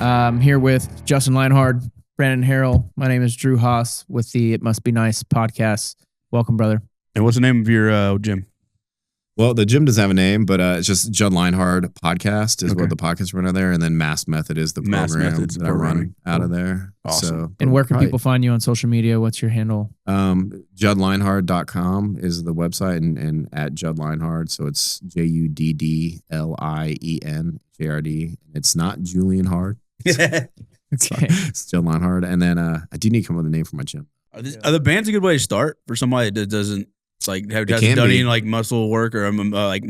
I'm here with Justin Lienhard, Brandon Harrell. My name is Drew Haas with the It Must Be Nice podcast. Welcome, brother. And what's the name of your gym? Well, the gym doesn't have a name, but it's just Judd Lienhard podcast is what the podcast run out there, and then Mass Method is the program that I run out of there. Awesome. So, And where can people find you on social media? What's your handle? JuddLienhard.com is the website, and at Judd Lienhard. So it's JuddLienhard. It's not Julian Hard. Okay. It's Judd Lienhard. And then I do need to come up with a name for my gym. Are the bands a good way to start for somebody that doesn't hasn't done any like muscle work or like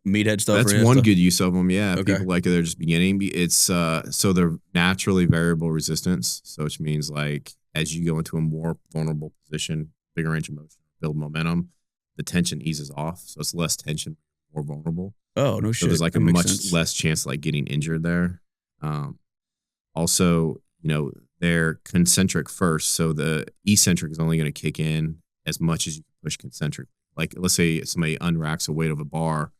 meathead stuff? That's one good use of them. Yeah, okay. People like they're just beginning. It's so they're naturally variable resistance. So which means like as you go into a more vulnerable position, bigger range of motion, build momentum, the tension eases off. So it's less tension, more vulnerable. Oh no shit! So there's like a much less chance of like getting injured there. Also, they're concentric first. So the eccentric is only going to kick in as much as you can push concentric. Like let's say somebody unracks a weight of a bar.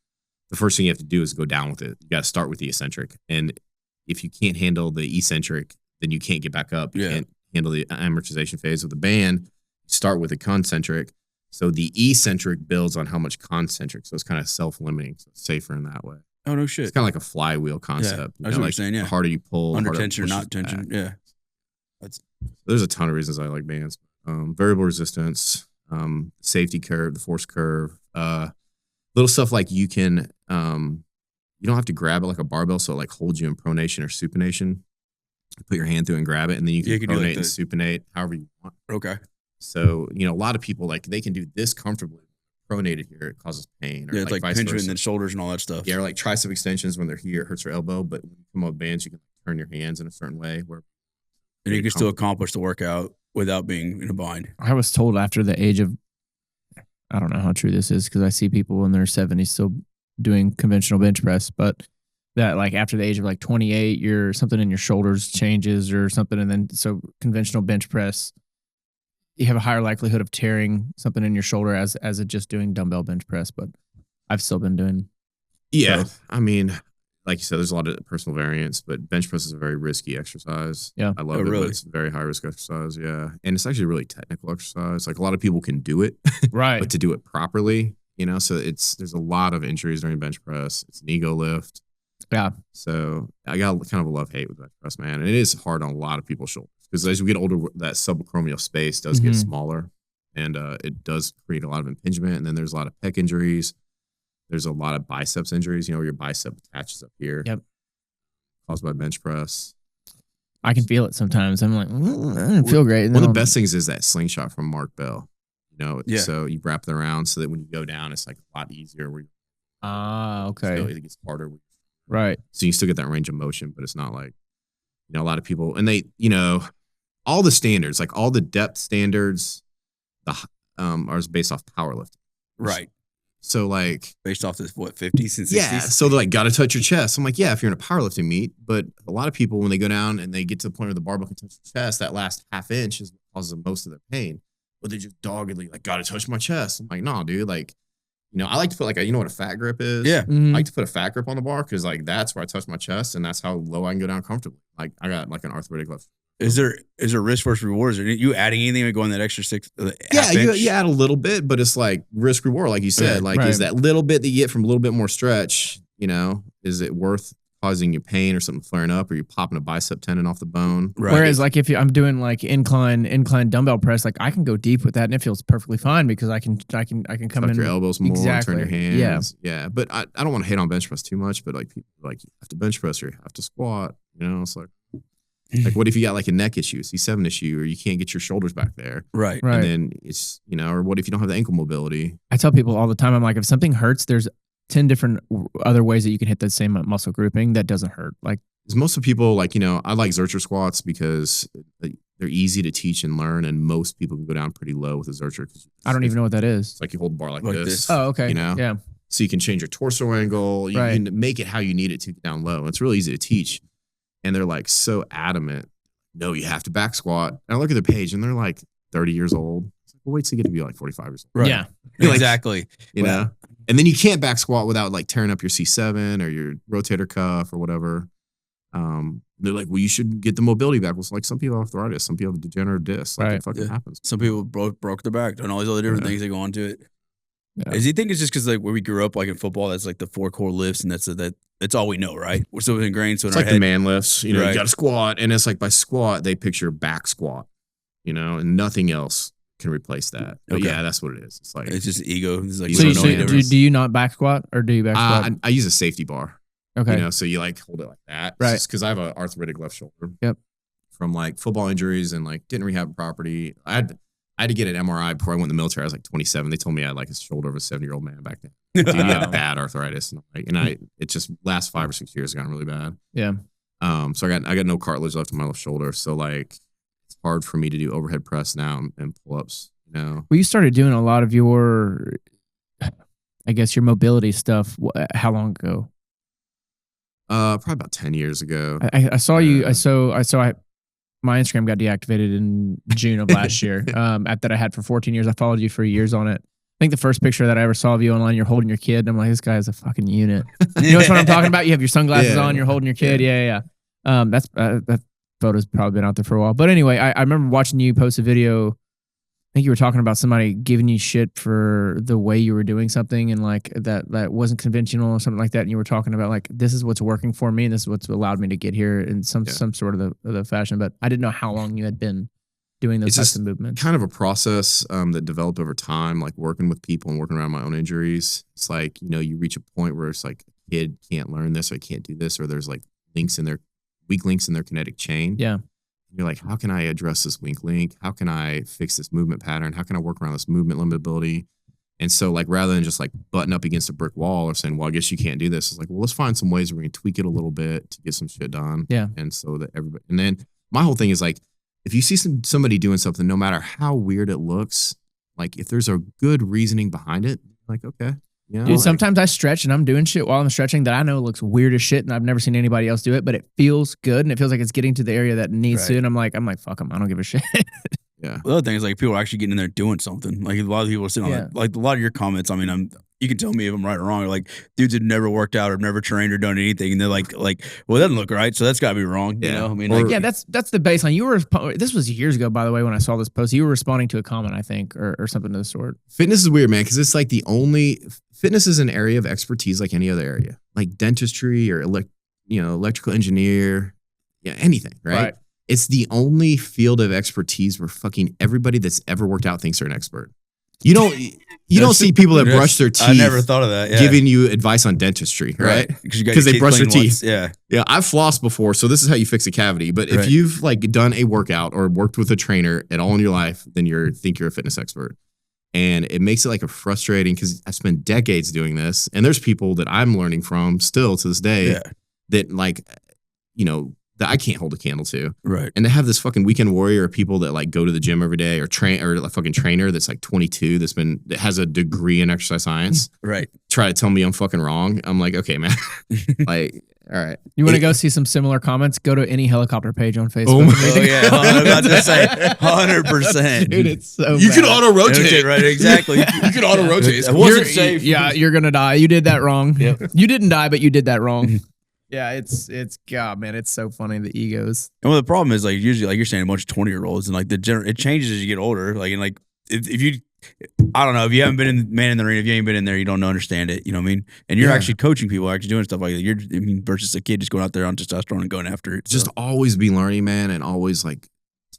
The first thing you have to do is go down with it. You got to start with the eccentric. And if you can't handle the eccentric, then you can't get back up. You can't handle the amortization phase of the band. Start with the concentric. So the eccentric builds on how much concentric. So it's kind of self-limiting. So it's safer in that way. Oh, no shit. It's kind of like a flywheel concept. Yeah, I was saying, The harder you pull, under tension or not tension. Back. Yeah. There's a ton of reasons I like bands. Variable resistance, safety curve, the force curve, little stuff like you can, you don't have to grab it like a barbell. So it like holds you in pronation or supination. You put your hand through and grab it, and then you can pronate and supinate however you want. Okay. So, a lot of people they can do this comfortably. Pronated here, it causes pain. Or it's like pinching in the shoulders and all that stuff. Yeah, or like tricep extensions when they're here, it hurts your elbow. But when you come up bands, you can turn your hands in a certain way. And you can still accomplish the workout without being in a bind. I was told after the age of, I don't know how true this is because I see people in their 70s still doing conventional bench press, but that like after the age of like 28, something in your shoulders changes or something. And then so conventional bench press, you have a higher likelihood of tearing something in your shoulder as it just doing dumbbell bench press. But I've still been doing. Yeah. both. I mean, like you said, there's a lot of personal variance, but bench press is a very risky exercise. Yeah. I love it, really? but it's a very high risk exercise. Yeah. And it's actually a really technical exercise. Like a lot of people can do it, Right. but to do it properly, so there's a lot of injuries during bench press. It's an ego lift. Yeah. So I got kind of a love-hate with bench press, man. And it is hard on a lot of people's shoulders because as we get older, that subacromial space does get smaller, and it does create a lot of impingement. And then there's a lot of pec injuries. There's a lot of biceps injuries, where your bicep attaches up here. Yep. Caused by bench press. I can feel it sometimes. I'm like, I don't feel great. And One then of the best things is that slingshot from Mark Bell. So you wrap it around so that when you go down, it's like a lot easier. okay. It gets harder. Right. So you still get that range of motion, but it's not like, a lot of people, and they, all the standards, like all the depth standards, are based off powerlifting. Right. So like based off this, 50s and 60s? Yeah. So they're like, got to touch your chest. I'm like, yeah, if you're in a powerlifting meet, but a lot of people, when they go down and they get to the point where the barbell can touch your chest, that last half inch is what causes most of their pain. But they just doggedly like, got to touch my chest. I'm like, no, dude, like, I like to put like what a fat grip is? Yeah. Mhm. I like to put a fat grip on the bar because like that's where I touch my chest and that's how low I can go down comfortably. Like I got like an arthritic left. Is there risk versus rewards? Are you adding anything to go in that extra six? Yeah, you add a little bit, but it's like risk reward, like you said. Like, is that little bit that you get from a little bit more stretch? Is it worth causing you pain or something flaring up, or you popping a bicep tendon off the bone? Right. Whereas, like if I'm doing like incline dumbbell press, like I can go deep with that, and it feels perfectly fine because I can come Tuck in your elbows more, exactly. turn your hands. Yeah. But I don't want to hate on bench press too much. But like people like you have to bench press or you have to squat. It's like what if you got like a neck issue, C7 issue, or you can't get your shoulders back there? Right. And then it's or what if you don't have the ankle mobility? I tell people all the time, I'm like, if something hurts, there's 10 different other ways that you can hit the same muscle grouping that doesn't hurt. Like, most of people like, I like Zercher squats because they're easy to teach and learn. And most people can go down pretty low with a Zercher. I don't even know what that is. It's like you hold the bar like this. Oh, okay. Yeah. So you can change your torso angle. You can make it how you need it to get down low. It's really easy to teach. And they're like so adamant. No, you have to back squat. And I look at the page and they're like 30 years old. It's like, well, wait till you get to be like 45 years old. Right. Yeah. Exactly. You know? And then you can't back squat without like tearing up your C7 or your rotator cuff or whatever. They're like, well, you should get the mobility back. Well, it's like some people have arthritis, some people have degenerative disc. Like, it fucking happens. Some people broke their back and all these other different things that go on to it. Yeah. Does he think it's just because like where we grew up, like in football, that's like the 4 core lifts, and that's all we know, right? We're so ingrained. So it's like the man lifts. You know, you got to squat, and it's like by squat they picture back squat. You know, and nothing else can replace that. But yeah, that's what it is. It's like it's just ego. It's like, so do you not back squat or do you back squat? I use a safety bar. Okay. You know, so you like hold it like that. Right. Because I have an arthritic left shoulder. Yep. From like football injuries and like didn't rehab property. I had to get an MRI before I went in the military. I was like 27. They told me I had like a shoulder of a 70-year-old man back then. Dude, you have bad arthritis. It just last 5 or 6 years gotten really bad. Yeah. So I got no cartilage left in my left shoulder. So like it's hard for me to do overhead press now and pull-ups, you know. Well, you started doing a lot of your, I guess, your mobility stuff. How long ago? Probably about 10 years ago. I saw you. My Instagram got deactivated in June of last year. That I had for 14 years. I followed you for years on it. I think the first picture that I ever saw of you online, you're holding your kid. And I'm like, this guy is a fucking unit. You know what I'm talking about? You have your sunglasses on. You're holding your kid. Yeah. That photo's probably been out there for a while. But anyway, I remember watching you post a video. I think you were talking about somebody giving you shit for the way you were doing something and like that wasn't conventional or something like that. And you were talking about like, this is what's working for me and this is what's allowed me to get here in some sort of the fashion. But I didn't know how long you had been doing those types of movements. Kind of a process that developed over time, like working with people and working around my own injuries. It's like, you know, you reach a point where it's like a kid can't learn this or can't do this, or there's like weak links in their kinetic chain. Yeah. You're like, how can I address this weak link? How can I fix this movement pattern? How can I work around this movement limitability? And so like, rather than just like butting up against a brick wall or saying, well, I guess you can't do this. It's like, well, let's find some ways where we can tweak it a little bit to get some shit done. Yeah. And so that everybody, and then my whole thing is like, if you see somebody doing something, no matter how weird it looks, like if there's a good reasoning behind it, like, okay. You know, dude, sometimes I stretch and I'm doing shit while I'm stretching that I know looks weird as shit and I've never seen anybody else do it, but it feels good and it feels like it's getting to the area that needs to. And I'm like, fuck them. I don't give a shit. Yeah. The other thing is like people are actually getting in there doing something. Like a lot of people are sitting on that. Like a lot of your comments. I mean, you can tell me if I'm right or wrong. Like dudes had never worked out or never trained or done anything, and they're like, well, it doesn't look right, so that's got to be wrong. You know, I mean, that's the baseline. You were this was years ago, by the way, when I saw this post. You were responding to a comment, I think, or something of the sort. Fitness is weird, man, because it's like fitness is an area of expertise like any other area, like dentistry or electrical engineer, anything, right? It's the only field of expertise where fucking everybody that's ever worked out thinks they're an expert. You don't see people that brush their teeth. I never thought of that. Yeah. Giving you advice on dentistry, right? Because they brush their teeth. Yeah. I've flossed before, so this is how you fix a cavity. But if you've like done a workout or worked with a trainer at all in your life, then think you're a fitness expert. And it makes it like a frustrating, because I spent decades doing this, and there's people that I'm learning from still to this day that like, that I can't hold a candle to. Right. And they have this fucking weekend warrior of people that like go to the gym every day or train, or a fucking trainer that's like 22 that has a degree in exercise science. Right. Try to tell me I'm fucking wrong. I'm like, okay, man. Like, all right. You want to go see some similar comments? Go to any helicopter page on Facebook. Oh yeah. I'm about to say 100%. Dude, it's so you bad. can auto rotate. Right. Exactly. You can auto rotate. It wasn't safe. Yeah, you're going to die. You did that wrong. Yep. You didn't die, but you did that wrong. Yeah, it's God, man, it's so funny, the egos. And the problem is like usually like you're saying a bunch of 20-year-olds and like it changes as you get older. Like and like if you I don't know, if you haven't been in man in the arena, if you ain't been in there, you don't understand it. You know what I mean? And you're actually coaching people, actually doing stuff like that. Versus a kid just going out there on testosterone and going after it. Just always be learning, man, and always like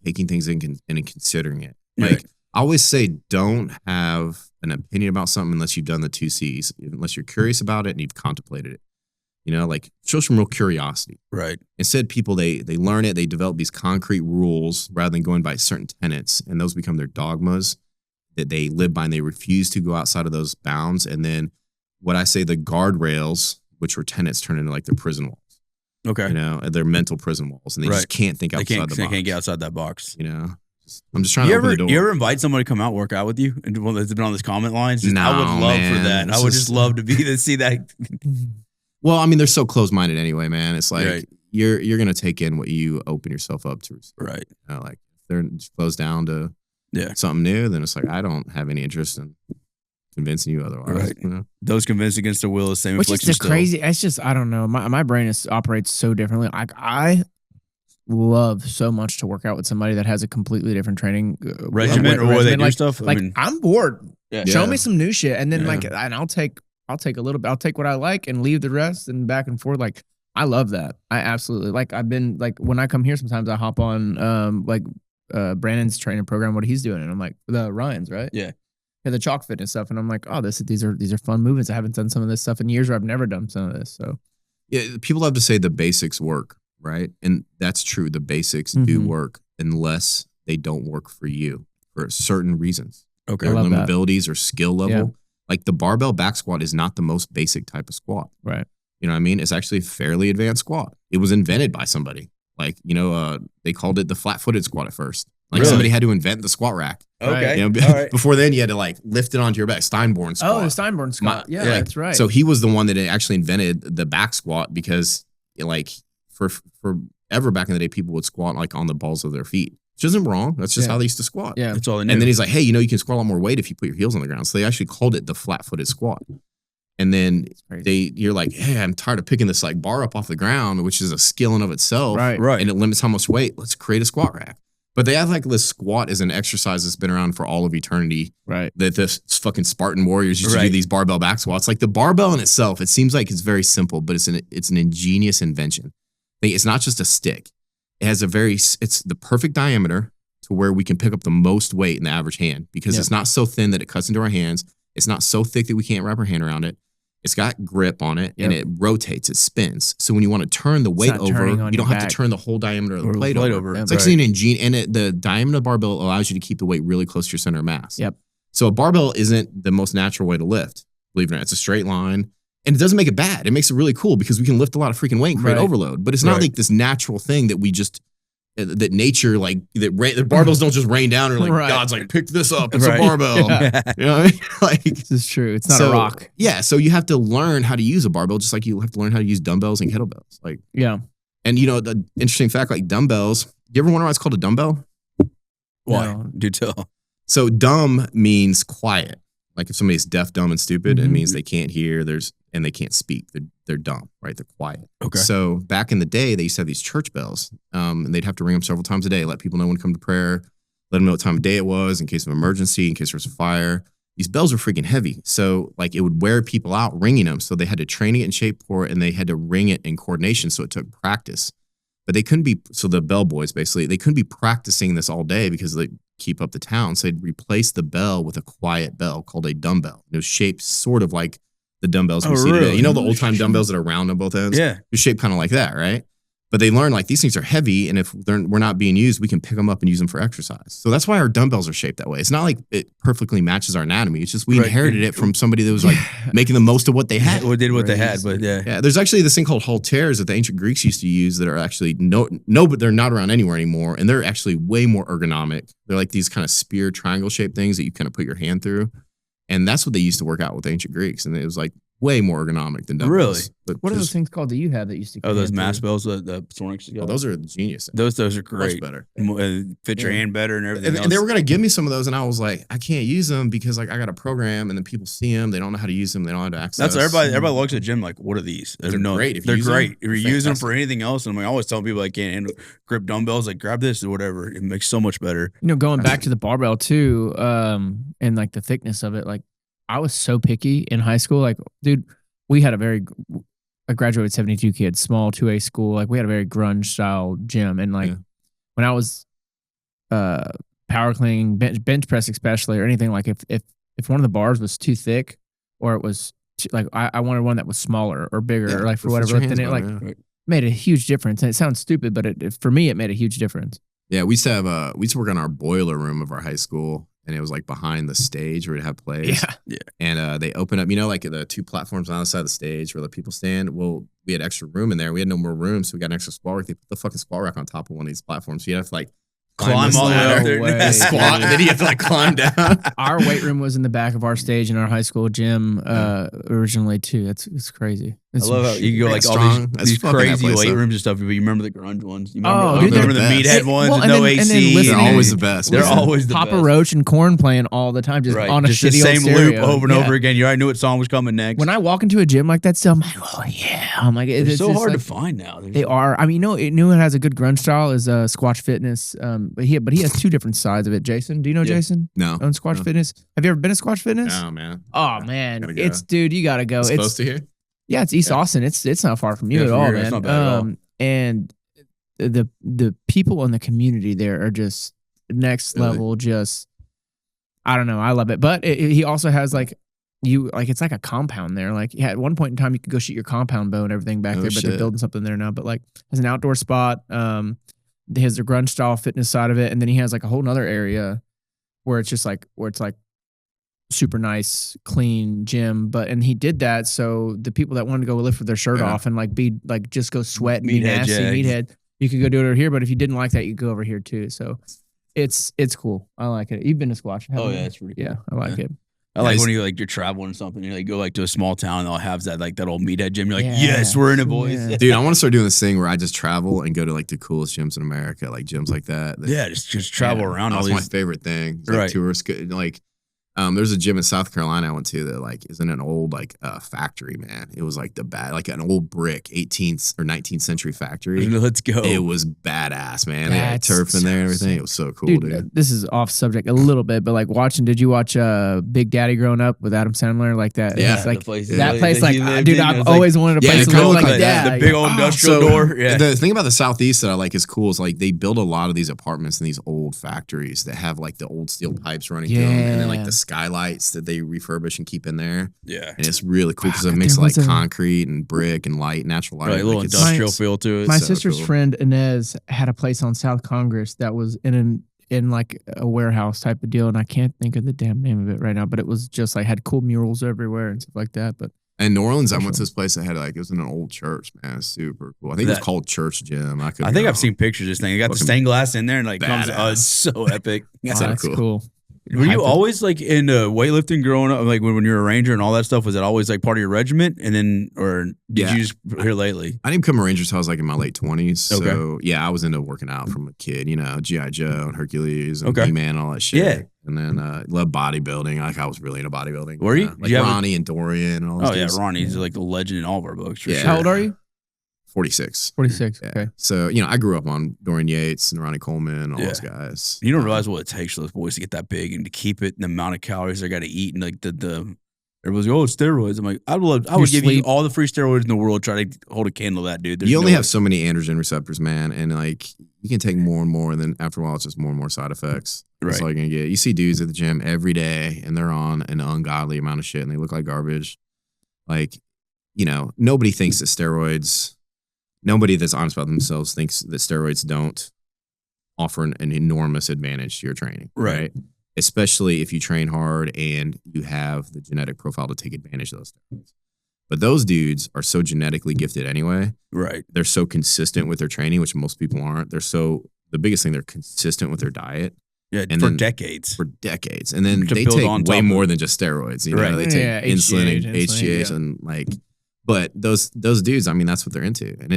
taking things in and considering it. Like I always say, don't have an opinion about something unless you've done the 2 C's, unless you're curious about it and you've contemplated it. Like show some real curiosity. Right. Instead, people, they learn it, they develop these concrete rules rather than going by certain tenets, and those become their dogmas that they live by, and they refuse to go outside of those bounds. And then what I say, the guardrails, which were tenets, turn into like their prison walls. Okay. Their mental prison walls, and they just can't think outside the box. They can't get outside that box. I'm just trying to open the door. You ever invite somebody to come out and work out with you? And that's been on this comment lines? No, I would love man, for that. I would just love to see that. Well, I mean, they're so close-minded anyway, man. It's like you're gonna take in what you open yourself up to. Right. Like if they're closed down to something new, then it's like I don't have any interest in convincing you otherwise. Right. You know? Those convinced against the will, the same Which is affliction just still. crazy. It's just, I don't know. My brain operates so differently. Like, I love so much to work out with somebody that has a completely different training Regimen or where they do like, stuff. Like, I'm bored. Yeah. Show me some new shit, and then Yeah. and I'll take a little bit. I'll take what I like and leave the rest, and back and forth. Like, I love that. I absolutely like. I've been like, when I come here, sometimes I hop on Brandon's training program, what he's doing, and I'm like, the Ryan's, right? Yeah. The chalk fitness stuff, and I'm like, oh, these are fun movements. I haven't done some of this stuff in years, or I've never done some of this. So Yeah, people love to say the basics work, right? And that's true. The basics do work unless they don't work for you for certain reasons. Okay. Their I love that. abilities or skill level. Yeah. Like the barbell back squat is not the most basic type of squat. right. You know what I mean? It's actually a fairly advanced squat. It was invented by somebody. Like, they called it the flat-footed squat at first. Like Really? somebody had to invent the squat rack. Okay. You know, All right. Before then, you had to like lift it onto your back. Steinborn squat. Oh, the Steinborn squat. Yeah, yeah. that's right. So he was the one that actually invented the back squat because, like, for ever back in the day, people would squat like on the balls of their feet, which isn't wrong. That's just Yeah. how they used to squat. yeah, That's all they knew. And then he's like, hey, you can squat a lot more weight if you put your heels on the ground. So they actually called it the flat-footed squat. And then crazy. you're like, hey, I'm tired of picking this like bar up off the ground, which is a skill in of itself. Right. Right. And it limits how much weight. Let's create a squat rack. But they act like this squat is an exercise that's been around for all of eternity. right. That this fucking Spartan warriors used to do Right. these barbell back squats. Like the barbell in itself, it seems like it's very simple, but it's an ingenious invention. It's not just a stick. It has it's the perfect diameter to where we can pick up the most weight in the average hand because Yep. it's not so thin that it cuts into our hands. It's not so thick that we can't wrap our hand around it. It's got grip on it and Yep. it rotates, it spins. So when you want to turn the weight not over, turning on you don't your have back. to turn the whole diameter of the Or plate over. Yep. It's actually an ingenious, and the diameter of the barbell allows you to keep the weight really close to your center of mass. Yep. So a barbell isn't the most natural way to lift. Believe it or not, it's a straight line. And it doesn't make it bad. It makes it really cool because we can lift a lot of freaking weight and create Right. overload. But it's not Right. like this natural thing that we just, that nature, like, the barbells don't just rain down and like, Right. God's like, pick this up. It's Right. a barbell. Yeah. You know what I mean? Like, This is true. It's not so, a rock. Yeah. So you have to learn how to use a barbell just like you have to learn how to use dumbbells and kettlebells. Like, Yeah. and the interesting fact, like dumbbells, you ever wonder why it's called a dumbbell? Why? No. Do tell. So dumb means quiet. Like if somebody's deaf, dumb, and stupid, it Mhm. means they can't hear. And they can't speak. They're dumb, right? They're quiet. Okay. So back in the day, they used to have these church bells, and they'd have to ring them several times a day, let people know when to come to prayer, let them know what time of day it was in case of emergency, in case there was a fire. These bells were freaking heavy, so like it would wear people out ringing them. So they had to train it in shape for it, and they had to ring it in coordination. So it took practice. But they couldn't be, so the bell boys basically, they couldn't be practicing this all day because they keep up the town. So they'd replace the bell with a quiet bell called a dumbbell. It was shaped sort of like the dumbbells we Oh, see today. really? You know the old time dumbbells that are round on both ends? Yeah. They're shaped kind of like that, right? But they learned like these things are heavy, and if we're not being used, we can pick them up and use them for exercise. So that's why our dumbbells are shaped that way. It's not like it perfectly matches our anatomy. It's just we Right. inherited it from somebody that was like making the most of what they had. Or did what they had, Crazy. but yeah. Yeah, there's actually this thing called halteres that the ancient Greeks used to use that are actually but they're not around anywhere anymore, and they're actually way more ergonomic. They're like these kind of spear triangle shaped things that you kind of put your hand through, and that's what they used to work out with the ancient Greeks, and it was like way more ergonomic than dumbbells. Really? But What are those just- things called that you have that used to? Oh, those connect mass to? bells, the Sornix. Oh, those are genius. Those are Much great. better. Fit your Yeah. hand better and everything And else. they were gonna give me some of those, and I was like, I can't use them because like I got a program, and then people see them, they don't know how to use them, they don't know how to access. That's everybody looks at the gym like, what are these? They're great. If you They're use them, great. If you use them fantastic. for anything else, and I always tell people I can't handle grip dumbbells, like grab this or whatever. It makes so much better. Going back to the barbell too, and like the thickness of it. Like, I was so picky in high school. Like, dude, we had I graduated 72 kids, small 2A school. Like, we had a very grunge style gym, and like Yeah. when I was power cleaning, bench press especially, or anything, like if one of the bars was too thick, or it was like I wanted one that was smaller or bigger, Yeah, or like for it fits whatever, your then it hands like better, yeah. made a huge difference. And it sounds stupid, but for me, it made a huge difference. Yeah, we used to work on our boiler room of our high school, and it was like behind the stage where we'd have plays. Yeah. And they open up, like the two platforms on the side of the stage where the people stand. Well, we had extra room in there. We had no more room, so we got an extra squat rack. They put the fucking squat rack on top of one of these platforms. So you have to like Climb this all the way ladder, up there. No way. and squat, and then you have to like climb down. Our weight room was in the back of our stage in our high school gym originally too. It's crazy. I love how you go like all these crazy weight rooms and stuff, but you remember the grunge ones. You remember the meathead ones with no AC. They're always the best. They're always the Papa best. Roach and Korn playing all the time, just on a just shitty the same old loop stereo. over and over again. You already knew what song was coming next. When I walk into a gym like that, still I'm like, oh yeah, I'm like, it's so hard to find now. They are. I mean, new one has a good grunge style is Squatch Fitness. But he has two different sides of it. Jason, do you know Jason? No. On Squatch Fitness. Have you ever been to Squatch Fitness? No, man. Oh man, it's dude, you gotta go. It's close to here. Yeah, it's East Austin. It's not far from you at all, man. It's not bad at all. And the people in the community there are just next level. Just I don't know. I love it. But he also has it's like a compound there. Like at one point in time, you could go shoot your compound bow and everything back there. But they're building something there now. But like has an outdoor spot. He has the grunge style fitness side of it, and then he has like a whole nother area where it's like super nice, clean gym. And he did that so the people that wanted to go lift with their shirt off and like be like just go sweat and be nasty meathead, you could go do it over here. But if you didn't like that, you could go over here too. So it's cool. I like it. You've been to Squatch? Oh yeah, it's pretty cool. Yeah, I like it. I like when you're traveling or something, you go to a small town and they'll have that old meathead gym. You're like, yes, we're in it, boys. Yeah. Dude, I want to start doing this thing where I just travel and go to like the coolest gyms in America, like gyms like that. Just travel around. That's my favorite thing. Like tourists, like there's a gym in South Carolina I went to that like is in an old factory, man. It was like like an old brick 18th or 19th century factory. Let's go. It was badass, man. They had turf in there and everything. It was so cool, dude. This is off subject a little bit, but like did you watch Big Daddy growing up with Adam Sandler? Like that? Yeah. It's like that place, like, dude, I've always wanted a place to look like that. The big old industrial door. Yeah. The thing about the Southeast that I like is cool is like they build a lot of these apartments in these old factories that have like the old steel pipes running through them and then like the skylights that they refurbish and keep in there. Yeah. And it's really cool because it makes like concrete and brick and light, natural light. Right, a little industrial feel to it. My sister's friend Inez had a place on South Congress that was in like a warehouse type of deal. And I can't think of the damn name of it right now, but it was just like had cool murals everywhere and stuff like that. But in New Orleans, I went to this place that had it was in an old church, man. It's super cool. I think it was called Church Gym. I think I've seen pictures of this thing. It got the stained glass in there and like comes. Oh, it's so epic. That's cool. Were you always like into weightlifting growing up? Like when you were a ranger and all that stuff, was it always like part of your regiment? And then, or did you just here lately? I didn't become a ranger until I was like in my late 20s. So yeah, I was into working out from a kid, G.I. Joe and Hercules and He-Man and all that shit. Yeah. And then loved bodybuilding. Like I was really into bodybuilding. Were you? Like Ronnie and Dorian and all those dudes. Ronnie's like a legend in all of our books. Yeah. How old are you? 46. 46. Yeah. Okay. So, I grew up on Dorian Yates and Ronnie Coleman and all those guys. You don't realize what it takes for those boys to get that big and to keep it and the amount of calories they got to eat and like everybody's like, it's steroids. I'm like, I would give you all the free steroids in the world, try to hold a candle to that, dude. You only have so many androgen receptors, man. And like you can take more and more, and then after a while it's just more and more side effects. Right. That's all you're gonna get. You see dudes at the gym every day and they're on an ungodly amount of shit and they look like garbage. Like, nobody thinks that steroids. Nobody that's honest about themselves thinks that steroids don't offer an enormous advantage to your training, right? Especially if you train hard and you have the genetic profile to take advantage of those steroids. But those dudes are so genetically gifted anyway. Right. They're so consistent with their training, which most people aren't. The biggest thing, they're consistent with their diet. Yeah, and for decades. And then they take way more than just steroids. They take insulin and HGH and like... But those dudes, I mean, that's what they're into, and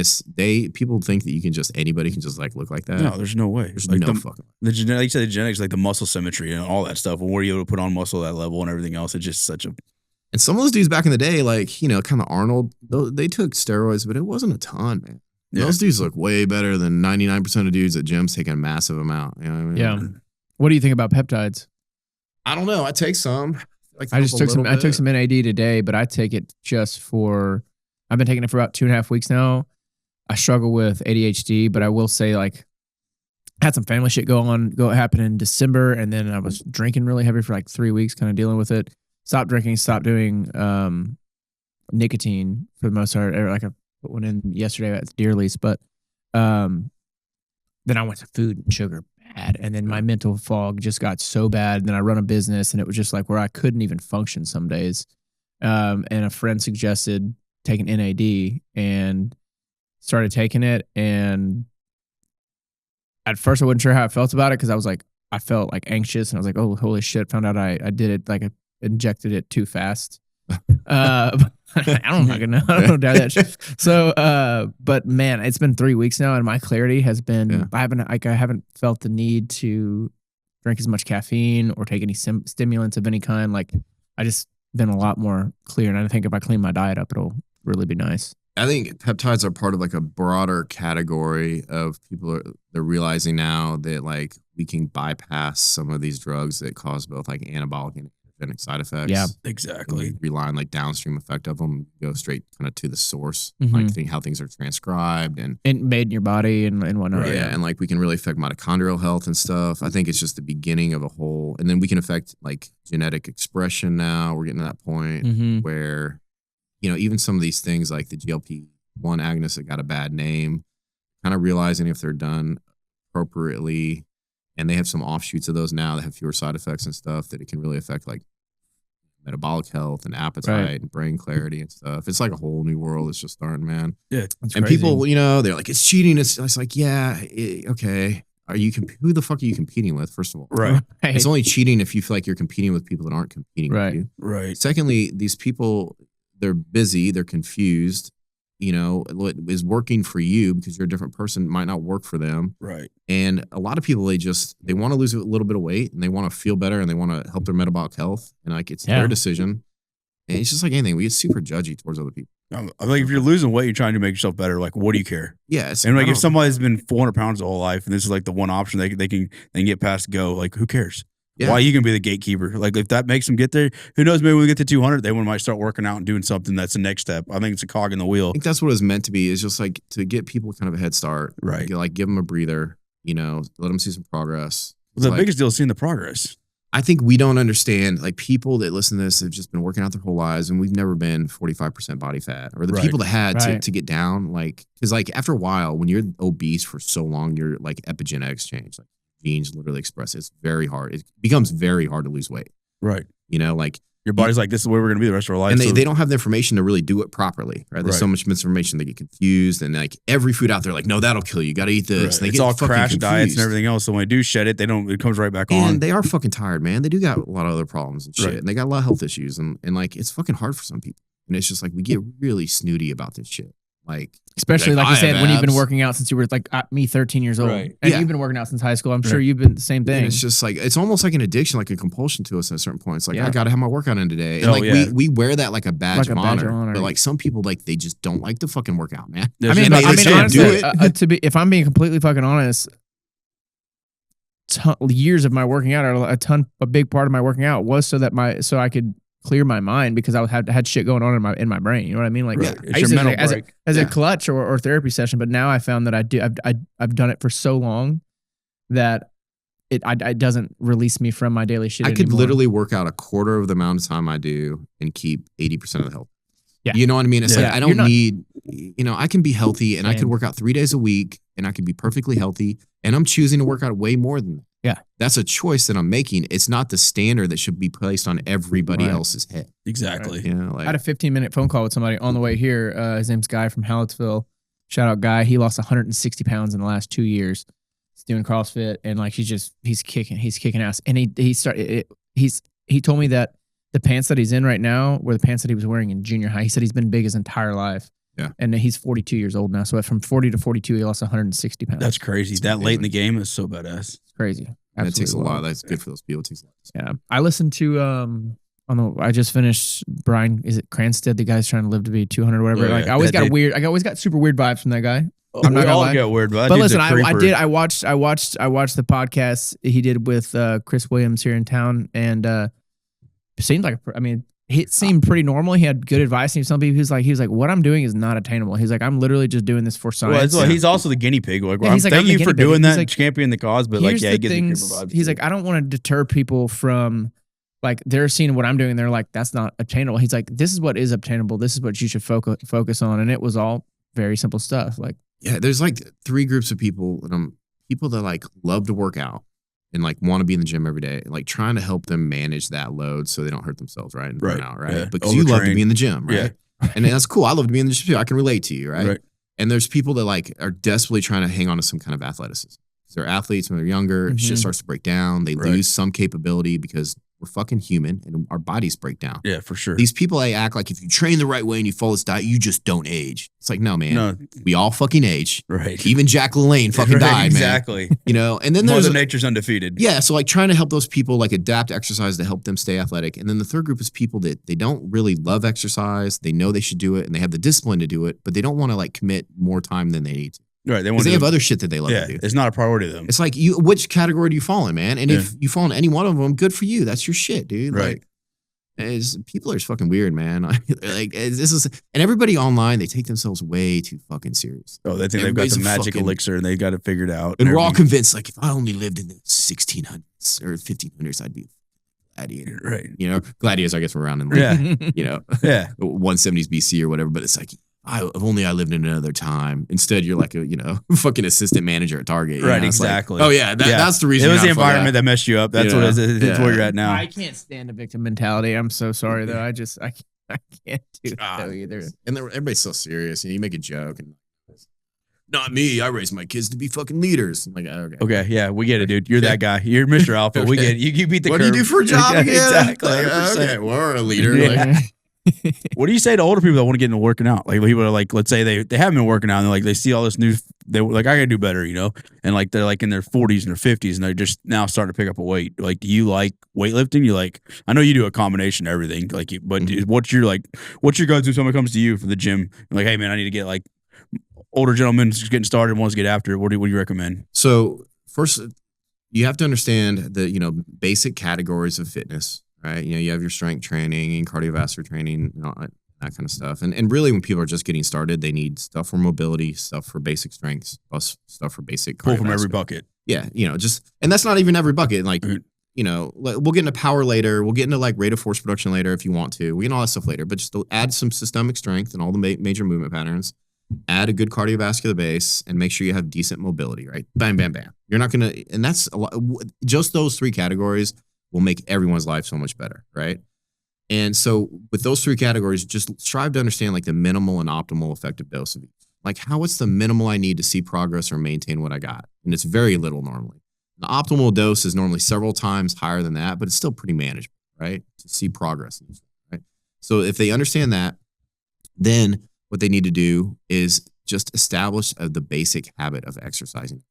people think that anybody can just like look like that. No, there's no way. There's like no fucking way. The genetics, like the muscle symmetry and all that stuff. When were you able to put on muscle at that level and everything else? It's just such a. And some of those dudes back in the day, like kind of Arnold, they took steroids, but it wasn't a ton, man. Yeah. Those dudes look way better than 99% of dudes at gyms taking a massive amount. You know what I mean? Yeah. What do you think about peptides? I don't know. I take some. I just took some. I took some NAD today, but I take it just for. I've been taking it for about 2.5 weeks now. I struggle with ADHD, but I will say, like, I had some family shit happen in December, and then I was drinking really heavy for like 3 weeks, kind of dealing with it. Stopped drinking, stopped doing nicotine for the most part. Like I put one in yesterday at Dearly's, but then I went to food and sugar. Bad. And then my mental fog just got so bad. And then I run a business and it was just like where I couldn't even function some days. And a friend suggested taking NAD and started taking it. And at first I wasn't sure how I felt about it because I felt like anxious and I was like, oh, holy shit. Found out I did it, like I injected it too fast. I don't fucking know. I don't doubt that shit. So, but man, it's been 3 weeks now, and my clarity has been. I haven't felt the need to drink as much caffeine or take any stimulants of any kind. Like, I just been a lot more clear, and I think if I clean my diet up, it'll really be nice. I think peptides are part of like a broader category of people they're realizing now that like we can bypass some of these drugs that cause both like anabolic and androgenic side effects. Yeah, exactly. And rely on like downstream effect of them, go straight kind of to the source, like how things are transcribed and made in your body and whatnot. Right, yeah, and like we can really affect mitochondrial health and stuff. I think it's just the beginning of a whole, and then we can affect like genetic expression now. We're getting to that point where, you know, even some of these things like the GLP-1 agonists that got a bad name, kind of realizing if they're done appropriately, and they have some offshoots of those now that have fewer side effects and stuff, that it can really affect like metabolic health and appetite and brain clarity and stuff. It's like a whole new world. It's just starting, man. Yeah. And crazy. People, you know, they're like, it's cheating. It's like, yeah, okay. Who the fuck are you competing with, first of all? Right. It's only cheating if you feel like you're competing with people that aren't competing with you. Right. Secondly, these people, they're busy, they're confused. You know, what is working for you because you're a different person might not work for them. Right. And a lot of people, they want to lose a little bit of weight and they want to feel better and they want to help their metabolic health. And like, it's their decision. And it's just like anything. We get super judgy towards other people. I'm like, if you're losing weight, you're trying to make yourself better. Like, what do you care? Yeah. And like, if somebody's been 400 pounds their whole life and this is like the one option they can get past go, like, who cares? Yeah. Why are you going to be the gatekeeper? Like, if that makes them get there, who knows? Maybe when we get to 200, they might start working out and doing something that's the next step. I think it's a cog in the wheel. I think that's what it's meant to be, is just like to get people kind of a head start. Right. Like give them a breather, you know, let them see some progress. Well, the biggest deal is seeing the progress. I think we don't understand, like people that listen to this have just been working out their whole lives and we've never been 45% body fat, or the people that had to get down, like, because like after a while, when you're obese for so long, your like epigenetics change. Like, genes literally express it. It's very hard. It becomes very hard to lose weight. Right. You know, like your body's like, this is where we're going to be the rest of our life. And they don't have the information to really do it properly. Right. There's so much misinformation. They get confused. And like every food out there, like, no, that'll kill you. You got to eat this. Right. It's all crash diets and everything else. So when they do shed it, it comes right back on. And they are fucking tired, man. They do got a lot of other problems and shit. Right. And they got a lot of health issues. And like, it's fucking hard for some people. And it's just like, we get really snooty about this shit. Like, especially like you said, when you've been working out since you were like me 13 years old, and you've been working out since high school. I'm sure you've been the same thing. And it's just like, it's almost like an addiction, like a compulsion to us at a certain point. It's like, I got to have my workout in today. And we wear that like a badge of honor. But like some people, like they just don't like to fucking work out, man. I mean, honestly, if I'm being completely fucking honest, years of my working out, or a big part of my working out was so I could clear my mind, because I had shit going on in my brain. You know what I mean? Like, it's your mental break. As a clutch or therapy session. But now I found that I've done it for so long that it doesn't release me from my daily shit. I could literally work out a quarter of the amount of time I do and keep 80% of the health. Yeah. You know what I mean? It's like, I don't need, you know, I can be healthy and I could work out 3 days a week and I could be perfectly healthy, and I'm choosing to work out way more than that. Yeah. That's a choice that I'm making. It's not the standard that should be placed on everybody else's head. Exactly. You know, like, I had a 15-minute phone call with somebody on the way here. His name's Guy from Hallettsville. Shout out Guy. He lost 160 pounds in the last 2 years. He's doing CrossFit, and like he's kicking ass. And he told me that the pants that he's in right now were the pants that he was wearing in junior high. He said he's been big his entire life. Yeah. And he's 42 years old now. So from 40 to 42, he lost 160 pounds. That's crazy. That late in the game is so badass. It's crazy. And it takes a lot. That's good for those people. It takes a lot. Yeah. I listened to I just finished Brian, is it Cranston? The guy's trying to live to be 200 or whatever. Like I always got super weird vibes from that guy. I'm not gonna get weird, but listen, I watched the podcast he did with Chris Williams here in town, and it seemed like, it seemed pretty normal. He had good advice. And some people, he was like, what I'm doing is not attainable. He's like, I'm literally just doing this for science. Well, he's also the guinea pig. Like, thank you for doing that, championing the cause. But like, he gets the vibes. He's like, I don't want to deter people from, like, they're seeing what I'm doing. They're like, that's not obtainable. He's like, this is what is obtainable. This is what you should focus on. And it was all very simple stuff. Like, yeah, there's like three groups of people. People that like love to work out and like want to be in the gym every day, like trying to help them manage that load so they don't hurt themselves, right? And burn out, right? Yeah. Because you love to be in the gym, right? Yeah. And that's cool. I love to be in the gym too. I can relate to you, right? And there's people that like are desperately trying to hang on to some kind of athleticism. They're athletes when they're younger, shit starts to break down. They lose some capability because We're fucking human and our bodies break down. Yeah, for sure. These people, they act like if you train the right way and you follow this diet, you just don't age. It's like, no, man. No. We all fucking age. Right. Even Jack LaLanne fucking died, exactly. man. You know, and then Mother there's Nature's undefeated. yeah, so like trying to help those people like adapt exercise to help them stay athletic. And then the third group is people that they don't really love exercise. They know they should do it and they have the discipline to do it, but they don't want to like commit more time than they need to. Right. Because they have other shit that they love to do. It's not a priority to them. It's like which category do you fall in, man? And if you fall in any one of them, good for you. That's your shit, dude. Right. Like, people are just fucking weird, man. Like this is, and everybody online, they take themselves way too fucking serious. Oh, they think they've got the magic elixir and they got it figured out. And we're all convinced, like, if I only lived in the 1600s or 1500s, I'd be a gladiator. Right. You know, gladiators, I guess, were around in like, you know, 170s BC or whatever. But it's like, if only I lived in another time. Instead, you're like a, you know, fucking assistant manager at Target. Right, know? exactly. Like, oh, yeah, that's the reason. It was the environment that messed you up. That's what it is. It's where you're at now. I can't stand the victim mentality. I'm so sorry, though. I can't do that either. And everybody's so serious. You make a joke and not me. I raised my kids to be fucking leaders. I'm like, okay, yeah, we get it, dude. You're that guy. You're Mr. Alpha. Okay. We get it. You beat the curve. What do you do for a job again? Exactly. Like, okay, we're a leader. Yeah. Like, what do you say to older people that want to get into working out? Like people are like, let's say they haven't been working out and like they see all this new, they like, I gotta do better, you know? And like they're like in their 40s and their 50s and they're just now starting to pick up a weight. Like, do you like weightlifting? You like, I know you do a combination of everything, like, but what's your go-to if someone comes to you for the gym? Like, hey man, I need to get like older gentlemen just getting started and wants to get after it. What do you recommend? So first, you have to understand the, you know, basic categories of fitness. Right, you know, you have your strength training and cardiovascular training, you know, that kind of stuff. And really, when people are just getting started, they need stuff for mobility, stuff for basic strengths, plus stuff for basic pull from every bucket. Yeah, you know, and that's not even every bucket. Like, you know, we'll get into power later. We'll get into like rate of force production later if you want to. We get all that stuff later. But just add some systemic strength and all the major movement patterns. Add a good cardiovascular base and make sure you have decent mobility. Right, bam, bam, bam. You're not gonna, and that's a lot. Just those three categories will make everyone's life so much better, right? And so with those three categories, just strive to understand like the minimal and optimal effective dose of each. Like what's the minimal I need to see progress or maintain what I got? And it's very little normally. The optimal dose is normally several times higher than that, but it's still pretty manageable, right? To see progress, right? So if they understand that, then what they need to do is just establish the basic habit of exercising.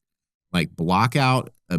Like block out a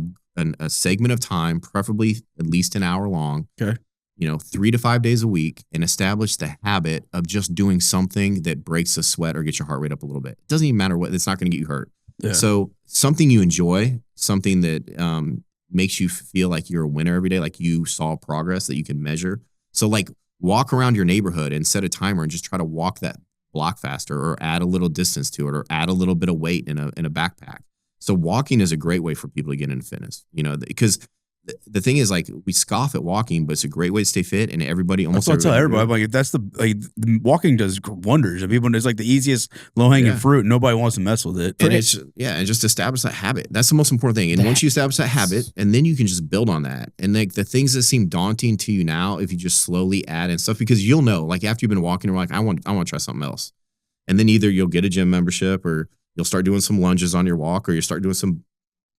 segment of time, preferably at least an hour long, okay, you know, 3 to 5 days a week, and establish the habit of just doing something that breaks the sweat or gets your heart rate up a little bit. It doesn't even matter what, it's not going to get you hurt. Yeah. So something you enjoy, something that makes you feel like you're a winner every day, like you saw progress that you can measure. So like walk around your neighborhood and set a timer and just try to walk that block faster or add a little distance to it or add a little bit of weight in a backpack. So walking is a great way for people to get into fitness, you know, because the thing is like we scoff at walking, but it's a great way to stay fit and everybody almost. That's what I tell everybody. Like that's the walking does wonders. And people, it's like the easiest low hanging fruit. And nobody wants to mess with it. And and just establish that habit. That's the most important thing. And once you establish that habit, and then you can just build on that. And like the things that seem daunting to you now, if you just slowly add in stuff, because you'll know, like after you've been walking, you're like, I want to try something else. And then either you'll get a gym membership or you'll start doing some lunges on your walk, or you start doing some,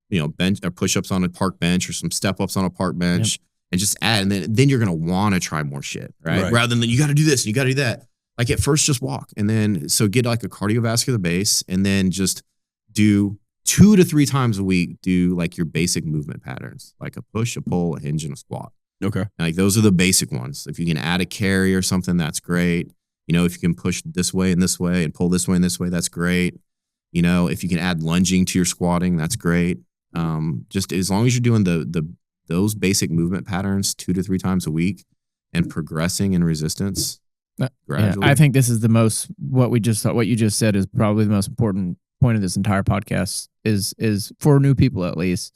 you know, bench or push-ups on a park bench or some step-ups on a park bench, and just add. And then you're going to want to try more shit, right? Rather than you got to do this and you got to do that. Like at first, just walk. And then, so get like a cardiovascular base and then just do 2 to 3 times a week, do like your basic movement patterns, like a push, a pull, a hinge, and a squat. Okay. And like those are the basic ones. If you can add a carry or something, that's great. You know, if you can push this way and pull this way and this way, that's great. You know, if you can add lunging to your squatting, that's great. Just as long as you're doing those basic movement patterns 2 to 3 times a week and progressing in resistance gradually. Yeah, I think this is the most, what you just said is probably the most important point of this entire podcast is for new people, at least.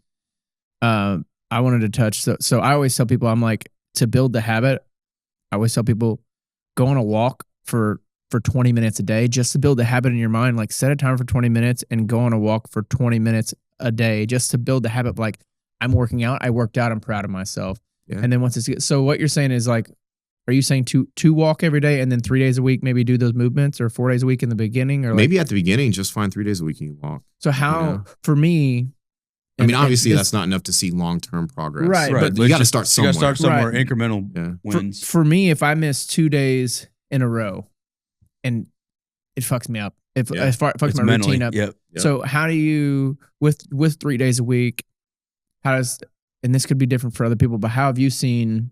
I wanted to touch. So I always tell people, I'm like, to build the habit, I always tell people, go on a walk for 20 minutes a day, just to build the habit in your mind. Like set a timer for 20 minutes and go on a walk for 20 minutes a day, just to build the habit of like, I'm working out, I worked out, I'm proud of myself. Yeah. And then once it's, so what you're saying is like, are you saying to walk every day and then 3 days a week, maybe do those movements, or 4 days a week in the beginning, or maybe at the beginning, just find 3 days a week and you walk. So how, for me, I mean, And obviously it's- that's not enough to see long-term progress. Right, But but you got to just- start You somewhere. got to start somewhere. Right. Incremental Yeah. wins. For me, if I miss 2 days in a row, and it fucks me up. It Yeah. fucks It's my mentally. routine up. Yep. Yep. So how do you with 3 days a week? How does, and this could be different for other people, but how have you seen?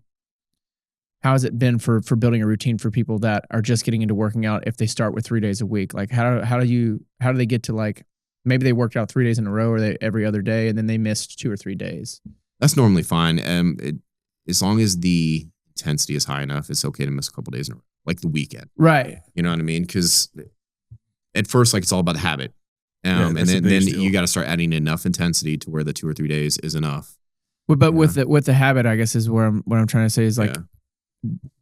How has it been for building a routine for people that are just getting into working out if they start with 3 days a week? Like how do they get to, like, maybe they worked out 3 days in a row or they every other day and then they missed 2 or 3 days? That's normally fine. As long as the intensity is high enough, it's okay to miss a couple days in a row, like the weekend. Right. You know what I mean? Because at first, like, it's all about the habit. Yeah, And that's the then biggest deal. you got to start adding enough intensity to where the 2 or 3 days is enough. But with the habit, I guess is what I'm trying to say is, like, Yeah.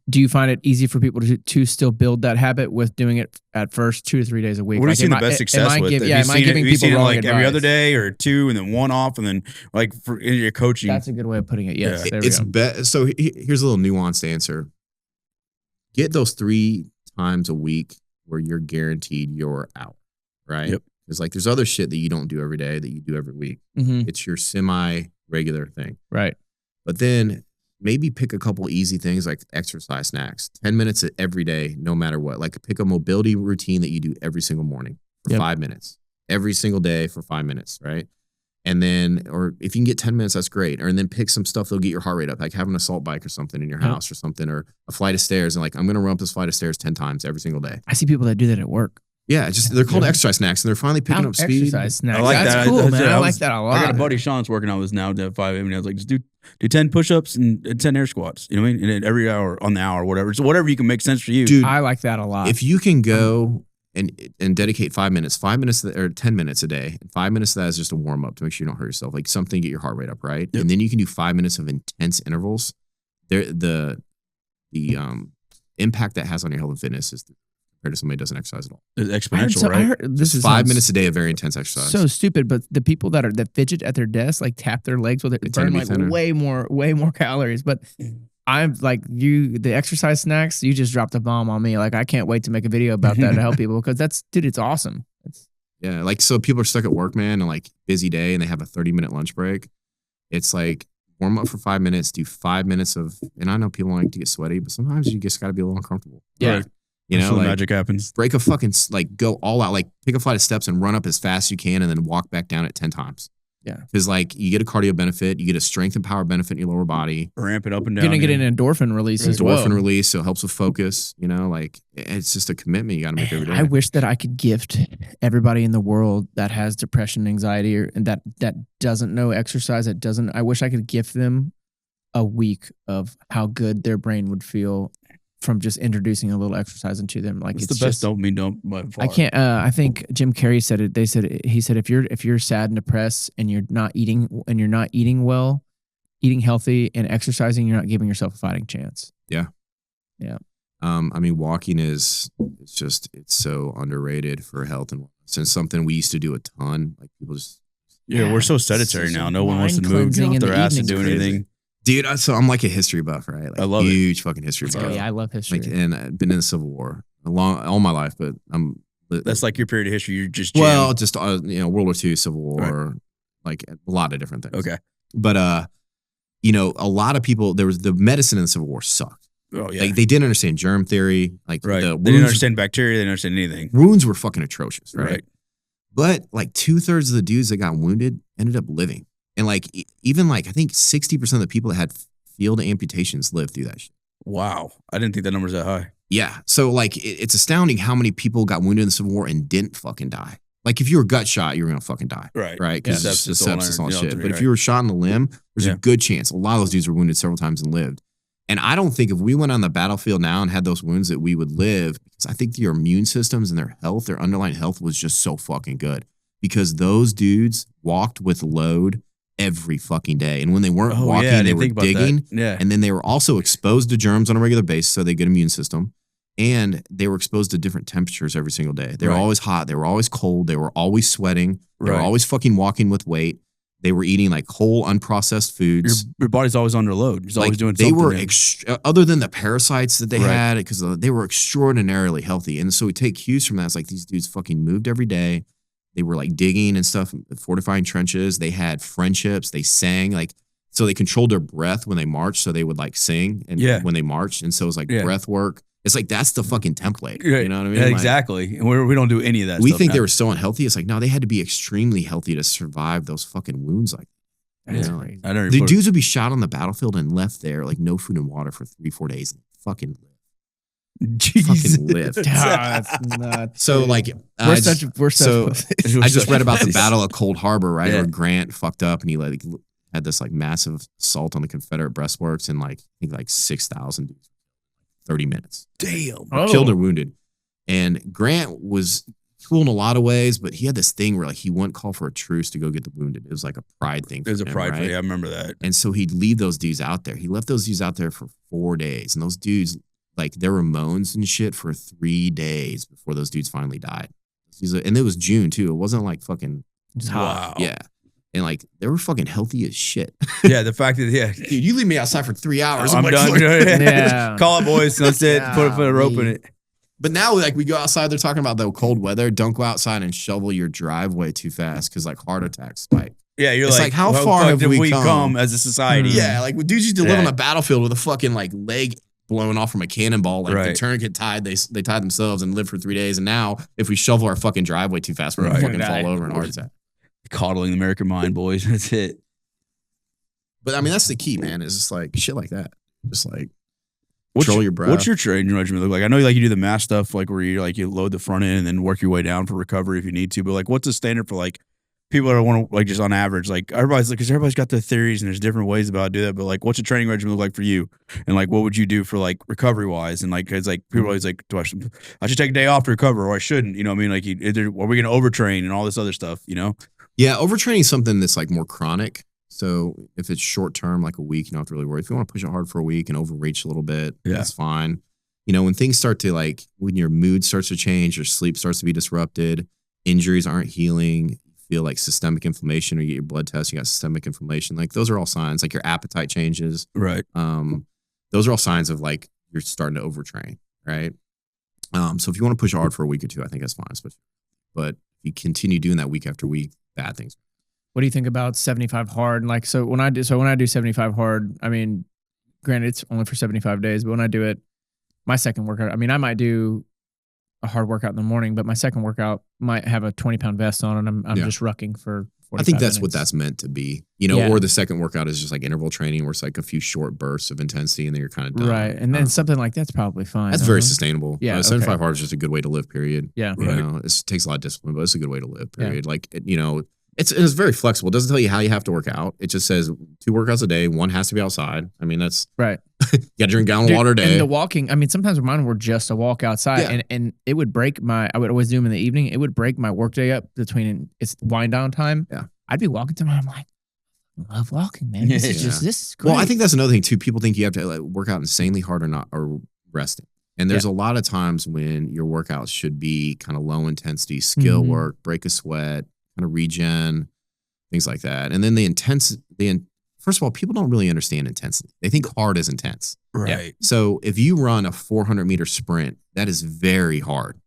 do you find it easy for people to still build that habit with doing it at first 2 to 3 days a week? What have you Like, seen the am I- best success am I with? give- Have yeah, you am I seen it- giving have you people seen it wrong like every other advice? day or 2 and then 1 off and then like for in your coaching? That's a good way of putting it. Yes, Yeah. there we It's go. so here's a little nuanced answer. Get those 3 times a week where you're guaranteed your hour, right? Yep. Because, like, there's other shit that you don't do every day that you do every week. Mhm. It's your semi-regular thing. Right. But then maybe pick a couple easy things like exercise snacks, 10 minutes every day, no matter what. Like, pick a mobility routine that you do every single morning for Yep. 5 minutes, every single day for 5 minutes, right? And then, or if you can get 10 minutes, that's great. Or and then pick some stuff that'll get your heart rate up, like having an assault bike or something in your Yep. house or something, or a flight of stairs. And like, I'm going to run up this flight of stairs 10 times every single day. I see people that do that at work. Yeah, just they're called Yeah. exercise snacks, and they're finally picking up speed. Exercise snacks. I like That's that. cool, That's man. it. I I like was- that a lot. I got a buddy Sean that's working out with us now at 5 a.m. and I was like, just do 10 push-ups and 10 air squats. You know what I mean? And then every hour on the hour, whatever. So whatever you can make sense for you. Dude, I like that a lot. if you can go and dedicate 5 minutes or 10 minutes a day, and 5 minutes of that is just a warm up to make sure you don't hurt yourself, like something to get your heart rate up, right? Yep. And then you can do 5 minutes of intense intervals. The impact that has on your health and fitness is compared to somebody who doesn't exercise at all. It's I heard exponential, so- right? I heard this is 5 minutes a day of very intense exercise. so stupid, but the people that fidget at their desk, like tap their legs with it, They tend burn to be like thinner. way more calories. But I'm like, the exercise snacks, you just dropped a bomb on me. Like, I can't wait to make a video about that to help people, because it's awesome. Yeah, like, so people are stuck at work, man, and like busy day, and they have a 30-minute lunch break. It's like, warm up for 5 minutes, do 5 minutes of, and I know people like to get sweaty, but sometimes you just got to be a little uncomfortable. Yeah. Right. You That's know, when like, magic happens. break a fucking, like, go all out, like, pick a flight of steps and run up as fast as you can and then walk back down it 10 times. Yeah. Because, like, you get a cardio benefit, you get a strength and power benefit in your lower body, Ramp it up and You're down. gonna get here. an endorphin release as endorphin well. release, so it helps with focus, you know, like, it's just a commitment you got to make every day. I wish that I could gift everybody in the world that has depression, anxiety, and that doesn't know exercise. I wish I could gift them a week of how good their brain would feel from just introducing a little exercise into them. Like, It's it's the best just, dopamine dump by far. I can't. I think Jim Carrey said it. He said if you're sad and depressed and you're not eating well, eating healthy and exercising, you're not giving yourself a fighting chance. I mean, walking it's so underrated for health and wellness. And something we used to do a ton. Like, people just, Yeah, we're so It's sedentary just now. No one wants to mind move, get cleansing off in their the ass and evenings. do anything. dude, so I'm like a history buff, right? Like, I love it. huge fucking history Oh, buff. yeah, I love history. Like, and I've been in the Civil War all my life, but I'm That's like your period of history. You're just well, jammed. just World War II, Civil War, like a lot of different things. Okay. But a lot of people, the medicine in the Civil War sucked. Oh yeah. Like, they didn't understand germ theory. Like, right. the They wounds, didn't understand bacteria. They didn't understand anything. wounds were fucking atrocious, right? Right. But like 2/3 of the dudes that got wounded ended up living, and like even like I think 60% of the people that had field amputations lived through that shit. Wow. I didn't think that number's that high. Yeah. So like it's astounding how many people got wounded in the Civil War and didn't fucking die. Like, if you were gut shot, you were gonna fucking die. Right. Right. Because Yeah. it's just Sepsis, all sepsis, all iron, shit. yeah, But if right. you were shot in the limb, there's Yeah. a good chance. A lot of those dudes were wounded several times and lived. And I don't think if we went on the battlefield now and had those wounds that we would live, because I think your immune systems and their health, their underlying health was just so fucking good. Because those dudes walked with load every fucking day. And when they weren't Oh, walking, yeah, I they didn't were think about that. digging. Yeah. And then they were also exposed to germs on a regular basis, so they had a good immune system. And they were exposed to different temperatures every single day. They were Right. always hot. They were always cold. They were always sweating. They were Right. always fucking walking with weight. They were eating like whole unprocessed foods. Your body's always under load. You're always doing they something. were then. other than the parasites that they Right. had, because they were extraordinarily healthy. And so we take cues from that. It's like these dudes fucking moved every day. They were like digging and stuff, fortifying trenches. They had friendships. They sang so they controlled their breath when they marched. So they would like sing and when they marched. And so it was like breath work. It's like, that's the fucking template. You know what I mean? Yeah, exactly. And we don't do any of that. We think they were so unhealthy. It's like, no, they had to be extremely healthy to survive those fucking wounds. Like, crazy. The dudes would be shot on the battlefield and left there, like no food and water for 3-4 days. And fucking live. Fucking live. That's nuts. So like, I just read about the Battle of Cold Harbor, right? Where Grant fucked up and he like had this like massive assault on the Confederate breastworks and like, I think like 6,000 dudes, 30 minutes. Damn. Killed or wounded. And Grant was cool in a lot of ways, but he had this thing where like he wouldn't call for a truce to go get the wounded. It was like a pride thing. It was a pride right? thing. I remember that. And so he'd leave those dudes out there. He left those dudes out there for 4 days. And those dudes, like there were moans and shit for 3 days before those dudes finally died. And it was June too. It wasn't like fucking hot. Yeah. And like they were fucking healthy as shit. Yeah, the fact that dude, you leave me outside for 3 hours. I'm like, done. Yeah. Call it, boys. That's it. Put a rope in it. But now, like, we go outside, they're talking about the cold weather. Don't go outside and shovel your driveway too fast because, like, heart attacks spike. Yeah, you're it's like, how far have we come as a society? Yeah, like, dudes used to live on a battlefield with a fucking, like, leg blown off from a cannonball. Like, the tourniquet tied, they tied themselves and lived for 3 days. And now, if we shovel our fucking driveway too fast, we're going to fucking fall over and heart attack. Coddling the American mind, boys. That's it. But, I mean, that's the key, man. It's just, like, shit like that. Just, like, control your breath. What's your training regimen look like? I know like you do the mass stuff, like where you like you load the front end and then work your way down for recovery if you need to. But like, what's the standard for like people that want to like just on average? Like everybody's like, because everybody's got their theories and there's different ways about do that. But like, what's a training regimen look like for you? And like, what would you do for like recovery wise? And like, it's like people always like, I should take a day off to recover, or I shouldn't. You know what I mean? Like, are we going to overtrain and all this other stuff? You know? Yeah, overtraining is something that's like more chronic. So if it's short term, like a week, you don't have to really worry. If you want to push it hard for a week and overreach a little bit, that's fine. You know, when things start to like, when your mood starts to change, your sleep starts to be disrupted, injuries aren't healing, you feel like systemic inflammation, or you get your blood test, you got systemic inflammation. Like those are all signs. Like your appetite changes. Right. Those are all signs of like you're starting to overtrain. Right. So if you want to push hard for a week or two, I think that's fine. But if you continue doing that week after week, bad things. What do you think about 75 hard? Like, so when I do 75 hard, I mean, granted it's only for 75 days, but when I do it, my second workout, I mean, I might do a hard workout in the morning, but my second workout might have a 20-pound vest on and I'm just rucking for 45 I think that's minutes. what that's meant to be, you know, or the second workout is just like interval training where it's like a few short bursts of intensity and then you're kind of done. Right. And then something like that's probably fine. That's very sustainable. Yeah. 75 hard is just a good way to live, period. Yeah. You know, it takes a lot of discipline, but it's a good way to live, period. Like, you know, it's very flexible. It doesn't tell you how you have to work out. It just says 2 workouts a day. 1 has to be outside. I mean, that's right. You got to drink a gallon of water a day. And the walking, I mean, sometimes mine were just a walk outside and it would break I would always do them in the evening. It would break my workday up between it's wind down time. Yeah. I'd be walking to I'm like, I love walking, man. This is great. Well, I think that's another thing too. People think you have to like, work out insanely hard or resting. And there's a lot of times when your workouts should be kind of low intensity, skill work, break a sweat, kind of regen, things like that. And then first of all, people don't really understand intensity. They think hard is intense. Right. Yeah. So if you run a 400-meter sprint, that is very hard.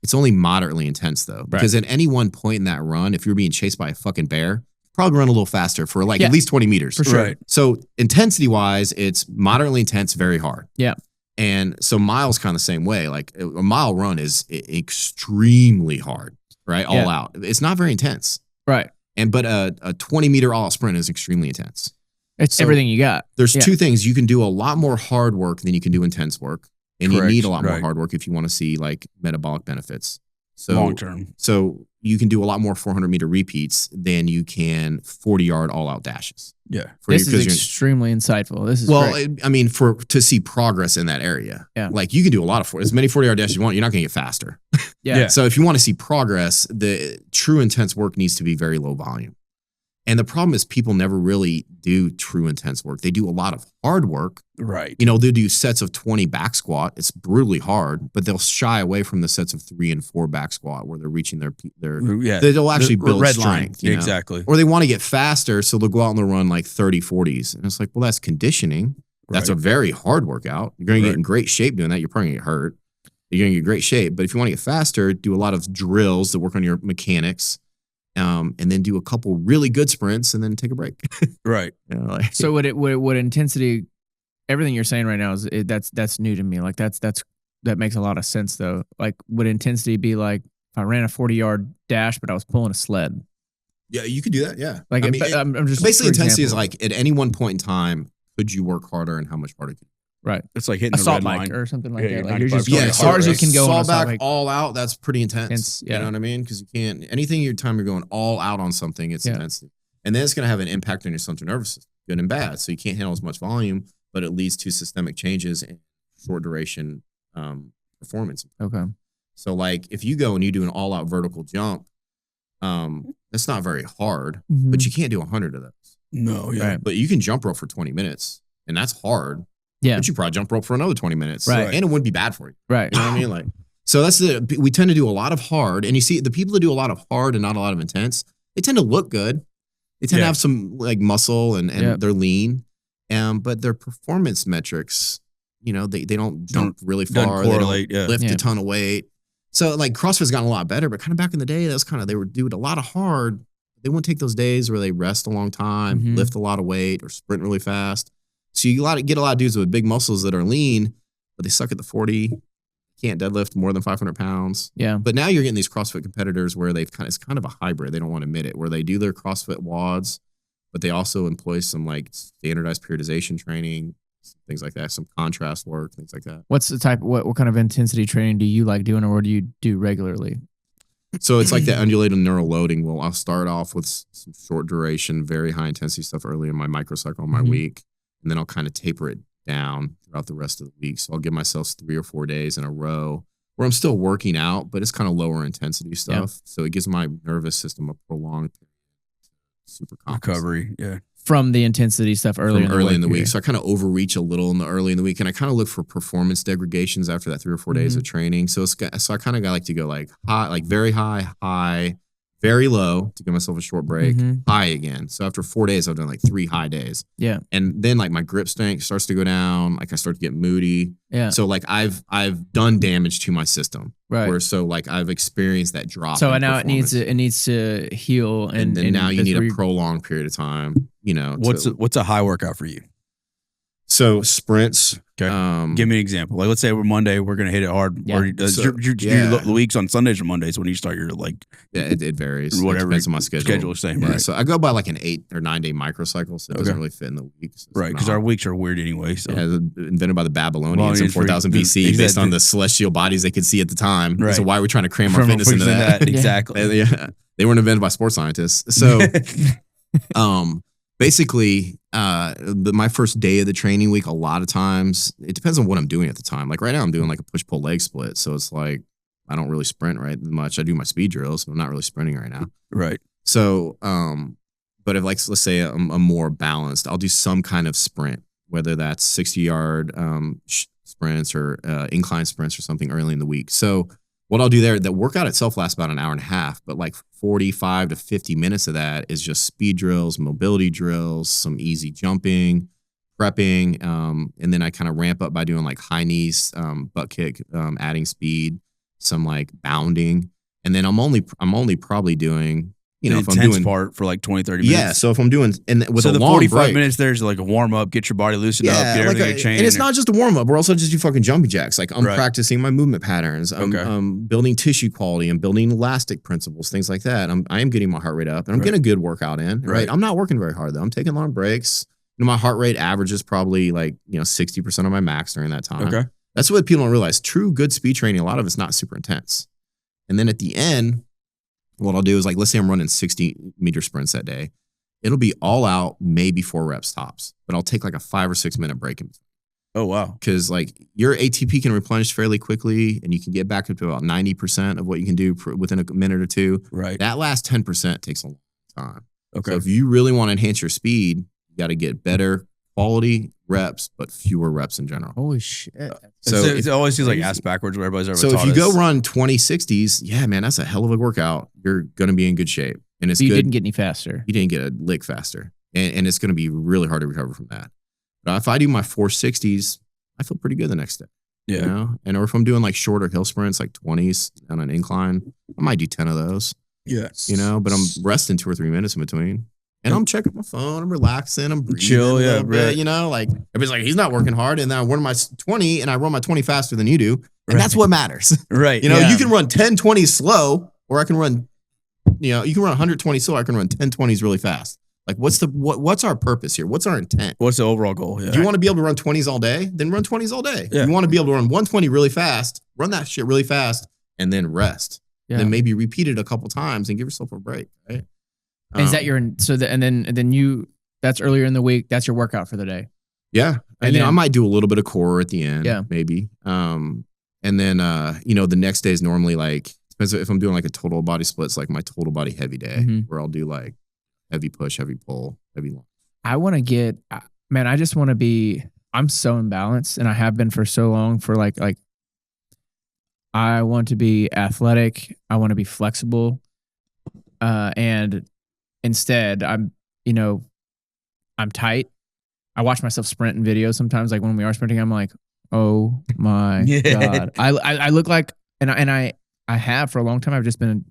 It's only moderately intense though, because at any one point in that run, if you're being chased by a fucking bear, probably run a little faster for like at least 20 meters. For sure. Right. So intensity wise, it's moderately intense, very hard. Yeah. And so miles kind of the same way. Like a mile run is extremely hard, right? All out. It's not very intense. Right. But a 20-meter all-out sprint is extremely intense. It's everything you got. There's 2 things. You can do a lot more hard work than you can do intense work. And you need a lot more hard work if you want to see like metabolic benefits. So long term. So you can do a lot more 400-meter repeats than you can 40-yard all-out dashes. Yeah. This is extremely insightful. This is great. I mean, to see progress in that area. Yeah. Like you can do a lot of as many 40-yard dashes you want. You're not going to get faster. Yeah. So if you want to see progress, the true intense work needs to be very low volume. And the problem is people never really do true intense work. They do a lot of hard work. Right. You know, they'll do sets of 20 back squat. It's brutally hard, but they'll shy away from the sets of 3 and 4 back squat where they're reaching they'll actually build strength. You know? Exactly. Or they want to get faster, so they'll go out and they'll run like 30, 40s. And it's like, well, that's conditioning. That's a very hard workout. You're going to get in great shape doing that. You're probably going to get hurt. You're going to get great shape. But if you want to get faster, do a lot of drills that work on your mechanics. and then do a couple really good sprints and then take a break. Right. Like, So would intensity? Everything you're saying right now that's new to me. Like that makes a lot of sense though. Like would intensity be like if I ran a 40-yard dash but I was pulling a sled? yeah, you could do that. Yeah. Like I mean, I'm just basically for intensity is example, like at any one point in time, could you work harder and how much harder could you? right. It's like hitting A the salt red bike line. or something like Yeah, that. you're Like you're just 95 going as hard as you can go on a Saw salt back bike. all out, that's pretty intense. Yeah. You know what I mean? Because you can't, anything your time you're going all out on something, it's Yeah. intensity. And then it's going to have an impact on your central nervous system, good and bad. So you can't handle as much volume, but it leads to systemic changes and short duration performance. Okay. So like if you go and you do an all out vertical jump, that's not very hard, but you can't do 100 of those. No, yeah. Right. But you can jump rope for 20 minutes and that's hard. Yeah. But you probably jump rope for another 20 minutes. Right. And it wouldn't be bad for you. Right. You know what I mean? Like, so we tend to do a lot of hard, and you see the people that do a lot of hard and not a lot of intense, they tend to look good. They tend to have some like muscle and they're lean. But their performance metrics, you know, they don't jump really far. Correlate, they don't lift a ton of weight. So like CrossFit's gotten a lot better, but kind of back in the day, that's kind of, they were doing a lot of hard. They wouldn't take those days where they rest a long time, lift a lot of weight or sprint really fast. So you get a lot of dudes with big muscles that are lean, but they suck at the 40, can't deadlift more than 500 pounds. Yeah. But now you're getting these CrossFit competitors where it's kind of a hybrid. They don't want to admit it, where they do their CrossFit WODs, but they also employ some like standardized periodization training, things like that, some contrast work, things like that. What's the type? What kind of intensity training do you like doing, or what do you do regularly? So it's like the undulating neural loading. Well, I'll start off with some short duration, very high intensity stuff early in my microcycle in my week, and then I'll kind of taper it down throughout the rest of the week. So I'll give myself 3 or 4 days in a row where I'm still working out, but it's kind of lower intensity stuff. Yeah. So it gives my nervous system a prolonged super recovery. Yeah. From the intensity stuff early in the week. So I kind of overreach a little early in the week, and I kind of look for performance degradations after that 3 or 4 days of training. So I kind of like to go like high, like very high, very low to give myself a short break, high again. So after 4 days, I've done like 3 high days. Yeah. And then like my grip strength starts to go down. Like I start to get moody. Yeah. So like I've done damage to my system. Right. Where so like I've experienced that drop. So in now performance. it needs to heal, and then now you need a prolonged period of time. You know, What's a high workout for you? So sprints. Okay. Give me an example. Like, let's say we're Monday, we're gonna hit it hard. Yeah. Or your weeks on Sundays or Mondays when you start your like. Yeah, it varies. Whatever. It depends on my schedule. Schedule is same, yeah, right? So I go by like an 8 or 9 day microcycle, so it doesn't really fit in the weeks. Right, because our weeks are weird anyway. So invented by the Babylonians in 4000 BC, based on the celestial bodies they could see at the time. Right. So why we're trying to cram our fitness into that? Exactly. Yeah. They weren't invented by sports scientists. So, basically, my first day of the training week, a lot of times, it depends on what I'm doing at the time. Like right now, I'm doing like a push-pull leg split. So it's like, I don't really sprint right much. I do my speed drills, but I'm not really sprinting right now. Right. So, but if like, let's say I'm more balanced, I'll do some kind of sprint, whether that's 60-yard sprints or incline sprints or something early in the week. So what I'll do there, the workout itself lasts about an hour and a half, but like 45 to 50 minutes of that is just speed drills, mobility drills, some easy jumping, prepping. And then I kind of ramp up by doing like high knees, butt kick, adding speed, some like bounding. And then I'm only probably doing, you know, the if I'm doing part for like 20, 30 minutes. Yeah. So if I'm doing, and with so a the long 45 break, minutes, there's like a warm up, get your body loosened up, get everything changed. And it's not just a warm up. We're also just do fucking jumping jacks. Like I'm practicing my movement patterns. I'm building tissue quality. I'm building elastic principles, things like that. I am getting my heart rate up and I'm getting a good workout in. Right. I'm not working very hard though. I'm taking long breaks. You know, my heart rate averages probably like, 60% of my max during that time. Okay. That's what people don't realize. True good speed training, a lot of it's not super intense. And then at the end, what I'll do is like, let's say I'm running 60-meter sprints that day. It'll be all out, maybe 4 reps tops, but I'll take like a 5 or 6 minute break in between. Oh, wow. Because like your ATP can replenish fairly quickly and you can get back up to about 90% of what you can do within a minute or two. Right. That last 10% takes a long time. Okay. So if you really want to enhance your speed, you got to get better quality reps, but fewer reps in general. Holy shit. So it always seems like ass backwards where everybody's ever So taught if you us. go run 2060s, yeah, man, that's a hell of a workout. You're going to be in good shape. And it's you good. didn't get any faster. You didn't get a lick faster. And it's going to be really hard to recover from that. But if I do my 460s, I feel pretty good the next day. Yeah. You know? And or if I'm doing like shorter hill sprints, like 20s on an incline, I might do 10 of those. Yeah. you know, but I'm resting 2 or 3 minutes in between. And I'm checking my phone, I'm relaxing, I'm breathing Chill, a yeah, little bit, right. you know, like everybody's like, he's not working hard. And then I run my 20 and I run my 20 faster than you do. And Right. that's what matters. Right. You know, Yeah. you can run 10 20s slow, or I can run, you know, you can run 120 slow, I can run 10 20s really fast. Like what's our purpose here? What's our intent? What's the overall goal? Yeah. Do you want to be able to run 20s all day? Then run 20s all day. Yeah. You want to be able to run 120 really fast, run that shit really fast, and then rest. Yeah. Then maybe repeat it a couple times and give yourself a break, right? Is that your and then you that's earlier in the week, that's your workout for the day. Yeah. And you know, I then- might do a little bit of core at the end. Yeah. Maybe. And then you know, the next day is normally like, depends if I'm doing like a total body split, it's like my total body heavy day where I'll do like heavy push, heavy pull, heavy lunge. I want to get, man, I just want to be, I'm so imbalanced and I have been for so long for like, I want to be athletic. I want to be flexible. And instead I'm tight. I watch myself sprint in videos sometimes. Like when we are sprinting, I'm like, oh my God. I look like, and I have for a long time. I've just been,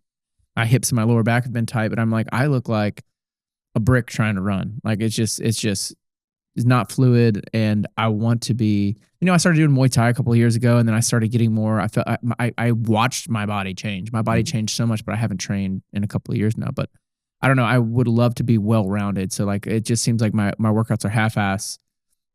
my hips and my lower back have been tight, but I'm like, I look like a brick trying to run. Like it's not fluid. And I want to be, I started doing Muay Thai a couple of years ago, and then I started getting more, I watched my body change. My body changed so much, but I haven't trained in a couple of years now. But I don't know. I would love to be well-rounded. So like, it just seems like my workouts are half-ass.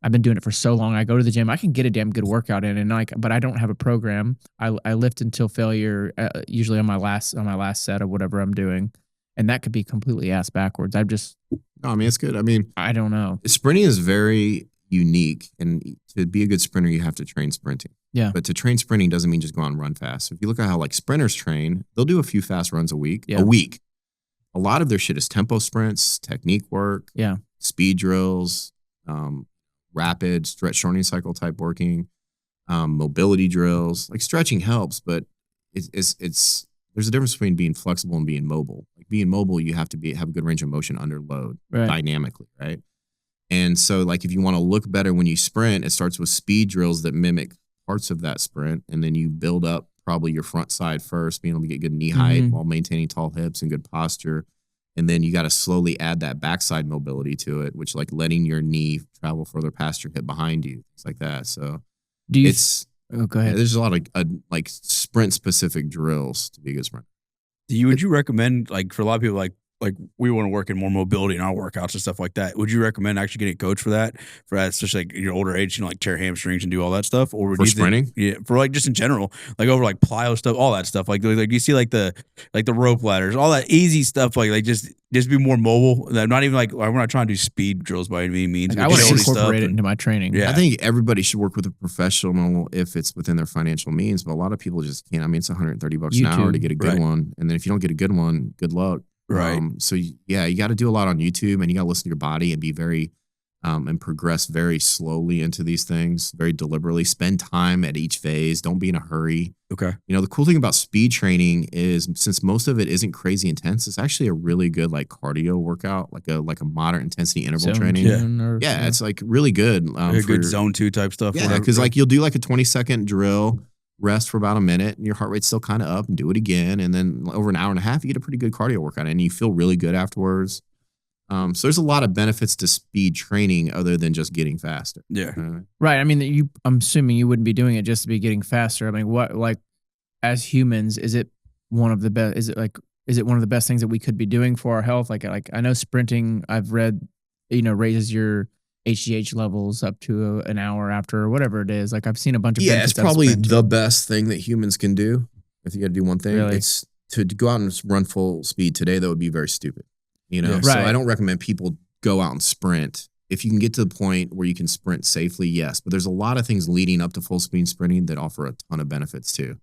I've been doing it for so long. I go to the gym. I can get a damn good workout in, but I don't have a program. I lift until failure, usually on my last set of whatever I'm doing, and that could be completely ass backwards. No, I mean, it's good. I mean, I don't know. sprinting is very unique, and to be a good sprinter, you have to train sprinting. Yeah. But to train sprinting doesn't mean just go out and run fast. So if you look at how like sprinters train, they'll do a few fast runs a week. Yeah. A week. A lot of their shit is tempo sprints, technique work, Yeah. speed drills, rapid stretch shortening cycle type working, mobility drills. Like stretching helps, but it's there's a difference between being flexible and being mobile. Like being mobile, you have to have a good range of motion under load dynamically, right? And so like if you want to look better when you sprint, it starts with speed drills that mimic parts of that sprint, and then you build up probably your front side first, being able to get good knee height while maintaining tall hips and good posture. And then you got to slowly add that backside mobility to it, which like letting your knee travel further past your hip behind you, things like that. So go ahead. there's a lot of like sprint specific drills to be a good sprinter. Would you recommend, like, for a lot of people, like we want to work in more mobility in our workouts and stuff like that? Would you recommend actually getting a coach for that? Especially like your older age, like tear hamstrings and do all that stuff, or would For you sprinting? Yeah, for like just in general, like over like plyo stuff, all that stuff. Like you see like the rope ladders, all that easy stuff. Like just be more mobile. Not even like we're not trying to do speed drills by any means. Like, I want to incorporate it into my training. Yeah. I think everybody should work with a professional if it's within their financial means, but a lot of people just can't. I mean, it's $130 an hour to get a good one, and then if you don't get a good one, good luck. Right. So yeah, you got to do a lot on YouTube, and you got to listen to your body and be very, and progress very slowly into these things, very deliberately. Spend time at each phase. Don't be in a hurry. Okay. The cool thing about speed training is since most of it isn't crazy intense, it's actually a really good like cardio workout, like a moderate intensity interval training. Yeah, it's like really good. A good zone 2 type stuff. Yeah, because like you'll do like a 20-second drill, rest for about a minute, and your heart rate's still kind of up, and do it again. And then over an hour and a half, you get a pretty good cardio workout, and you feel really good afterwards. So there's a lot of benefits to speed training other than just getting faster. Yeah. Right. I mean, I'm assuming you wouldn't be doing it just to be getting faster. I mean, what, like, as humans, is it one of the best? Is it one of the best things that we could be doing for our health? Like I know sprinting, I've read, raises your HGH levels up to an hour after, or whatever it is. Like I've seen a bunch of it's probably the best thing that humans can do. If you got to do one thing, it's to go out and run full speed today. That would be very stupid. So I don't recommend people go out and sprint. If you can get to the point where you can sprint safely, yes. But there's a lot of things leading up to full speed sprinting that offer a ton of benefits too.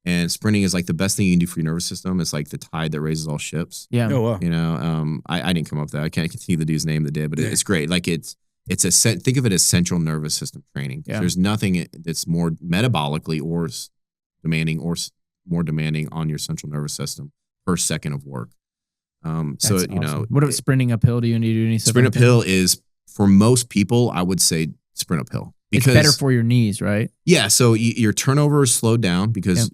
And sprinting is like the best thing you can do for your nervous system. It's like the tide that raises all ships. Yeah. Oh, wow. I didn't come up with that. I can't continue the dude's name that did, but it's great. Like think of it as central nervous system training. Yeah. There's nothing that's more metabolically or demanding or more demanding on your central nervous system per second of work. So awesome. What about sprinting uphill? Do you need to do any sprint uphill is for most people, I would say sprint uphill because it's better for your knees, right? Yeah. So your turnover is slowed down because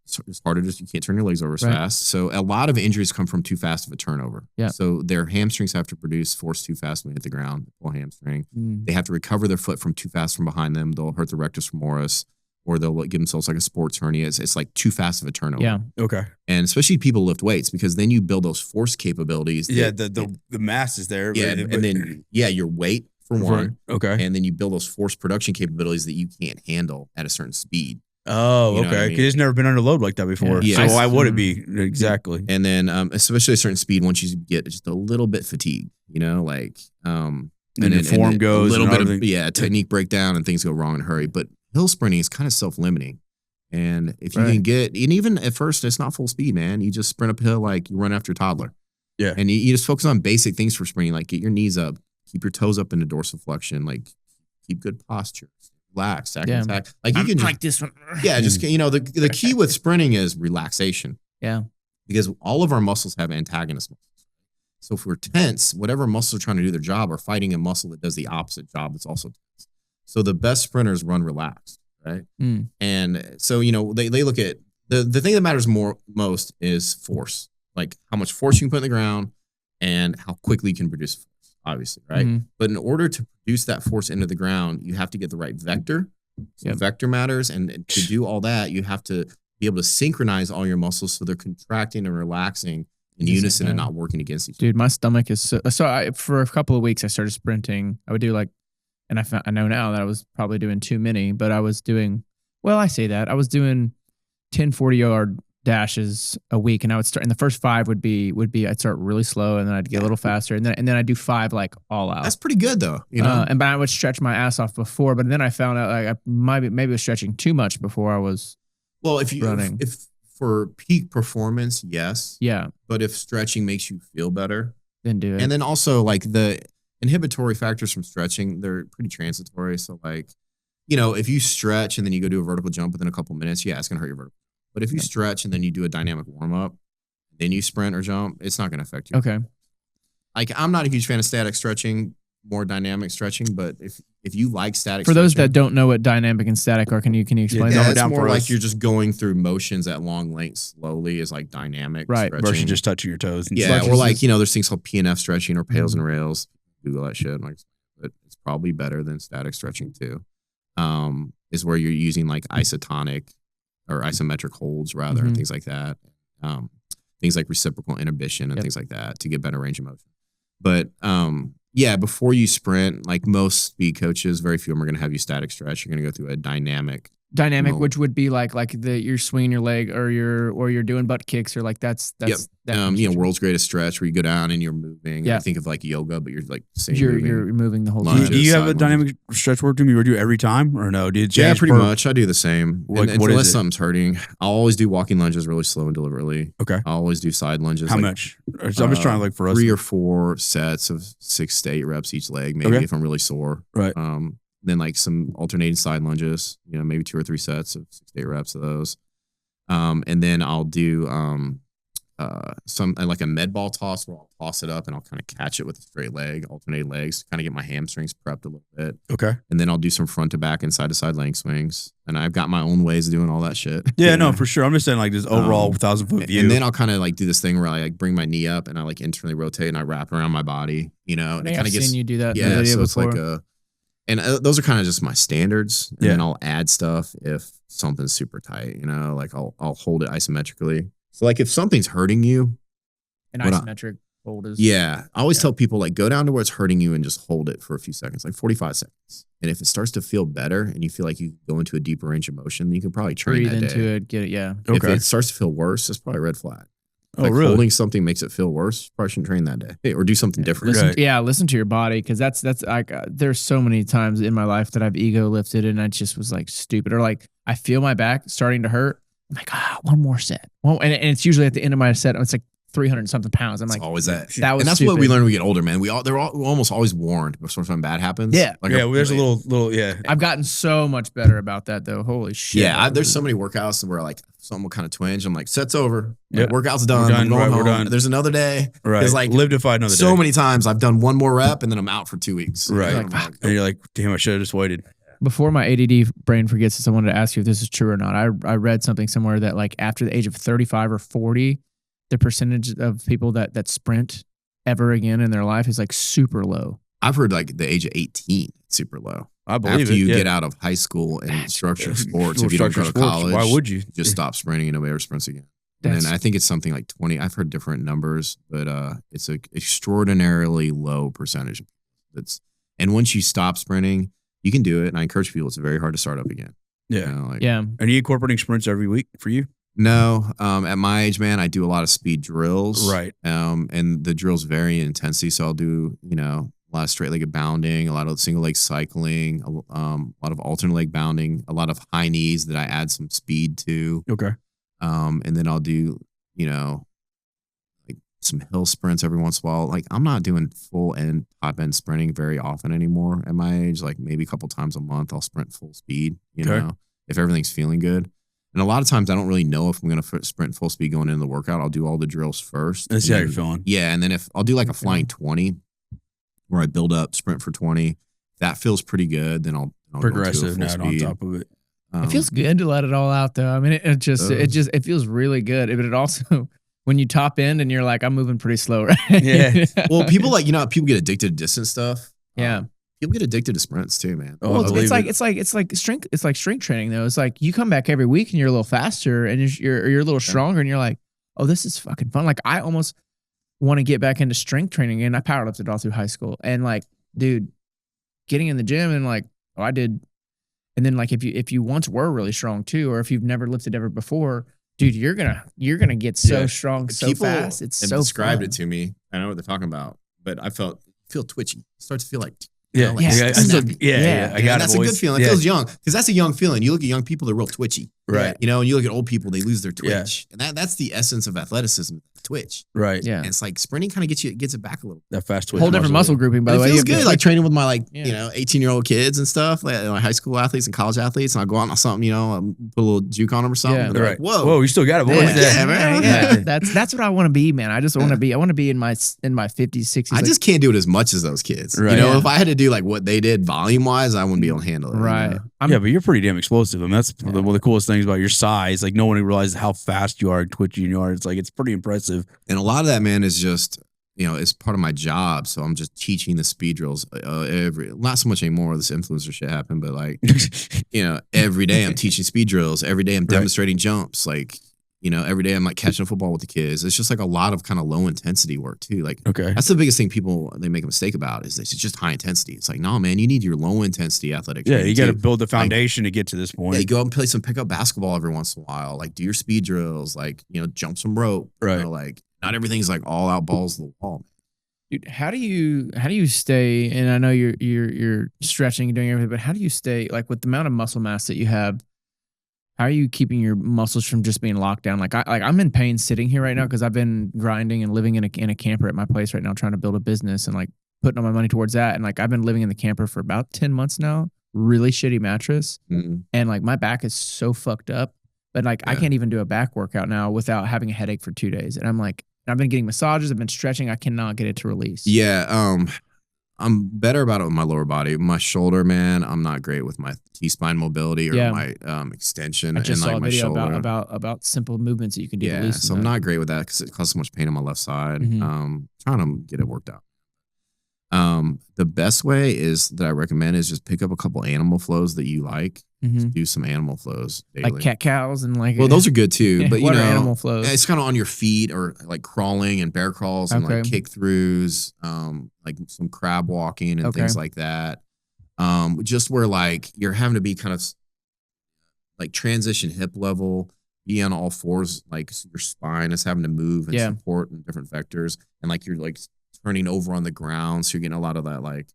it's harder. Just you can't turn your legs over as Right. fast. So a lot of injuries come from too fast of a turnover. Yeah. So their hamstrings have to produce force too fast when they hit the ground. Pull hamstring. Mm. They have to recover their foot from too fast from behind them. They'll hurt the rectus femoris, or they'll give themselves like a sports hernia. It's like too fast of a turnover. Yeah. Okay. And especially people lift weights, because then you build those force capabilities. Yeah. The mass is there. Yeah. And then your weight for one. Okay. And then you build those force production capabilities that you can't handle at a certain speed. Oh, You know what I okay. mean? Because it's never been under load like that before. Yeah. So why would it be? Exactly. And then, especially a certain speed, once you get just a little bit fatigued, like, and then form goes. A little and bit everything. of, technique breakdown, and things go wrong in a hurry. But hill sprinting is kind of self-limiting. And if you Right. can get, and even at first, it's not full speed, man. You just sprint uphill like you run after a toddler. Yeah. And you just focus on basic things for sprinting, like get your knees up, keep your toes up into dorsiflexion, like keep good posture, relax, stack and attack. Like you can just, like this one. yeah, just, the key with sprinting is relaxation. Yeah. Because all of our muscles have antagonist muscles. So if we're tense, whatever muscles are trying to do their job are fighting a muscle that does the opposite job that's also tense. So the best sprinters run relaxed, right? Mm. And so, they look at the thing that matters most is force, like how much force you can put in the ground and how quickly you can produce force, obviously, right? Mhm. But in order to produce that force into the ground, you have to get the right vector. So Yep. vector matters. And to do all that, you have to be able to synchronize all your muscles so they're contracting and relaxing in unison and not working against each other. Dude, my stomach is so for a couple of weeks I started sprinting. I would do and I know now that I was probably doing too many, but I was doing, well, I say that I was doing 10 40-yard dashes a week, and I would start, and the first 5 would be I'd start really slow, and then I'd get a little faster, and then I'd do 5 like all out. That's pretty good though, but I would stretch my ass off before, but then I found out like I maybe was stretching too much before I was. Well, if running. if for peak performance, yes. Yeah. But if stretching makes you feel better, Then do it. and then also like the inhibitory factors from stretching, they're pretty transitory. So like, if you stretch and then you go do a vertical jump within a couple minutes, yeah, it's gonna hurt your vertical. But if you stretch and then you do a dynamic warm up, then you sprint or jump, it's not gonna affect you. Okay. Like I'm not a huge fan of static stretching, more dynamic stretching, but if you like static For those stretching, that don't know what dynamic and static are, can you explain yeah, that? it's down more for like us. you're just going through motions at long lengths slowly is like dynamic Right. stretching. Versus just touching your toes. And Yeah, stuff. or like, there's things called PNF stretching or pails and rails. Google that shit. But it's probably better than static stretching too. Is where you're using like isotonic or isometric holds rather, and things like that. Things like reciprocal inhibition and things like that to get better range of motion. But yeah, before you sprint, like most speed coaches, very few of them are going to have you static stretch. You're going to go through a dynamic, which would be like you're swinging your leg or you're doing butt kicks or like that's world's greatest stretch where you go down and you're moving. Yeah. I think of like yoga, but you're like you're moving the whole Lunges. time. Do you have a side dynamic stretch work routine you would do every time or no? Did it Yeah, change pretty per- much. I do the same. Like, and what is unless it? something's hurting, I'll always do walking lunges really slow and deliberately. Okay. I'll always do side lunges. How like, much? I'm just trying to like for us. 3 or 4 sets of 6 to 8 reps each leg, maybe Okay. if I'm really sore. Right. Then like some alternating side lunges, maybe 2 or 3 sets of 6 to 8 reps of those. And then I'll do some like a med ball toss where I'll toss it up and I'll kind of catch it with a straight leg, alternating legs, kind of get my hamstrings prepped a little bit. Okay. And then I'll do some front to back and side to side leg swings. And I've got my own ways of doing all that shit. Yeah, no, for sure. I'm just saying like this overall 1,000-foot view. And then I'll kind of like do this thing where I like bring my knee up and I like internally rotate and I wrap around my body, and it kind I've of gets, seen you do that. in the yeah. video So it's before. like and those are kind of just my standards. And Yeah. then I'll add stuff if something's super tight, like I'll hold it isometrically. So like if something's hurting you, an what I- isometric hold is. yeah, I always tell people like go down to where it's hurting you and just hold it for a few seconds, like 45 seconds. And if it starts to feel better and you feel like you go into a deeper range of motion, then you can probably train breathe that into day. it, get it. Yeah. If Okay. it starts to feel worse, it's probably a red flag. Oh, Like really? holding something makes it feel worse, probably shouldn't train that day. Or do something different. Right. Listen to your body, because that's like there's so many times in my life that I've ego lifted and I just was like stupid, or like I feel my back starting to hurt. I'm like, one more set. Well, and it's usually at the end of my set. It's like 300 something pounds. I'm It's like, always that. that was And that's stupid. what we learn when we get older, man. We're almost always warned before something bad happens. Yeah. Like Yeah, there's a little, yeah. I've gotten so much better about that though. Holy shit. Yeah, there's so many workouts where like something will kind of twinge. I'm like, set's over. Yep. Workout's done. We're done, I'm going right, we're home. done. There's another day. Right. It's like live to fight another so day. many times I've done one more rep and then I'm out for 2 weeks. Right. And I'm like, And you're like, damn, I should have just waited. Before my ADD brain forgets this, I wanted to ask you if this is true or not. I read something somewhere that like after the age of 35 or 40, the percentage of people that sprint ever again in their life is like super low. I've heard like the age of 18, it's super low. I believe After it, you yeah. get out of high school and structured sports, Well, if you don't go to structured sports, college, why would you? just stop sprinting and nobody ever sprints again. And then I think it's something like 20. I've heard different numbers, but it's an extraordinarily low percentage. And once you stop sprinting, you can do it. And I encourage people, it's very hard to start up again. Yeah. You know, like, Yeah. Are you incorporating sprints every week for you? No, at my age, man, I do a lot of speed drills. Right. And the drills vary in intensity. So I'll do, a lot of straight legged bounding, a lot of single leg cycling, a lot of alternate leg bounding, a lot of high knees that I add some speed to. Okay. And then I'll do, like some hill sprints every once in a while. Like I'm not doing full end, top end sprinting very often anymore at my age. Like maybe a couple times a month, I'll sprint full speed, if everything's feeling good. And a lot of times I don't really know if I'm going to sprint full speed going into the workout. I'll do all the drills first. And see how you're feeling. Yeah. And then if I'll do like a flying 20 where I build up, sprint for 20, if that feels pretty good, then I'll Progressive go to a full now speed. on top of it. It feels good to let it all out though. I mean, it feels really good. But it also, when you top end and you're like, I'm moving pretty slow, right? Yeah. Well, people people get addicted to distance stuff. Yeah. People get addicted to sprints too, man. Oh, Well, it's like strength training though. It's like you come back every week and you're a little faster and you're a little stronger and you're like, oh, this is fucking fun. Like I almost want to get back into strength training and I powerlifted all through high school and like, dude, getting in the gym and like, oh, I did. And then like if you once were really strong too, or if you've never lifted ever before, dude, you're gonna get so strong so People fast. It's have so described fun. it to me. I know what they're talking about, but I feel twitchy. It starts to feel like Yeah. like Yeah. snappy. I got that's a good feeling. It feels young because that's a young feeling. You look at young people, they're real twitchy. Right. And you look at old people, they lose their twitch. And that's the essence of athleticism, twitch. Right. Yeah. And it's like sprinting kind of gets it back a little. That fast twitch. Whole different muscle grouping, by the way. It You feels have good, like training with my 18-year-old kids and stuff, like high school athletes and college athletes, and I'll go out on something, put a little juke on them or something. Yeah. And they're Right. like, whoa. Whoa, you still got it, boy. Yeah, man. Yeah. That's what I want to be, man. I just want to be. I want to be in my 50s, 60s. I just can't do it as much as those kids. Right. If I had to do like what they did volume wise, I wouldn't be able to handle it. right. Yeah, but you're pretty damn explosive. I mean, that's one of the coolest things about your size. Like, no one realizes how fast you are and twitchy you are. It's like, it's pretty impressive. And a lot of that, man, is just, it's part of my job. So I'm just teaching the speed drills not so much anymore. This influencer shit happened, but like, every day I'm teaching speed drills. Every day I'm demonstrating jumps. Like, every day I'm like catching a football with the kids. It's just like a lot of kind of low intensity work too. Like, Okay. that's the biggest thing they make a mistake about is it's just high intensity. It's like, no, man, you need your low intensity athletic Yeah, training you got to too. build the foundation to get to this point. Yeah, you go out and play some pickup basketball every once in a while. Like do your speed drills, like, jump some rope. Right. Like not everything's like all out balls to the wall. Dude, how do you stay? And I know you're stretching and doing everything, but how do you stay like with the amount of muscle mass that you have? How are you keeping your muscles from just being locked down? Like I'm in pain sitting here right now because I've been grinding and living in a camper at my place right now, trying to build a business and like putting all my money towards that. And like I've been living in the camper for about 10 months now. Really shitty mattress, and like my back is so fucked up. But like I can't even do a back workout now without having a headache for 2 days. And I'm like, I've been getting massages, I've been stretching, I cannot get it to release. Yeah, I'm better about it with my lower body. My shoulder, man, I'm not great with my T-spine mobility or my extension I just and saw like a my video shoulder. about simple movements that you can do. to Yeah, loosen so I'm that. not great with that because it causes so much pain on my left side. Mhm. Trying to get it worked out. The best way is that I recommend is just pick up a couple animal flows that you like. Mhm. Just do some animal flows daily. Like cat cows and like. Well, those are good too, but what are animal flows? it's kind of on your feet or like crawling and bear crawls and like Okay. kick throughs, like some crab walking and Okay. things like that. Just where like you're having to be kind of like transition hip level, be on all fours, like your spine is having to move and Yeah. support in different vectors, and like you're like turning over on the ground, so you're getting a lot of that like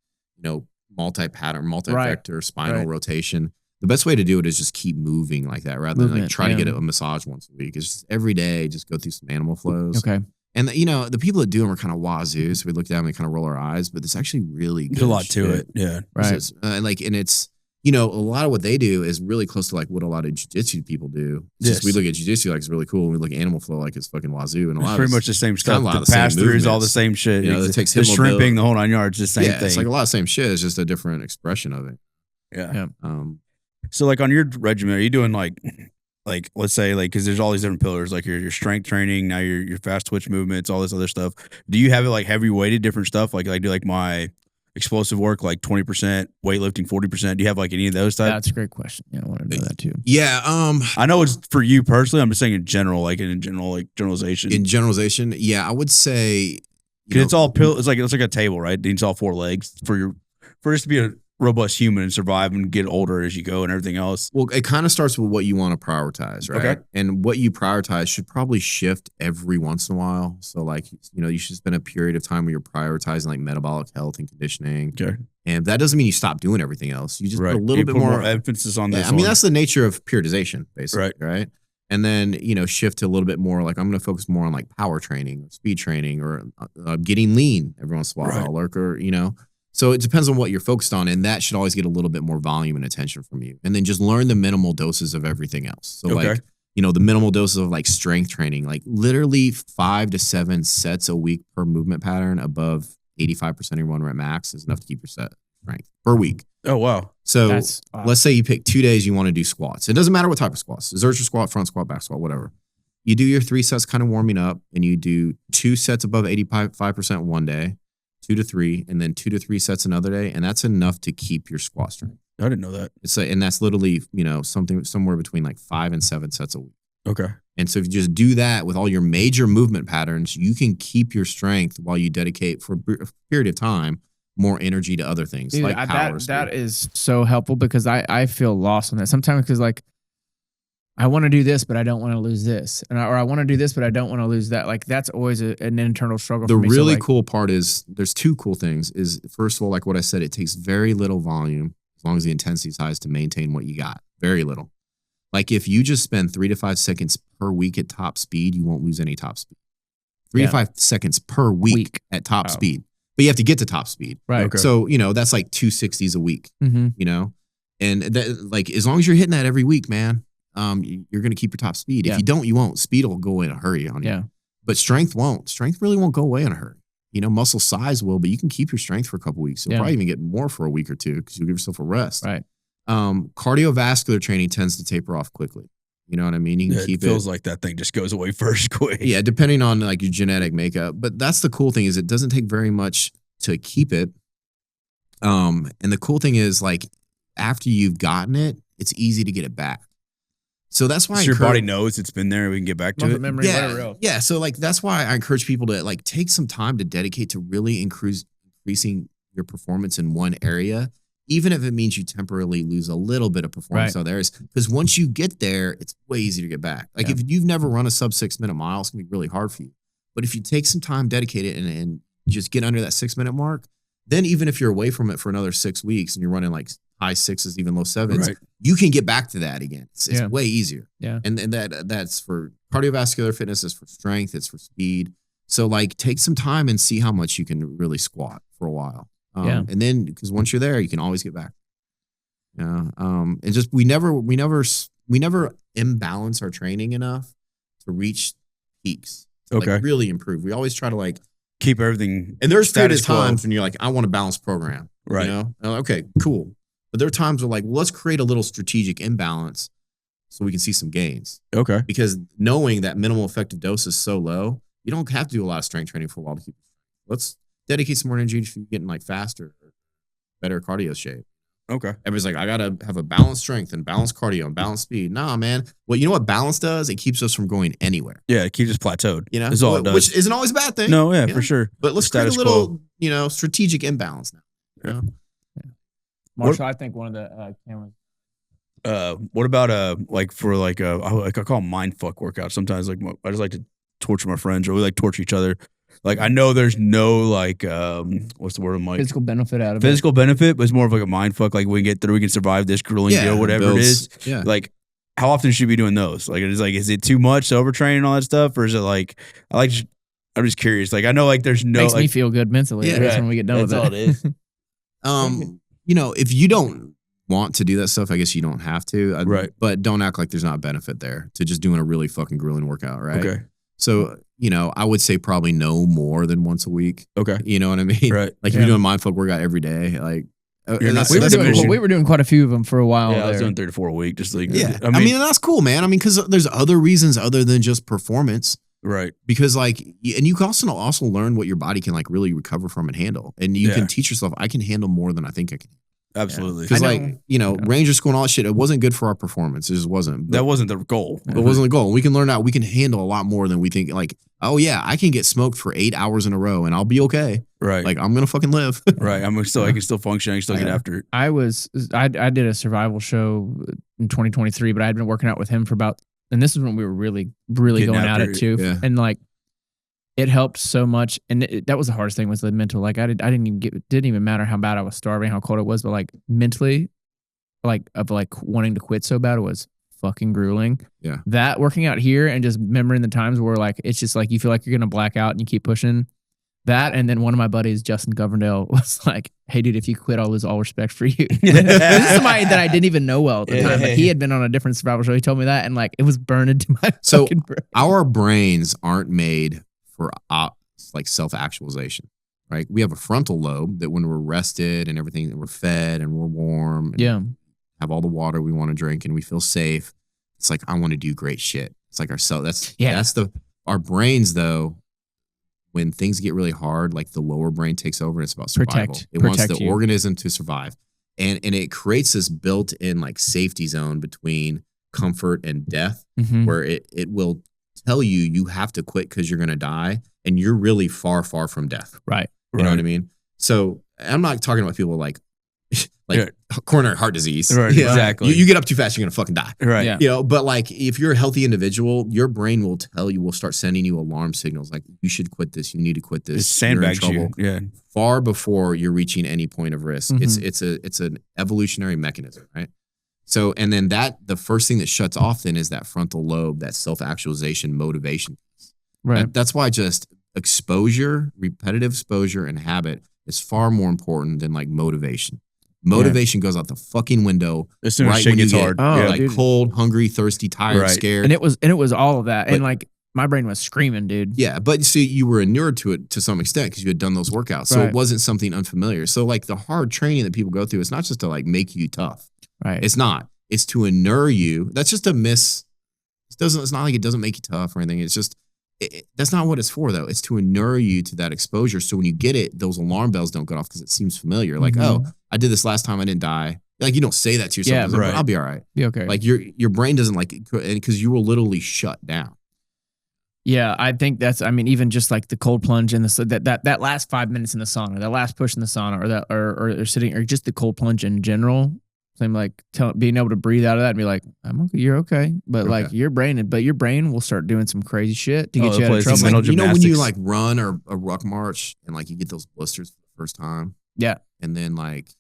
multi-pattern, multi-vector spinal Right. rotation. The best way to do it is just keep moving like that rather than like Movement, try to yeah. get a massage once a week. It's just every day, just go through some animal flows. Okay. And the people that do them are kind of wazoo, so we look down and kind of roll our eyes, but it's actually really good. There's a lot to shit. it. Yeah. Right. It's, and it's a lot of what they do is really close to like what a lot of jiu-jitsu people do. It's just we look at jiu-jitsu like it's really cool, and we look at animal flow like it's fucking wazoo. And a It's lot pretty of much the same stuff. a lot The of the same pass through is all the movements. same shit. It takes the hip shrimping, mobility. the whole 9 yards, the same thing. It's like a lot of same shit. It's just a different expression of it. Yeah. Yeah. So like on your regimen, are you doing like let's say like because there's all these different pillars like your strength training, now your fast twitch movements, all this other stuff. Do you have it like heavy weighted different stuff? Like I do like my explosive work like 20%, weightlifting 40%. Do you have like any of those types? That's a great question. Yeah, I want to know that too. Yeah. I know it's for you personally. I'm just saying in general, like in general, like generalization. In generalization, yeah, I would say Because it's all pill. It's like a table, right? It needs all four legs for us to be a robust human and survive and get older as you go and everything else. Well, it kind of starts with what you want to prioritize, right? Okay. And what you prioritize should probably shift every once in a while. So, like, you should spend a period of time where you're prioritizing like metabolic health and conditioning. Okay. And that doesn't mean you stop doing everything else. You just put a little bit put more emphasis on this. I mean, that's the nature of periodization, basically, Right. right? And then, shift to a little bit more like I'm going to focus more on like power training, speed training, or getting lean every once in a while, or. So it depends on what you're focused on, and that should always get a little bit more volume and attention from you. And then just learn the minimal doses of everything else. So like, the minimal doses of like strength training, like literally 5 to 7 sets a week per movement pattern above 85% of your 1 rep max is enough to keep your set strength per week. Oh, wow. So That's awesome. let's say you pick 2 days you want to do squats. It doesn't matter what type of squats. Exertion squat, front squat, back squat, whatever. You do your 3 sets kind of warming up, and you do 2 sets above 85% one day, 2 to 3, and then 2 to 3 sets another day, and that's enough to keep your squat strength. I didn't know that. It's and that's literally something somewhere between like 5 and 7 sets a week. Okay. And so if you just do that with all your major movement patterns, you can keep your strength while you dedicate for a period of time more energy to other things. Dude, like power. that is so helpful because I feel lost on that sometimes because like I want to do this, but I don't want to lose this. Or I want to do this, but I don't want to lose that. Like that's always an internal struggle The for me. really So, like, cool part is there's 2 cool things. Is first of all, like what I said, it takes very little volume as long as the intensity is high to maintain what you got. Very little. Like if you just spend 3 to 5 seconds per week at top speed, you won't lose any top speed. 3 to 5 seconds per week at top speed. But you have to get to top speed. Right. Okay. So, that's like 260s a week, Mm-hmm. And that, like, as long as you're hitting that every week, man, you're going to keep your top speed. If you don't, you won't. Speed will go in a hurry on you. Yeah. But strength won't. Strength really won't go away in a hurry. Muscle size will, but you can keep your strength for a couple weeks. You'll probably even get more for a week or two because you'll give yourself a rest. Right. Cardiovascular training tends to taper off quickly. You know what I mean? You can keep it. Feels like that thing just goes away first quick. Yeah, depending on like your genetic makeup. But that's the cool thing is it doesn't take very much to keep it. And the cool thing is like after you've gotten it, it's easy to get it back. So that's why your body knows it's been there and we can get back to it. Memory, whatever else. Yeah. So like that's why I encourage people to like take some time to dedicate to really increasing your performance in one area, even if it means you temporarily lose a little bit of performance in other areas. Because once you get there, it's way easier to get back. Like if you've never run a sub 6 minute mile, it's gonna be really hard for you. But if you take some time, dedicate it, and just get under that 6 minute mark, then even if you're away from it for another 6 weeks and you're running like high 6s, even low 7s, you can get back to that again. It's way easier. Yeah. And that's for cardiovascular fitness, it's for strength, it's for speed. So like take some time and see how much you can really squat for a while. And then because once you're there, you can always get back. Yeah. And just we never imbalance our training enough to reach peaks. To like really improve. We always try to like keep everything. And there's periods of times when you're like, I want a balanced program. Right. Okay, cool. But there are times where like, well, let's create a little strategic imbalance so we can see some gains. Okay. Because knowing that minimal effective dose is so low, you don't have to do a lot of strength training for a while to keep it. Let's dedicate some more energy to getting like faster, or better cardio shape. Okay. Everybody's like, I got to have a balanced strength and balanced cardio and balanced speed. Nah, man. Well, you know what balance does? It keeps us from going anywhere. Yeah, it keeps us plateaued. That's all it does. Which isn't always a bad thing. No, for sure. But let's create a little, strategic imbalance now. Yeah. Marshall, I think one of the cameras. What about like for like I call them mind fuck workouts. Sometimes like I just like to torture my friends, or we like torture each other. Like I know there's no like what's the word I'm like physical benefit out of physical benefit, but it's more of like a mind fuck. Like we can get through, we can survive this grueling deal, whatever it is. Yeah. Like how often should we be doing those? Like it's like is it too much to overtrain and all that stuff, or is it like I'm just curious. Like I know like there's no makes me feel good mentally. Yeah, when we get done with all it is. If you don't want to do that stuff, I guess you don't have to. Right. But don't act like there's not benefit there to just doing a really fucking grueling workout, right? Okay. So, I would say probably no more than once a week. Okay. You know what I mean? Right. Like if you're doing mindfuck workout every day, like You're not- we were that's doing cool. we were doing quite a few of them for a while. Yeah, I was there. doing 3 to 4 a week. Just like Yeah, I mean, and that's cool, man. I mean, because there's other reasons other than just performance. right. Because like, and you can also learn what your body can like really recover from and handle, and you can teach yourself. I can handle more than I think I can. Absolutely. Because I know. like Ranger school and all that shit, it wasn't good for our performance. It just wasn't. That wasn't the goal. It wasn't the goal. We can learn that we can handle a lot more than we think. Like, oh yeah, I can get smoked for 8 hours in a row and I'll be okay. Right. Like I'm gonna fucking live. right. I can still function. I can still get after it. I did a survival show in 2023, but I had been working out with him for about, and this is when we were really Getting going at after it it. too. Yeah. And like, it helped so much. And that was the hardest thing, was the mental. Like I didn't even matter how bad I was starving, how cold it was, but like mentally, like of like wanting to quit so bad, it was fucking grueling. Yeah. That working out here and just remembering the times where like, it's just like, you feel like you're going to black out and you keep pushing that. And then one of my buddies, Justin Governdale, was like, hey dude, if you quit, I'll lose all respect for you. This is somebody that I didn't even know well at the time, but he had been on a different survival show. He told me that, and like, it was burned into my So fucking brain. our brains aren't made for like self-actualization, right? We have a frontal lobe that when we're rested and everything, that we're fed and we're warm, and have all the water we want to drink and we feel safe. It's like, I want to do great shit. It's like our brains though, when things get really hard, like the lower brain takes over and it's about survival. It wants the organism to survive. And it creates this built-in like safety zone between comfort and death, where it will tell you have to quit because you're going to die, and you're really far from death. Right. You know what I mean? So I'm not talking about people like coronary heart disease. Right, exactly. You get up too fast, you're going to fucking die. Right. Yeah. But like if you're a healthy individual, your brain will start sending you alarm signals like, you should quit this, you need to quit this. It sandbags you. Yeah. Far before you're reaching any point of risk. It's an evolutionary mechanism, right? So, and then the first thing that shuts off then is that frontal lobe, that self-actualization motivation. Right. That's why just exposure, repetitive exposure and habit is far more important than like motivation. Motivation goes out the fucking window as soon as shit gets hard. Like cold, hungry, thirsty, tired, scared. And it was all of that. And like, my brain was screaming, dude. Yeah, but see, you were inured to it to some extent because you had done those workouts. So it wasn't something unfamiliar. So like the hard training that people go through, it's not just to like make you tough. Right. It's not. It's to inure you. That's just a miss. It's not like it doesn't make you tough or anything. It's just, that's not what it's for though. It's to inure you to that exposure. So when you get it, those alarm bells don't go off because it seems familiar. Like, oh, I did this last time, I didn't die. Like you don't say that to yourself. Yeah, Like, I'll be all right. Be okay. Like your brain doesn't like it because you will literally shut down. Yeah, I think that's, I mean, even just like the cold plunge in that last 5 minutes in the sauna, that last push in the sauna, or sitting, or just the cold plunge in general. Same like being able to breathe out of that and be like, I'm okay, you're okay. But like your brain will start doing some crazy shit to get you out of trouble. Like, you know when you like run or a ruck march and like you get those blisters for the first time? Yeah. And then like,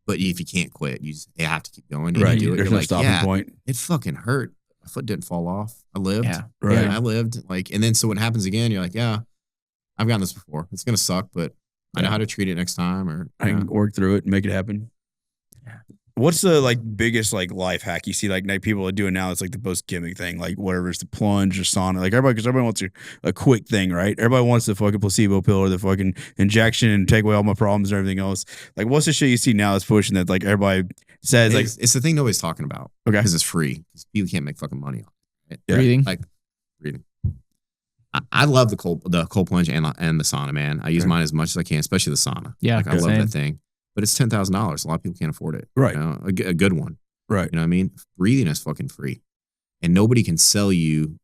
but if you can't quit, you have to keep going. Right. You do it. There's You're no like, stopping point. It fucking hurt. My foot didn't fall off. I lived. Yeah. Right. Yeah, I lived. Like, and then so when it happens again, you're like, yeah, I've gotten this before. It's gonna suck, but I know how to treat it next time. Or I can work through it and make it happen. Yeah. What's the like biggest like life hack you see like people are doing now? It's like the most gimmick thing, like whatever it's the plunge or sauna. Like because everybody wants a quick thing, right? Everybody wants the fucking placebo pill or the fucking injection and take away all my problems and everything else. Like what's the shit you see now that's pushing that like everybody says like it's the thing nobody's talking about. Okay, because it's free. Because people can't make fucking money on it. Yeah. Breathing, like breathing. I love the cold plunge and the sauna, man. I use mine as much as I can, especially the sauna. Yeah, like I love that thing. But it's $10,000. A lot of people can't afford it. Right. You know, a good one. Right. You know what I mean? Breathing is fucking free. And nobody can sell you.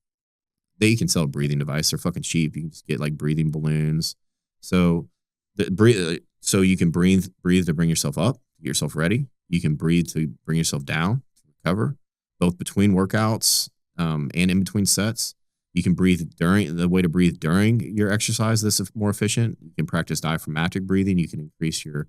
They can sell a breathing device. They're fucking cheap. You can just get like breathing balloons. So you can breathe to bring yourself up, get yourself ready. You can breathe to bring yourself down, to recover, both between workouts and in between sets. You can breathe during your exercise. This is more efficient. You can practice diaphragmatic breathing. You can increase your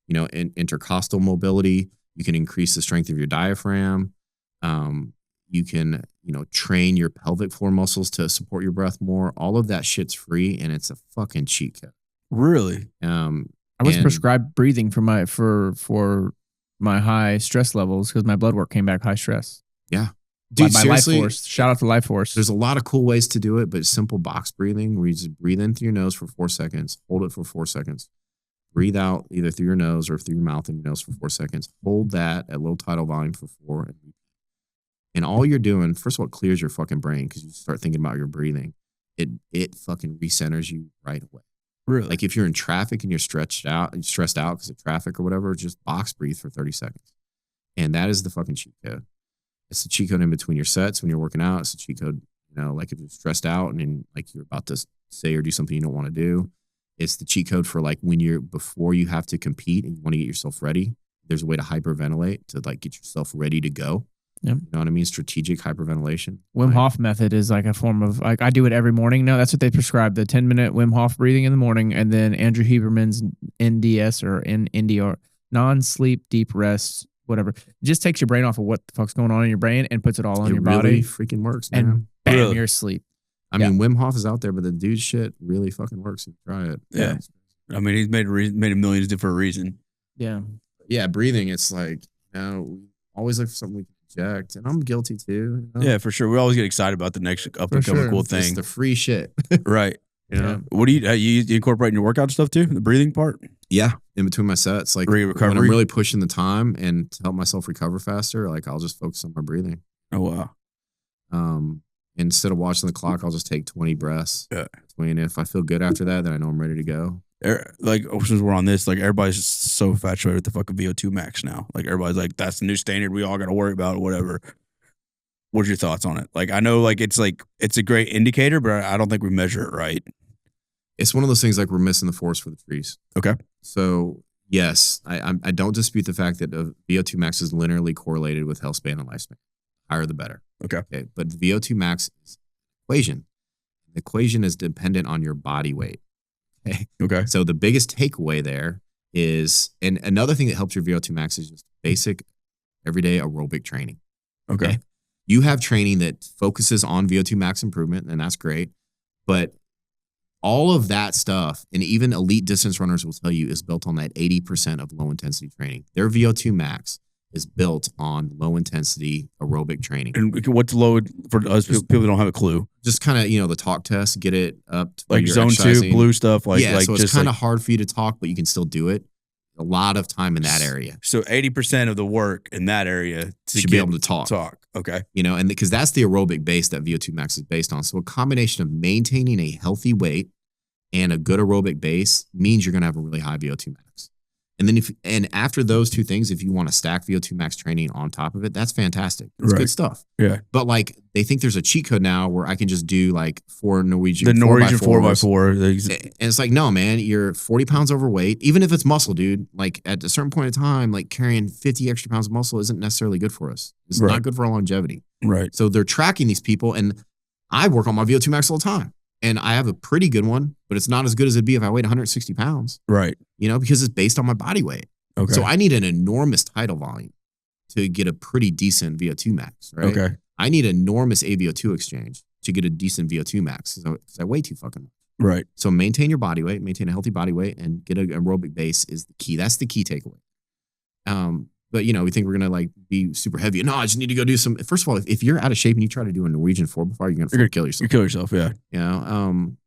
intercostal mobility. You can increase the strength of your diaphragm. You can, train your pelvic floor muscles to support your breath more. All of that shit's free, and it's a fucking cheat code. Really? I was prescribed breathing for my high stress levels because my blood work came back high stress. Yeah. Dude, by seriously, Life Force. Shout out to Life Force. There's a lot of cool ways to do it, but simple box breathing where you just breathe in through your nose for 4 seconds, hold it for 4 seconds, breathe out either through your nose or through your mouth and your nose for 4 seconds. Hold that at low tidal volume for 4. And all you're doing, first of all, it clears your fucking brain because you start thinking about your breathing. It fucking recenters you right away. Really? Like if you're in traffic and you're stressed out because of traffic or whatever, just box breathe for 30 seconds. And that is the fucking cheat code. It's the cheat code in between your sets when you're working out. It's the cheat code, like if you're stressed out and like you're about to say or do something you don't want to do. It's the cheat code for like before you have to compete and you want to get yourself ready. There's a way to hyperventilate to like get yourself ready to go. Yep. You know what I mean? Strategic hyperventilation. Wim Hof method is like a form of like I do it every morning. No, that's what they prescribe. The 10-minute Wim Hof breathing in the morning, and then Andrew Huberman's NDS or NDR, non-sleep deep rest, whatever. It just takes your brain off of what the fuck's going on in your brain and puts it all on your really body. Freaking works, man. And bam, Really? you're asleep. I mean, Wim Hof is out there, but the dude's shit really fucking works. If you try it. Yeah. I mean, he's made a millions for a reason. Yeah. Yeah, breathing. It's like we always look for something we can inject, and I'm guilty too. Yeah, for sure. We always get excited about the next up and coming cool thing. It's the free shit, right? Yeah. What do you incorporate in your workout stuff too? The breathing part? Yeah, in between my sets, like when recovery? I'm really pushing the time and to help myself recover faster, like I'll just focus on my breathing. Oh wow. Instead of watching the clock, I'll just take 20 breaths. Yeah. And if I feel good after that, then I know I'm ready to go. Like since we're on this, like everybody's just so infatuated with the fucking VO2 max now. Like everybody's like, that's the new standard we all got to worry about or whatever. What's your thoughts on it? Like I know like it's a great indicator, but I don't think we measure it right. It's one of those things like we're missing the forest for the trees. Okay. So yes, I don't dispute the fact that VO2 max is linearly correlated with health span and lifespan. Higher the better. Okay. But the VO2 max is an equation. The equation is dependent on your body weight. Okay. So the biggest takeaway there is, and another thing that helps your VO2 max is just basic everyday aerobic training. Okay. You have training that focuses on VO2 max improvement, and that's great. But all of that stuff, and even elite distance runners will tell you, is built on that 80% of low intensity training. Their VO2 max is built on low intensity aerobic training. And what's low for us people who don't have a clue? Just kind of, the talk test, get it up to like zone 2 blue stuff. Like so it's kind of hard for you to talk, but you can still do it. A lot of time in that area. So 80% of the work in that area should be able to talk. Okay. And because that's the aerobic base that VO2 max is based on. So a combination of maintaining a healthy weight and a good aerobic base means you're going to have a really high VO2 max. And then after those two things, if you want to stack VO2 max training on top of it, that's fantastic. It's good stuff. Yeah. But like they think there's a cheat code now where I can just do like 4 Norwegian. The Norwegian 4x4. And it's like, no, man, you're 40 pounds overweight. Even if it's muscle, dude, like at a certain point in time, like carrying 50 extra pounds of muscle isn't necessarily good for us. It's not good for our longevity. Right. So they're tracking these people, and I work on my VO2 max all the time. And I have a pretty good one, but it's not as good as it'd be if I weighed 160 pounds. Right. Because it's based on my body weight. Okay. So I need an enormous tidal volume to get a pretty decent VO2 max, right? Okay. I need enormous AVO2 exchange to get a decent VO2 max because I weigh too fucking much. Right. So maintain your body weight, maintain a healthy body weight, and get an aerobic base is the key. That's the key takeaway. But we think we're gonna like be super heavy. No, I just need to go do some. First of all, if you're out of shape and you try to do a Norwegian 4x4, you're gonna kill yourself. You kill yourself, yeah.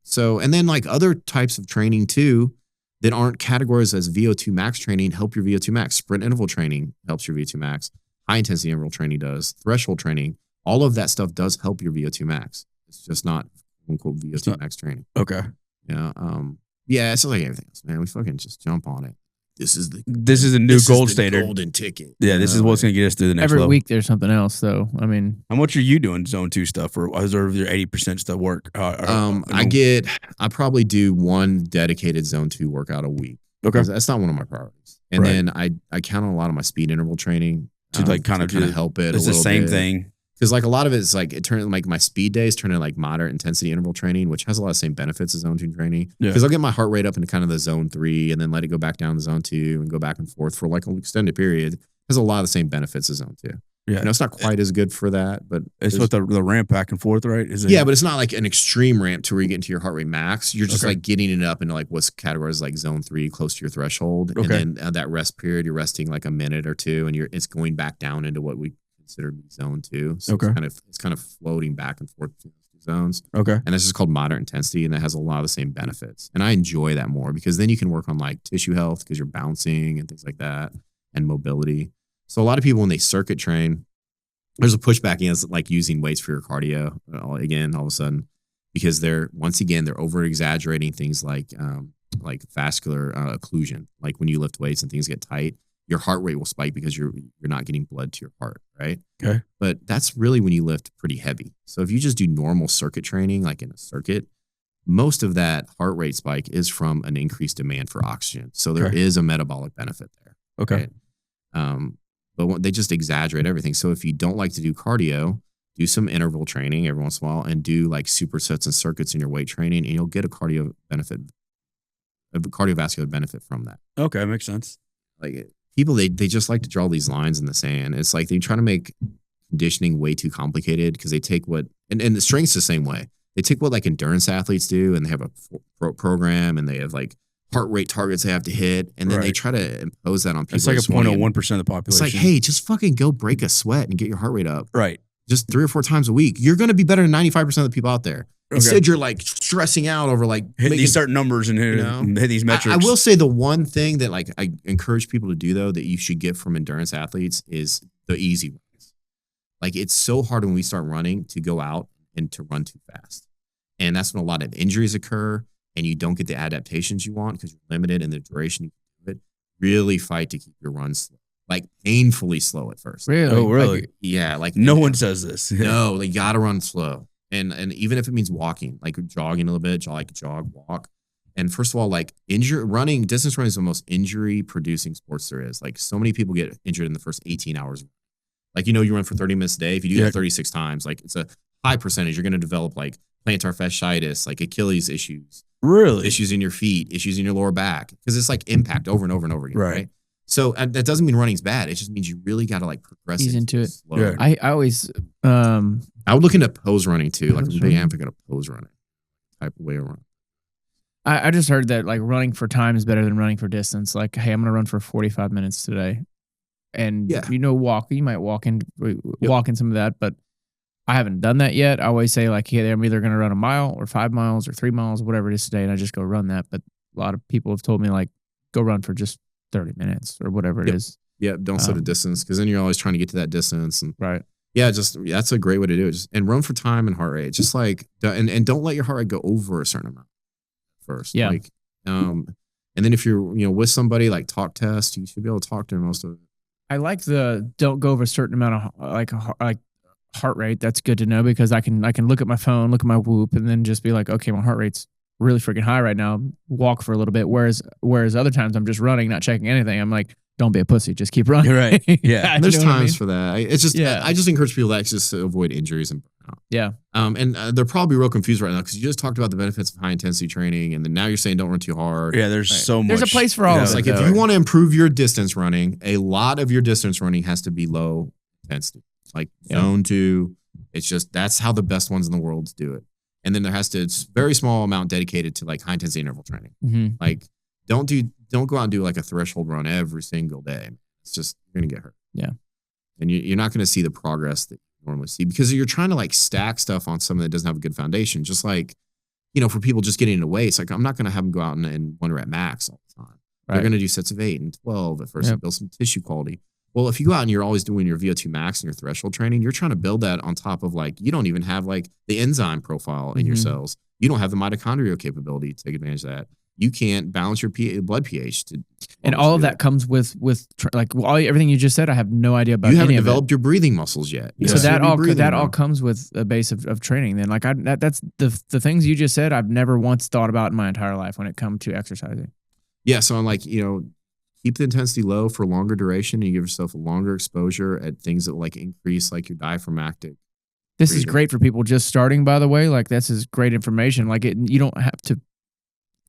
So and then like other types of training too that aren't categorized as VO2 max training help your VO2 max. Sprint interval training helps your VO2 max. High intensity interval training does. Threshold training, all of that stuff does help your VO2 max. It's just not quote unquote VO2 max training. Okay. Yeah, it's like everything else, man. We fucking just jump on it. This is a new gold standard. Golden ticket. Yeah, this is what's going to get us to the next level. level. Every week there's something else, though. I mean, how much are you doing zone 2 stuff, or is there your 80% stuff work? I probably do one dedicated zone 2 workout a week. Okay, that's not one of my priorities. And then I count on a lot of my speed interval training to like kind of help it. It's a the same bit. thing. Because like a lot of it is like it turned like my speed days turn into like moderate intensity interval training, which has a lot of same benefits as zone 2 training. Because I'll get my heart rate up into kind of the zone 3 and then let it go back down to zone 2 and go back and forth for like an extended period. It has a lot of the same benefits as zone 2. Yeah, it's not quite as good for that, but it's with the ramp back and forth, right? Is it? Yeah, but it's not like an extreme ramp to where you get into your heart rate max. You're just like getting it up into like what's categorized like zone 3, close to your threshold, and then that rest period, you're resting like a minute or two, and it's going back down into what we consider to be zone 2. So it's kind of floating back and forth between those two zones. Okay. And this is called moderate intensity, and that has a lot of the same benefits. And I enjoy that more because then you can work on like tissue health because you're bouncing and things like that, and mobility. So a lot of people, when they circuit train, there's a pushback against like using weights for your cardio again, all of a sudden, because they're over exaggerating things like vascular occlusion. Like when you lift weights and things get tight, your heart rate will spike because you're not getting blood to your heart, right? Okay. But that's really when you lift pretty heavy. So if you just do normal circuit training, like in a circuit, most of that heart rate spike is from an increased demand for oxygen. So there is a metabolic benefit there. Okay. Right? But they just exaggerate everything. So if you don't like to do cardio, do some interval training every once in a while and do like supersets and circuits in your weight training, and you'll get a cardiovascular benefit from that. Okay, makes sense. Like people, they just like to draw these lines in the sand. It's like they try to make conditioning way too complicated because they take what, and the strength's the same way. They take what like endurance athletes do, and they have a program, and they have like heart rate targets they have to hit, and then they try to impose that on people. It's like a 0.01% of the population. It's like, hey, just fucking go break a sweat and get your heart rate up. Right. Just 3 or 4 times a week. You're going to be better than 95% of the people out there. Instead, you're like stressing out over like hitting these certain numbers and hit these metrics. I will say the one thing that like I encourage people to do though that you should get from endurance athletes is the easy runs. Like it's so hard when we start running to go out and to run too fast, and that's when a lot of injuries occur, and you don't get the adaptations you want because you're limited in the duration you can do it. Really fight to keep your runs slow. Like painfully slow at first. Really? Oh, really? Like, yeah. Like no one says this. No, they gotta run slow. And even if it means walking, like jogging a little bit, jog, walk. And first of all, like distance running is the most injury producing sports there is. Like so many people get injured in the first 18 hours. Like, you run for 30 minutes a day. If you do that 36 times, like it's a high percentage. You're going to develop like plantar fasciitis, like Achilles issues. Really? Issues in your feet, issues in your lower back. Because it's like impact over and over and over again. Right. So that doesn't mean running's bad. It just means you really got to like progress into it. Slow. Yeah. I always I would look into pose running too. Like I'm a big advocate of pose running type of way around. I just heard that like running for time is better than running for distance. Like, hey, I'm going to run for 45 minutes today. And you might walk in some of that, but I haven't done that yet. I always say like, hey, I'm either going to run a mile or 5 miles or 3 miles, whatever it is today. And I just go run that. But a lot of people have told me like, go run for just 30 minutes or whatever it is. Yeah. Don't set a distance because then you're always trying to get to that distance. And right. Yeah, that's a great way to do it. And run for time and heart rate. Just like and don't let your heart rate go over a certain amount first. Yeah. Like and then if you're with somebody like talk test, you should be able to talk to them most of it. I like the don't go over a certain amount of like heart rate. That's good to know because I can look at my phone, look at my Whoop, and then just be like, okay, my heart rate's really freaking high right now. Walk for a little bit. Whereas other times I'm just running, not checking anything. I'm like, don't be a pussy. Just keep running. You're right. Yeah. There's times for that. It's just, I just encourage people to avoid injuries and burnout. Yeah. And they're probably real confused right now because you just talked about the benefits of high intensity training. And then now you're saying don't run too hard. Yeah. There's so much. There's a place for all of it. Like if you want to improve your distance running, a lot of your distance running has to be low intensity, like zone 2. It's just, that's how the best ones in the world do it. And then there has to, it's very small amount dedicated to like high intensity interval training. Mm-hmm. Like don't go out and do like a threshold run every single day. It's just, you're going to get hurt. Yeah. And you're not going to see the progress that you normally see because you're trying to like stack stuff on something that doesn't have a good foundation. Just like, for people just getting into weights, like I'm not going to have them go out and one rep max all the time. Right. They're going to do sets of 8 and 12 at first to build some tissue quality. Well, if you go out and you're always doing your VO2 max and your threshold training, you're trying to build that on top of like, you don't even have like the enzyme profile in your cells. You don't have the mitochondrial capability to take advantage of that. You can't balance your blood pH. And all of that comes with everything you just said. I have no idea about. You haven't developed your breathing muscles yet. So that all comes with a base of training. Then, like that's the things you just said. I've never once thought about in my entire life when it comes to exercising. Yeah. So I'm like, keep the intensity low for longer duration. And you give yourself a longer exposure at things that like increase like your diaphragmatic. This breathing. Is great for people just starting. By the way, like this is great information. Like you don't have to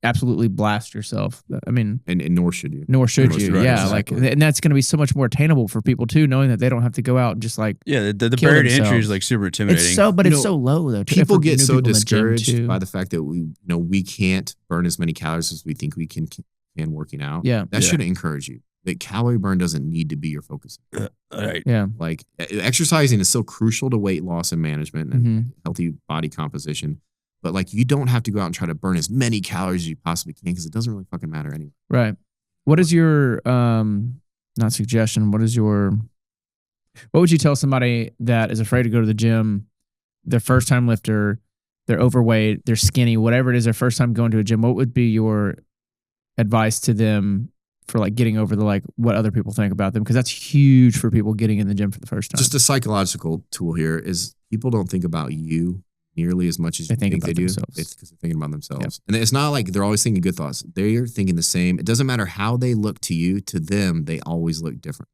absolutely blast yourself. I mean, and nor should you. Right, yeah, exactly. And that's going to be so much more attainable for people too, knowing that they don't have to go out and just like the barrier to entry is like super intimidating. It's so low though. People get so discouraged by the fact that we can't burn as many calories as we think we can working out. Yeah, that should encourage you. that calorie burn doesn't need to be your focus. Right. Yeah. Like exercising is so crucial to weight loss and management and healthy body composition. But like you don't have to go out and try to burn as many calories as you possibly can because it doesn't really fucking matter anyway. Right. What is your not suggestion? What would you tell somebody that is afraid to go to the gym, their first time lifter, they're overweight, they're skinny, whatever it is, their first time going to a gym? What would be your advice to them for like getting over the like what other people think about them? Because that's huge for people getting in the gym for the first time. Just a psychological tool here is people don't think about you nearly as much as you think they do. It's because they're thinking about themselves. Yep. And it's not like they're always thinking good thoughts. They're thinking the same. It doesn't matter how they look to you. To them, they always look different.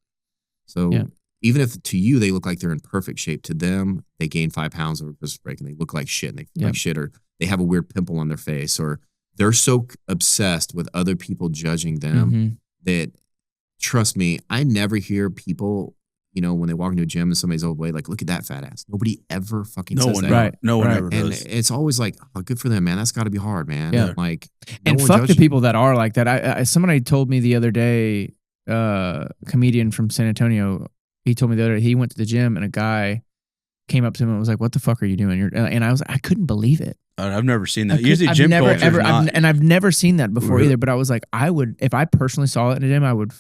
So even if to you they look like they're in perfect shape, to them, they gain 5 pounds over a Christmas break and they look like shit and they feel like shit, or they have a weird pimple on their face, or they're so obsessed with other people judging them that, trust me, I never hear people, when they walk into a gym and somebody's overweight, like, look at that fat ass. Nobody ever fucking says that. Right. No one ever does. And it's always like, oh, good for them, man. That's got to be hard, man. Yeah. Like, and fuck the people that are like that. Somebody told me the other day, comedian from San Antonio, he told me the other day, he went to the gym and a guy came up to him and was like, what the fuck are you doing? And I couldn't believe it. I've never seen that. Usually gym culture is not. And I've never seen that before either, but I was like, I would, if I personally saw it in a gym,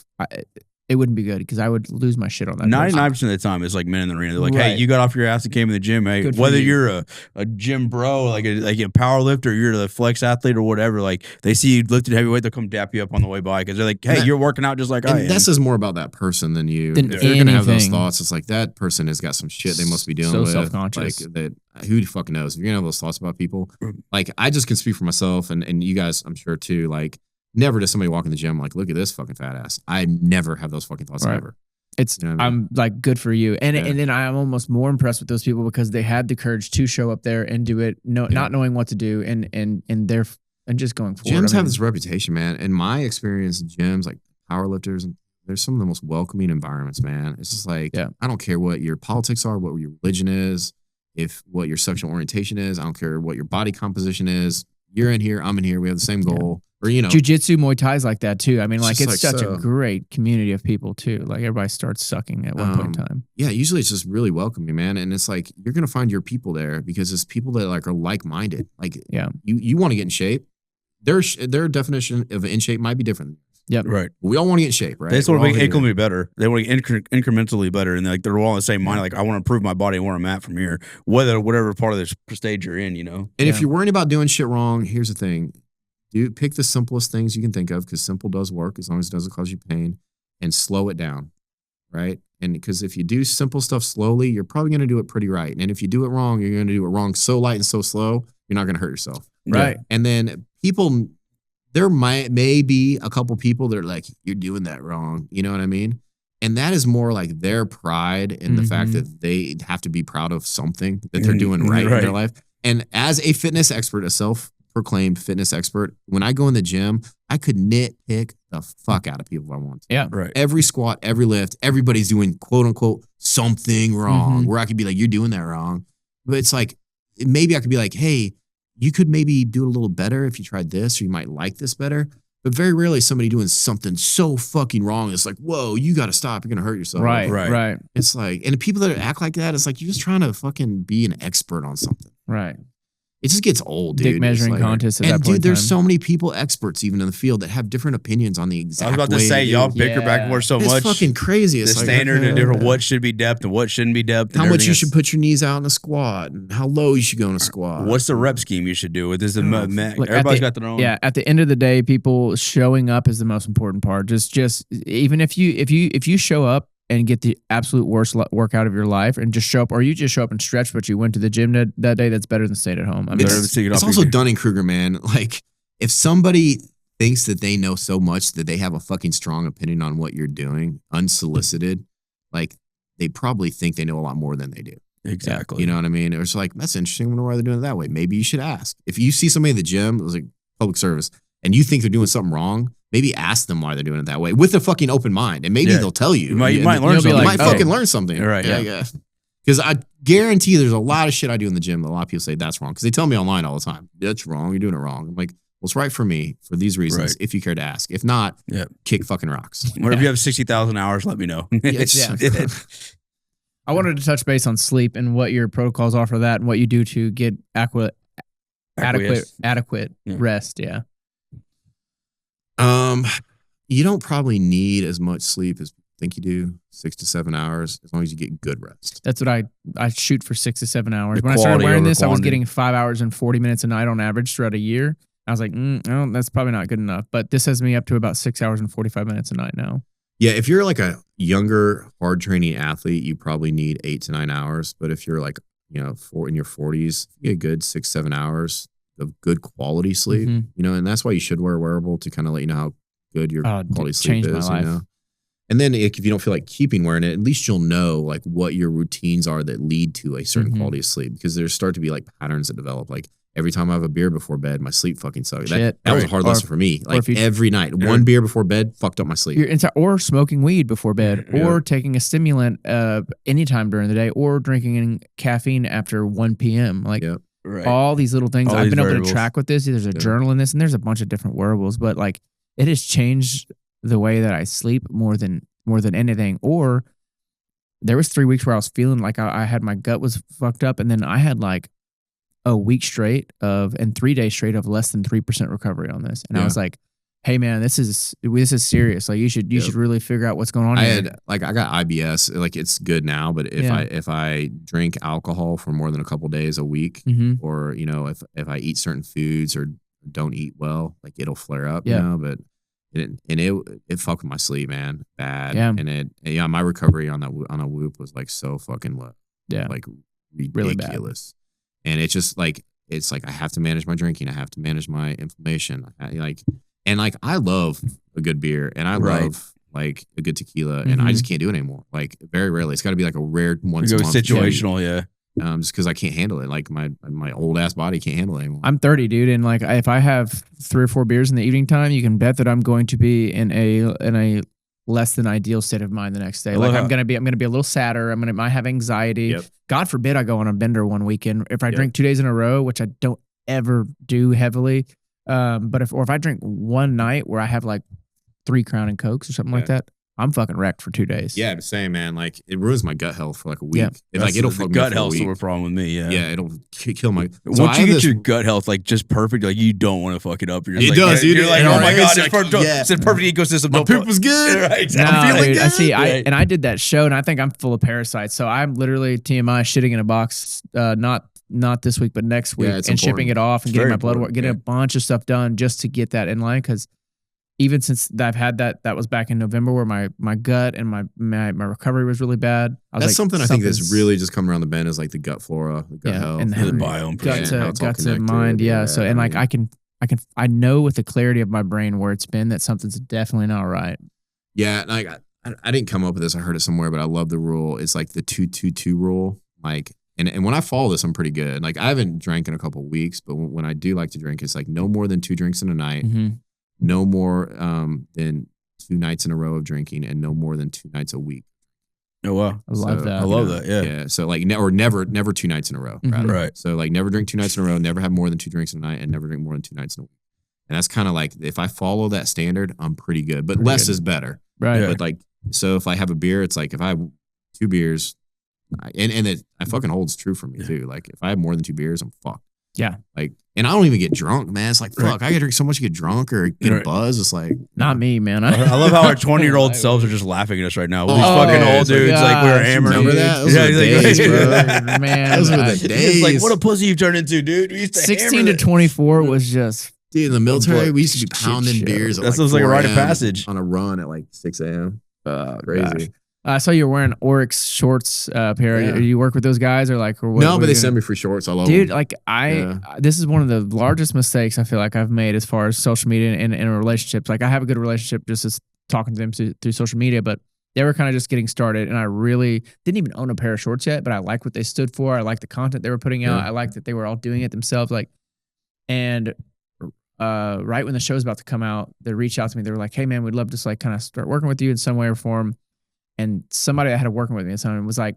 it wouldn't be good because I would lose my shit on that. 99% of the time, it's like men in the arena. They're like, hey, you got off your ass and came in the gym. Hey, whether you're a gym bro, like a power lifter, you're the flex athlete or whatever, like they see you lifted heavyweight, they'll come dap you up on the way by because they're like, hey, you're working out just like I am. That says more about that person than you. If they're going to have those thoughts, it's like that person has got some shit they must be dealing with. Self-conscious. Like that, who fucking knows? If you're going to have those thoughts about people, like I just can speak for myself and you guys, I'm sure too, like, never does somebody walk in the gym like, look at this fucking fat ass. I never have those fucking thoughts ever. It's I'm like, good for you. And then I'm almost more impressed with those people because they had the courage to show up there and do it, not knowing what to do and just going forward. Gyms have this reputation, man. In my experience, gyms, like powerlifters, they're some of the most welcoming environments, man. It's just like, I don't care what your politics are, what your religion is, what your sexual orientation is. I don't care what your body composition is. You're in here, I'm in here. We have the same goal. Or, jiu-jitsu, Muay Thai is like that too. I mean, like it's such a great community of people too. Like everybody starts sucking at one point in time. Yeah, usually it's just really welcoming, man. And it's like you're gonna find your people there because it's people that like are like-minded. Like, you want to get in shape. Their definition of in shape might be different. Yep. Right. We all want to get in shape, right? They just want to make incrementally better. They want to get incrementally better, and they're all in the same mind. Like, I want to improve my body and where I'm at from here, whatever part of this stage you're in, And if you're worrying about doing shit wrong, here's the thing. Pick the simplest things you can think of because simple does work as long as it doesn't cause you pain, and slow it down, right? And because if you do simple stuff slowly, you're probably going to do it pretty right. And if you do it wrong, you're going to do it wrong so light and so slow, you're not going to hurt yourself. Right. And then there may be a couple people that are like, you're doing that wrong. You know what I mean? And that is more like their pride in the fact that they have to be proud of something that they're doing right in their life. And as a fitness expert, a self-proclaimed fitness expert, when I go in the gym, I could nitpick the fuck out of people if I want to. Yeah. Right. Every squat, every lift, everybody's doing quote unquote something wrong where I could be like, you're doing that wrong. But it's like, maybe I could be like, hey, you could maybe do it a little better if you tried this, or you might like this better. But very rarely is somebody doing something so fucking wrong. It's like, whoa, you got to stop. You're going to hurt yourself. Right. It's like, and the people that act like that, it's like, you're just trying to fucking be an expert on something. Right. It just gets old, dude. Dick measuring contest at that point. And dude, there's so many people, experts even in the field, that have different opinions on the exact way. I was about to say, y'all bicker back and forth so much. It's fucking crazy. It's the standard and different what should be depth and what shouldn't be depth. How much you should put your knees out in a squat and how low you should go in a squat. What's the rep scheme you should do with this? Everybody's got their own. Yeah, at the end of the day, people showing up is the most important part. Just even if you show up and get the absolute worst workout of your life and just show up, or you just show up and stretch, but you went to the gym that day, that's better than staying at home. I mean, it's also Dunning-Kruger, man. Like, if somebody thinks that they know so much that they have a fucking strong opinion on what you're doing, unsolicited, like, they probably think they know a lot more than they do. Exactly. You know what I mean? It's like, that's interesting. I wonder why they're doing it that way. Maybe you should ask. If you see somebody in the gym, it was like public service, and you think they're doing something wrong, maybe ask them why they're doing it that way with a fucking open mind. And maybe they'll tell you. You might learn something. You might fucking learn something. Right. Yeah. Because I guarantee there's a lot of shit I do in the gym that a lot of people say that's wrong. Because they tell me online all the time, that's wrong. You're doing it wrong. I'm like, What's right for me for these reasons, Right. if you care to ask. If not, kick fucking rocks. Whenever you have 60,000 hours, let me know. I wanted to touch base on sleep and what your protocols are for that and what you do to get adequate rest. Yeah. You don't probably need as much sleep as you think you do, 6 to 7 hours, as long as you get good rest. That's what I shoot for 6 to 7 hours. The When I started quality wearing over this, I was quantity. getting 5 hours and 40 minutes a night on average throughout a year. I was like, no, that's probably not good enough. But this has me up to about 6 hours and 45 minutes a night now. Yeah, if you're like a younger, hard training athlete, you probably need 8 to 9 hours. But if you're like, in your 40s, you get a good 6, 7 hours of good quality sleep, and that's why you should wear a wearable to kind of let you know how good your quality sleep is, And then if you don't feel like keeping wearing it, at least you'll know like what your routines are that lead to a certain quality of sleep, because there start to be like patterns that develop. Like every time I have a beer before bed, my sleep fucking sucks. That was a hard lesson for me. Like every night, one beer before bed fucked up my sleep. Or smoking weed before bed, or taking a stimulant anytime during the day, or drinking caffeine after 1 p.m. Like all these little things I've been able to track with this. There's a journal in this, and there's a bunch of different wearables, but like it has changed the way that I sleep more than anything. Or there was 3 weeks where I was feeling like I had my gut was fucked up, and then I had like a week straight and 3 days straight of less than 3% recovery on this, and I was like, "Hey man, this is serious. Like you should really figure out what's going on." I got IBS. Like it's good now, but if I drink alcohol for more than a couple days a week, or if I eat certain foods or don't eat well, like it'll flare up. But it fucked with my sleep, man, bad. And my recovery on a Whoop was like so fucking low. Like ridiculous. Really bad. And it's just like I have to manage my drinking. I have to manage my inflammation. I love a good beer, and I love like a good tequila, and I just can't do it anymore. Like very rarely. It's got to be like a rare once a month. Situational, just because I can't handle it. Like my old ass body can't handle it anymore. I'm 30, dude, and like if I have 3 or 4 beers in the evening time, you can bet that I'm going to be in a less than ideal state of mind the next day. Like I'm gonna be a little sadder. Might have anxiety. God forbid I go on a bender one weekend. If I drink 2 days in a row, which I don't ever do heavily, but if I drink one night where I have like 3 Crown and Cokes or something like that, I'm fucking wrecked for 2 days. Yeah, the same, man. Like it ruins my gut health for like a week. It'll fuck me gut up for a health's week. a problem with me. Yeah, it'll kill my. Once you get your gut health like just perfect, like you don't want to fuck it up. You're just does, dude. You're like, oh my god, it's a perfect ecosystem. My poop was good. Right. I'm feeling good. I did that show, and I think I'm full of parasites. So I'm literally TMI shitting in a box. Not this week, but next week, and important. shipping it off and getting my blood work, getting a bunch of stuff done just to get that in line. Because even since I've had that was back in November, where my gut and my recovery was really bad. That's something I think that's really just coming around the bend is like the gut flora, the gut health, and the biome, gut to mind. So and like I know with the clarity of my brain where it's been that something's definitely not right. Yeah, like I didn't come up with this. I heard it somewhere, but I love the rule. It's like the 2-2-2 rule. Like, and when I follow this, I'm pretty good. Like I haven't drank in a couple of weeks, but when I do like to drink, it's like no more than 2 drinks in a night. No more than 2 nights in a row of drinking, and no more than 2 nights a week. Oh wow, I love that. I love that. Yeah. So like, or never 2 nights in a row. Right. So like, never drink 2 nights in a row. Never have more than 2 drinks in a night, and never drink more than 2 nights in a week. And that's kind of like, if I follow that standard, I'm pretty good. But less is better. Right. But like, so if I have a beer, it's like if I have 2 beers, and it fucking holds true for me too. Like if I have more than 2 beers, I'm fucked. Yeah. Like, and I don't even get drunk, man. It's like, fuck, I gotta drink so much to get drunk or get a buzz. It's like, not me, man. I love how our 20-year-old selves are just laughing at us right now. These fucking old dudes, like we were hammering. Remember that? Those were the days, bro. Man, those were the days. It's like, what a pussy you've turned into, dude. We used to 16 to 24 was just. Dude, in the military, we used to be pounding beers. That sounds like a rite of passage. On a run at like 6 a.m. Crazy. Gosh. I saw you were wearing Oryx shorts pair. Yeah. Do you work with those guys or like? Or what, no, but they send me free shorts. I love them. Dude, like this is one of the largest mistakes I feel like I've made as far as social media and relationships. Like I have a good relationship just as talking to them through social media, but they were kind of just getting started, and I really didn't even own a pair of shorts yet, but I like what they stood for. I like the content they were putting out. I like that they were all doing it themselves. Like, and right when the show's about to come out, they reached out to me. They were like, "Hey man, we'd love to like kind of start working with you in some way or form." And somebody that had working with me, someone was like,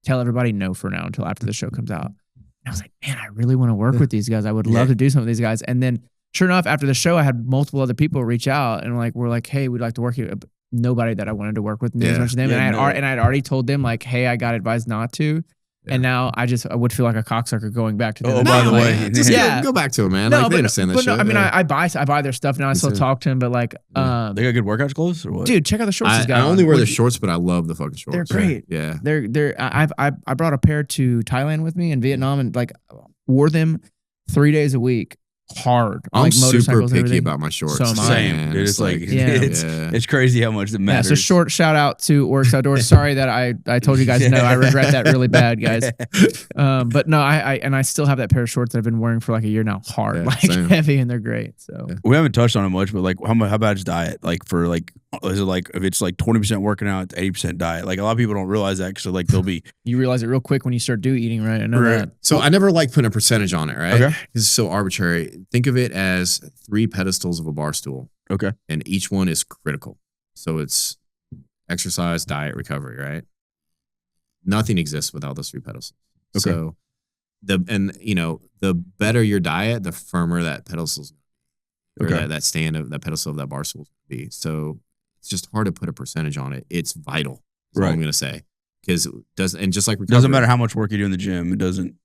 "Tell everybody no for now until after the show comes out." And I was like, "Man, I really want to work with these guys. I would love to do something with these guys." And then sure enough, after the show, I had multiple other people reach out and we're like, hey, we'd like to work here. Nobody that I wanted to work with knew as much as them. And I had already told them like, hey, I got advised not to. Yeah. And now I would feel like a cocksucker going back to them. Oh, by the way, just go back to them, man. No, like, they understand that shit. No, I mean, I buy their stuff now. I still talk to them, but like, they got good workout clothes or what? Dude, check out the shorts. I only wear the shorts, but I love the fucking shorts. They're great. Yeah, I brought a pair to Thailand with me in Vietnam and like wore them 3 days a week. Hard. I'm like super picky about my shorts. So am I. Same. It's like it's crazy how much it matters. Yeah, so short shout out to Orcs Outdoors. Sorry that I told you guys no. I regret that really bad, guys. But no, I still have that pair of shorts that I've been wearing for like a year now. Hard, heavy, and they're great. So we haven't touched on it much, but like how bad is diet? Like for like, is it like if it's like 20% working out, 80% diet? Like a lot of people don't realize that because like they'll be you realize it real quick when you start eating, right? I know that. So I never like putting a percentage on it, right? Okay, it's so arbitrary. Think of it as 3 pedestals of a bar stool. Okay. And each one is critical. So it's exercise, diet, recovery, right? Nothing exists without those 3 pedestals. Okay. So the better your diet, the firmer that pedestal's or that stand of that pedestal of that bar stool is going to be. So it's just hard to put a percentage on it. It's vital. That's all I'm going to say. Because just like recovery, doesn't matter how much work you do in the gym, it doesn't.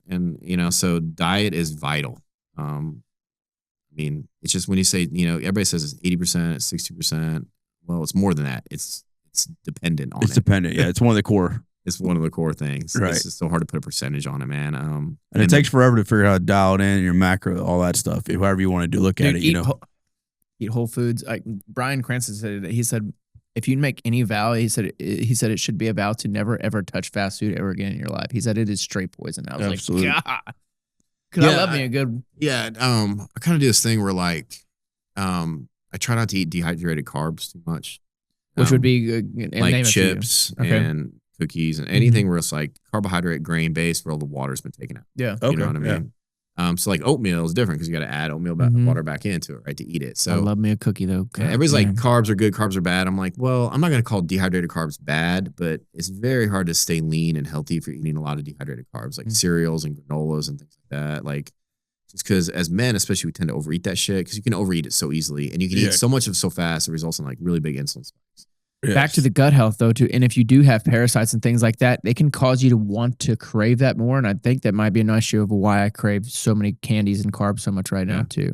And so diet is vital. I mean, it's just when you say, everybody says it's 80%, it's 60%. Well, it's more than that. It's dependent on it. It's dependent. Yeah. It's one of the core. It's one of the core things. Right. It's just so hard to put a percentage on it, man. And it takes forever to figure out how to dial it in, your macro, all that stuff. However you want to look at it, eat whole foods. Like Brian Cranston said that. He said, if you make any vow, he said it should be a vow to never ever touch fast food ever again in your life. He said it is straight poison. I was Absolutely. like, God. Because I love me a good. Yeah. I kind of do this thing where like, I try not to eat dehydrated carbs too much. Which would be like chips and cookies and anything where it's like carbohydrate, grain based, where all the water's been taken out. Yeah. You know what I mean? So like oatmeal is different because you got to add oatmeal water back into it, right, to eat it. So I love me a cookie though. Everybody's like carbs are good, carbs are bad. I'm like, well, I'm not going to call dehydrated carbs bad, but it's very hard to stay lean and healthy if you're eating a lot of dehydrated carbs, like cereals and granolas and things like that. Like just because as men, especially, we tend to overeat that shit because you can overeat it so easily and you can eat so much of it so fast, it results in like really big insulin spikes. Yes. Back to the gut health though, too. And if you do have parasites and things like that, they can cause you to want to crave that more. And I think that might be an issue of why I crave so many candies and carbs so much right now too.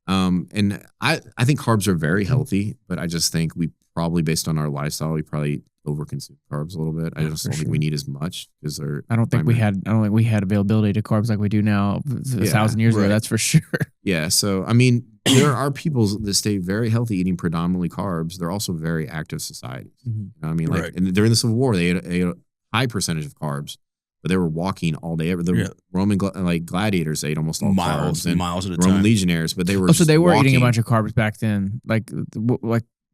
And I think carbs are very healthy, but I just think we probably, based on our lifestyle, we probably overconsume carbs a little bit. I just don't think we need as much because they're. I don't think we had availability to carbs like we do now 1,000 years ago. That's for sure. Yeah. So I mean, there are people that stay very healthy eating predominantly carbs. They're also very active societies. You know what I mean, like during the Civil War, they ate a high percentage of carbs, but they were walking all day. The Roman gladiators ate almost all miles carbs and miles at a Roman time. legionnaires, but they were so they were walking. eating a bunch of carbs back then, like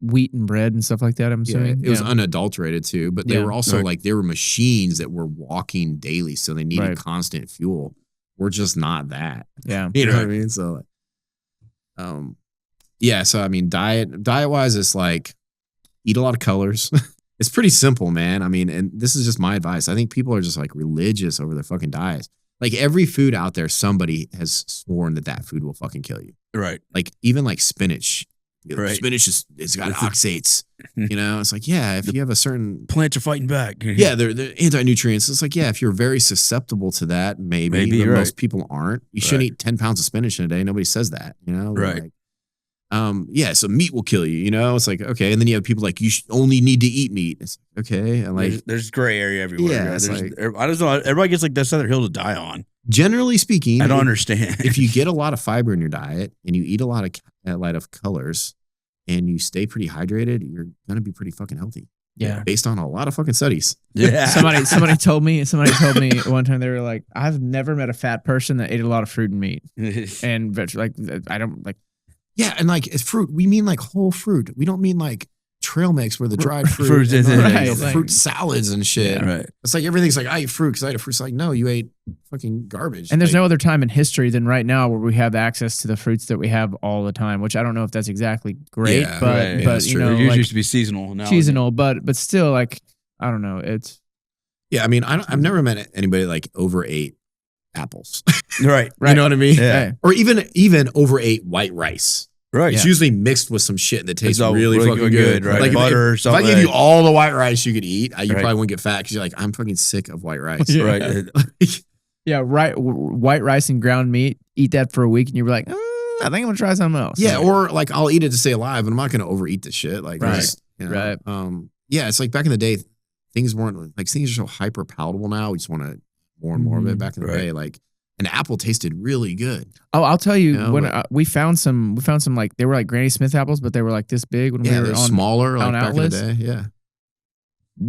wheat and bread and stuff like that. I'm assuming it was unadulterated too, but they were also like they were machines that were walking daily, so they needed constant fuel. We're just not that. Yeah, you know what I mean. So, so I mean, diet wise, it's like eat a lot of colors. It's pretty simple, man. I mean, and this is just my advice. I think people are just like religious over their fucking diets. Like every food out there, somebody has sworn that food will fucking kill you. Right. Like even like spinach. Spinach it's got oxates. You know, it's like, if you have a certain plants are fighting back. They're anti-nutrients. It's like, if you're very susceptible to that, maybe but most people aren't. You shouldn't eat 10 pounds of spinach in a day. Nobody says that, you know? Right. Like, so meat will kill you, you know? It's like, okay. And then you have people like, you only need to eat meat. It's like, okay. And like, there's gray area everywhere. Yeah. It's like, I just know everybody gets like that's other hill to die on. Generally speaking, I don't understand. If you get a lot of fiber in your diet and you eat a lot of colors, and you stay pretty hydrated, you're gonna be pretty fucking healthy. Yeah, based on a lot of fucking studies. Yeah. somebody told me one time, they were like, I've never met a fat person that ate a lot of fruit and meat and veg. Like I don't like. Yeah, and like it's fruit. We mean like whole fruit. We don't mean like trail mix where the dried fruit, fruit salads and shit. Yeah, right. It's like everything's like I eat fruit because I ate a fruit. It's like no, you ate fucking garbage. And there's no other time in history than right now where we have access to the fruits that we have all the time. Which I don't know if that's exactly great, but you know, it used to be seasonal. Now seasonal, but still, like I don't know. It's I mean, I've never met anybody like overate apples. Right. You know what I mean? Yeah. Hey, Or even overate white rice. Right. It's usually mixed with some shit that tastes It's all really fucking good. right? Like Butter or if I something. gave you all the white rice you could eat, you Right. probably wouldn't get fat because you're like, I'm fucking sick of white rice. Yeah. Right. yeah, white rice and ground meat. Eat that for a week, and you're like, I think I'm gonna try something else. Yeah, or like I'll eat it to stay alive, but I'm not gonna overeat the shit. Like, Right. just, you know, Right. yeah, it's like back in the day, things weren't like things are so hyper palatable now. We just want to more and more of it. Back in the day, like an apple tasted really good. Oh, I'll tell you, You know, when we found some like they were like Granny Smith apples, but they were like this big when we Yeah, were they're on smaller, like on back in the outlets. day. Yeah.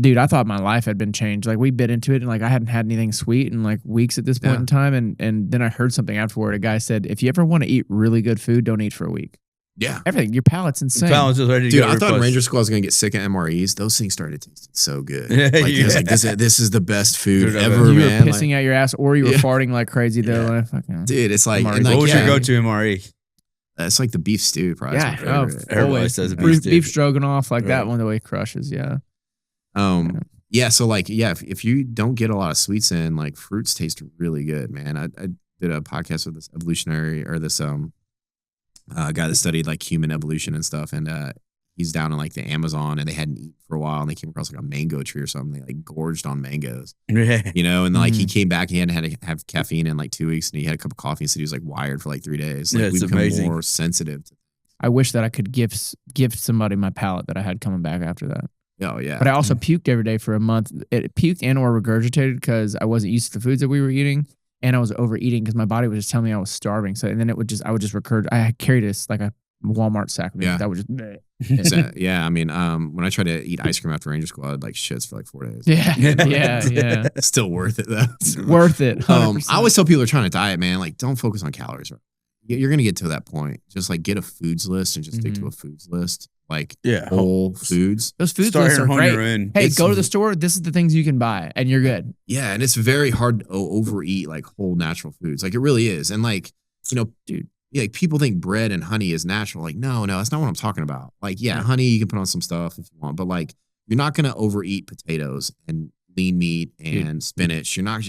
Dude, I thought my life had been changed. Like we bit into it, and like I hadn't had anything sweet in like weeks at this point in time. And then I heard something afterward. A guy said, if you ever want to eat really good food, don't eat for a week. Yeah. Everything, your palate's insane. Balance is ready to Dude, go I thought in request. Ranger School I was gonna get sick of MREs. Those things started tasting so good. Yeah, Like, yeah. it's like this is the best food Dude, ever, you man. were pissing Like, out your ass, or you were Yeah. farting like crazy. Though, Yeah. like, fucking, dude, it's like, MREs. and like, What was yeah, your go-to MRE? It's like the beef stew, probably. yeah, It's my favorite. Everybody always. says beef, beef stew. stroganoff, like that Right. one, the way it crushes. Yeah, Yeah, so like, yeah, if you don't get a lot of sweets in, like fruits taste really good, man. I did a podcast with this evolutionary or this guy that studied like human evolution and stuff, and he's down in like the Amazon, and they hadn't eaten for a while, and they came across like a mango tree or something. They like gorged on mangoes, Yeah. you know, and like he came back, he hadn't had to have caffeine in like 2 weeks, and he had a cup of coffee, and said he was like wired for like 3 days. Like, Yeah, it's we become amazing. more sensitive to. I wish that I could gift somebody my palate that I had coming back after that. Oh yeah, But I also puked every day for a month. It puked and or regurgitated because I wasn't used to the foods that we were eating, and I was overeating because my body was just telling me I was starving. So and then I would just recur. I carried this like a Walmart sack of me. Yeah. That would just So, yeah. I mean, when I tried to eat ice cream after Ranger School, I had like shits for like 4 days. yeah. Still worth it though. Worth it. 100%. I always tell people who are trying to diet, man, like don't focus on calories. Right? You're gonna get to that point. Just like get a foods list and just stick to a foods list. Like whole foods. Those food Start lists are hone great. your in. Hey, It's- go to the store. This is the things you can buy, and you're good. Yeah, and it's very hard to overeat like whole natural foods. Like it really is. And like, you know, dude, yeah, like people think bread and honey is natural. Like, no, that's not what I'm talking about. Like, yeah, honey, you can put on some stuff if you want, but like you're not gonna overeat potatoes and lean meat and spinach. You're not,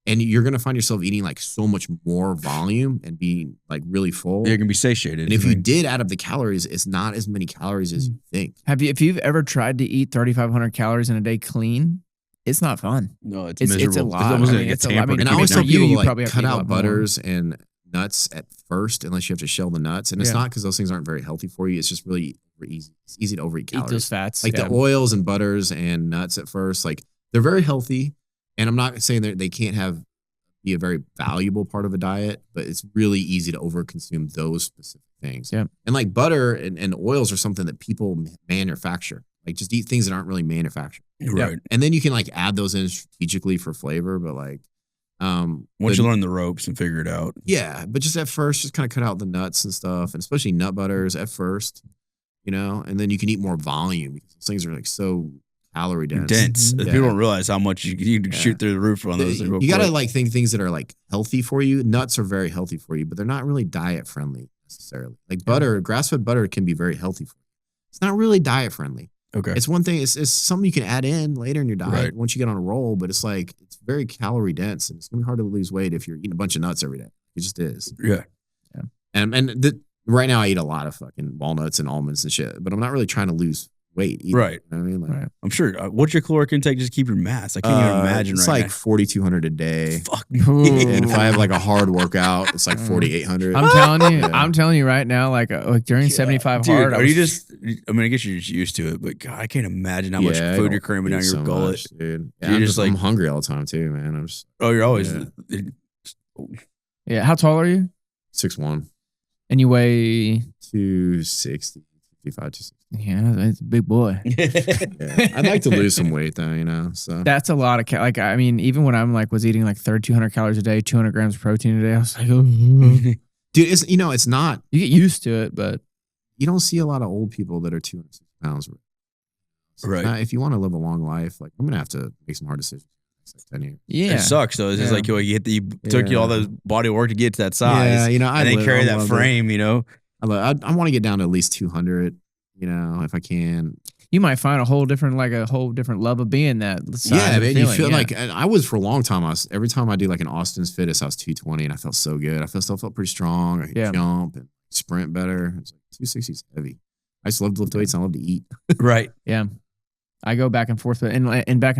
and you're gonna find yourself eating like so much more volume and being like really full. You're gonna be satiated. And if you did add up the calories, it's not as many calories as you think. If you've ever tried to eat 3,500 calories in a day clean, it's not fun. no, it's It's miserable. a lot. It's almost I gonna mean, get it's a lot. tampered. I mean, And I for always tell you, people you like probably have to cut eat a out lot more. butters and nuts at first, unless you have to shell the nuts. And it's Yeah. not because those things aren't very healthy for you. It's just really easy. It's easy to overeat Eat calories. those fats. Like yeah. the oils and butters and nuts at first, like they're very healthy. And I'm not saying that they can't be a very valuable part of a diet, but it's really easy to overconsume those specific things. Yeah. And like butter and oils are something that people manufacture. Like just eat things that aren't really manufactured. Right. And then you can like add those in strategically for flavor, but like Once you learn the ropes and figure it out. yeah, but just at first, just kind of cut out the nuts and stuff, and especially nut butters at first, you know, and then you can eat more volume because those things are like so calorie dense. Mhm. Yeah. People don't realize how much you can shoot through the roof on those. You real got to quick. like think things that are like healthy for you. Nuts are very healthy for you, but they're not really diet friendly necessarily. Like butter, grass-fed butter can be very healthy for you. It's not really diet friendly. Okay. It's one thing. It's something you can add in later in your diet Right. once you get on a roll, but it's like it's very calorie dense, and it's gonna be hard to lose weight if you're eating a bunch of nuts every day. It just is. Yeah. Right now I eat a lot of fucking walnuts and almonds and shit, but I'm not really trying to lose weight either. Right. You know what I mean? Like, Right. I'm sure. What's your caloric intake? Just keep your mass. I can't even imagine it's right like 4,200 a day. now. Fuck. And if I have like a hard workout, it's like 4,800. I'm telling you, Yeah. I'm telling you right now, like during 75 Dude, hard, are you just? I mean, I guess you're just used to it, but God, I can't imagine how much Yeah, I food don't you're cramming eat down your so gullet. much, dude. Yeah, You're I'm just like- I'm hungry all the time too, man. I'm just Oh, you're always. Yeah. Yeah. How tall are you? 6'1", And you weigh? 260, 55, 260. Yeah, it's a big boy. Yeah. I'd like to lose some weight though, you know. So That's a lot of like. I mean, even when I'm like was eating like 3,200 calories a day, 200 grams of protein a day, I was like, oh. dude, it's it's not. You get used to it, but You don't see a lot of old people that are 260 pounds. So Right. if you want to live a long life, like I'm gonna have to make some hard decisions. in the next 10 years. yeah, It sucks though. It's just Yeah. like you took you all Yeah. those body work to get to that size. Yeah, you know, and then carry that frame. You know. I want to get down to at least 200. You know, if I can. you might find a whole different love of being that. Yeah, man. You feel yeah. like, and I was for a long time. Every time I do like an Austin's Fittest, I was 220 and I felt so good. Still felt pretty strong. I could jump and sprint better. It's like 260 is heavy. I just love to lift weights. I love to eat. Right. Yeah. I go back and forth, and back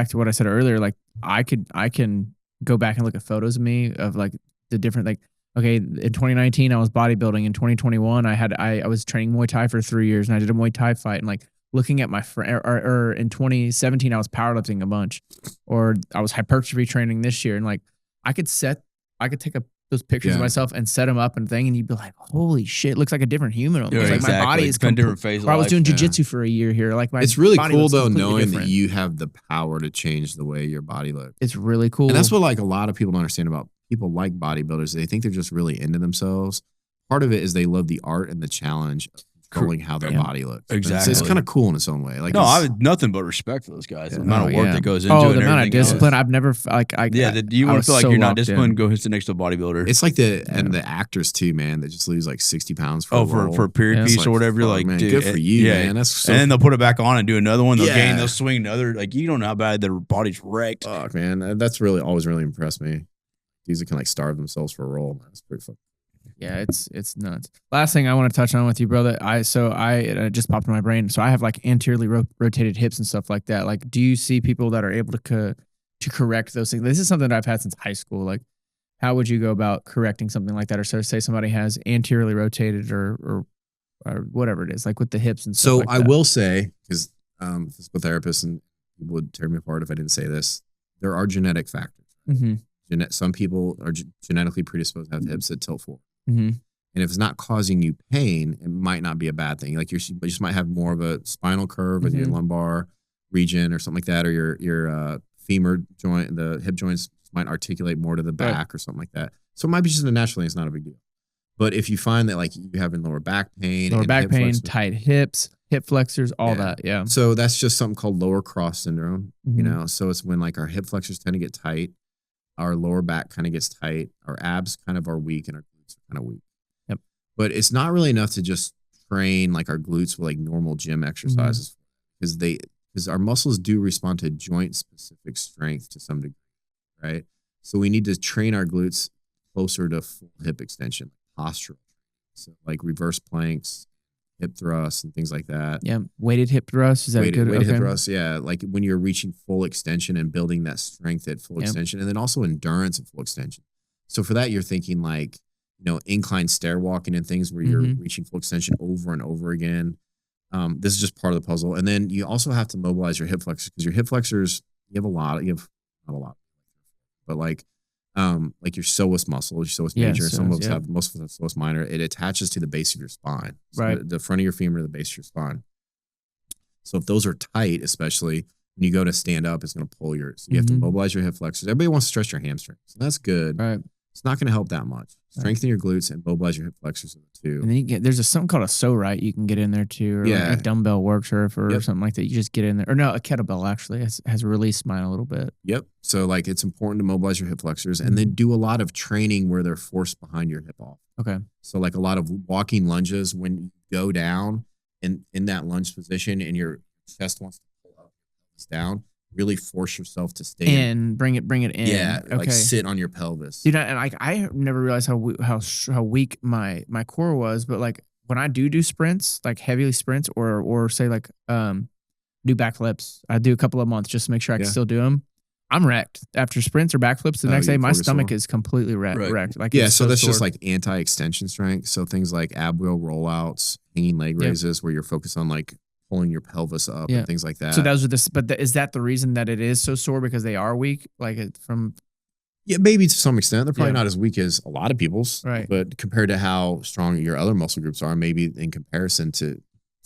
to what I said earlier. Like I can go back and look at photos of me of like the different, like, okay, in 2019 I was bodybuilding. In 2021 I was training Muay Thai for 3 years, and I did a Muay Thai fight. And like looking at my friend, or in 2017 I was powerlifting a bunch, or I was hypertrophy training this year, and like I could take those pictures of myself and set them up and thing, and you'd be like, holy shit, it looks like a different human almost. Yeah, like my body is different phase of I was life. doing jujitsu for a year here. Like it's really body cool looks though, completely knowing different. that you have the power to change the way your body looks. It's really cool. And that's what like a lot of people don't understand about people like bodybuilders. They think they're just really into themselves. Part of it is they love the art and the challenge of controlling how their body looks. Exactly. It's kind of cool in its own way. Like, no, I have nothing but respect for those guys. The amount of work that goes into it. The and amount of everything discipline. else. I've never you want to feel like you're not disciplined, go sit next to a bodybuilder. It's like the actors too, man, that just lose like 60 pounds for a period piece or whatever. You're like, man, dude, good for you, man. That's and then they'll put it back on and do another one. They'll swing another. Like, you don't know how bad their body's wrecked. Fuck, man, that's really always really impressed me. These that can like starve themselves for a role. That's pretty fun. Yeah, it's nuts. Last thing I want to touch on with you, brother. I just popped in my brain. So I have like anteriorly rotated hips and stuff like that. Like, do you see people that are able to correct those things? This is something that I've had since high school. Like, how would you go about correcting something like that? Or so say somebody has anteriorly rotated or whatever it is, like with the hips and stuff. So like I that. will say, because physical therapists and people would tear me apart if I didn't say this. There are genetic factors. Mm-hmm. Some people are genetically predisposed to have hips that tilt forward. Mm-hmm. And if it's not causing you pain, it might not be a bad thing. Like you just might have more of a spinal curve with your lumbar region or something like that, or your femur joint, the hip joints might articulate more to the back or something like that. So it might be just a natural thing. It's not a big deal. But if you find that like you're having lower back pain, tight hips, hip flexors, all that. Yeah. So that's just something called lower cross syndrome. You know, so it's when like our hip flexors tend to get tight, our lower back kind of gets tight, our abs kind of are weak, and our glutes are kind of weak. Yep. But it's not really enough to just train like our glutes with like normal gym exercises, because our muscles do respond to joint specific strength to some degree, right? So we need to train our glutes closer to full hip extension, postural, so like reverse planks, hip thrusts, and things like that. Yeah, weighted hip thrusts, is that good? Weighted hip thrusts, yeah, like when you're reaching full extension and building that strength at full extension, and then also endurance at full extension. So for that, you're thinking like, you know, incline stair walking and things where you're reaching full extension over and over again. This is just part of the puzzle. And then you also have to mobilize your hip flexors, because your hip flexors, you have not a lot, but like your psoas muscle, your psoas major, some of us have, most of us have psoas minor. It attaches to the base of your spine, so right? The front of your femur, the base of your spine. So if those are tight, especially when you go to stand up, it's going to pull yours. So you have to mobilize your hip flexors. Everybody wants to stretch your hamstrings, so that's good. Right. It's not going to help that much. Strengthen your glutes and mobilize your hip flexors too. And then there's something called a so-right you can get in there too, or like a dumbbell works or something like that. You just get in there, or no, a kettlebell actually has released mine a little bit. Yep. So like it's important to mobilize your hip flexors, and then do a lot of training where they're forced behind your hip off. Okay. So like a lot of walking lunges, when you go down in that lunge position and your chest wants to pull up down, really force yourself to stay in. Bring it in. Yeah. Okay. Like sit on your pelvis. Dude, and like I never realized how weak my core was, but like when I do sprints, like heavy sprints, or say like do backflips, I do a couple of months just to make sure I can still do them. I'm wrecked after sprints or backflips. The next day, my stomach is completely wrecked. Like so that's just like anti-extension strength. So things like ab wheel rollouts, hanging leg raises, where you're focused on like pulling your pelvis up and things like that. So those are but is that the reason that it is so sore, because they are weak? Like yeah, maybe to some extent. They're probably not as weak as a lot of people's, right? But compared to how strong your other muscle groups are, maybe in comparison to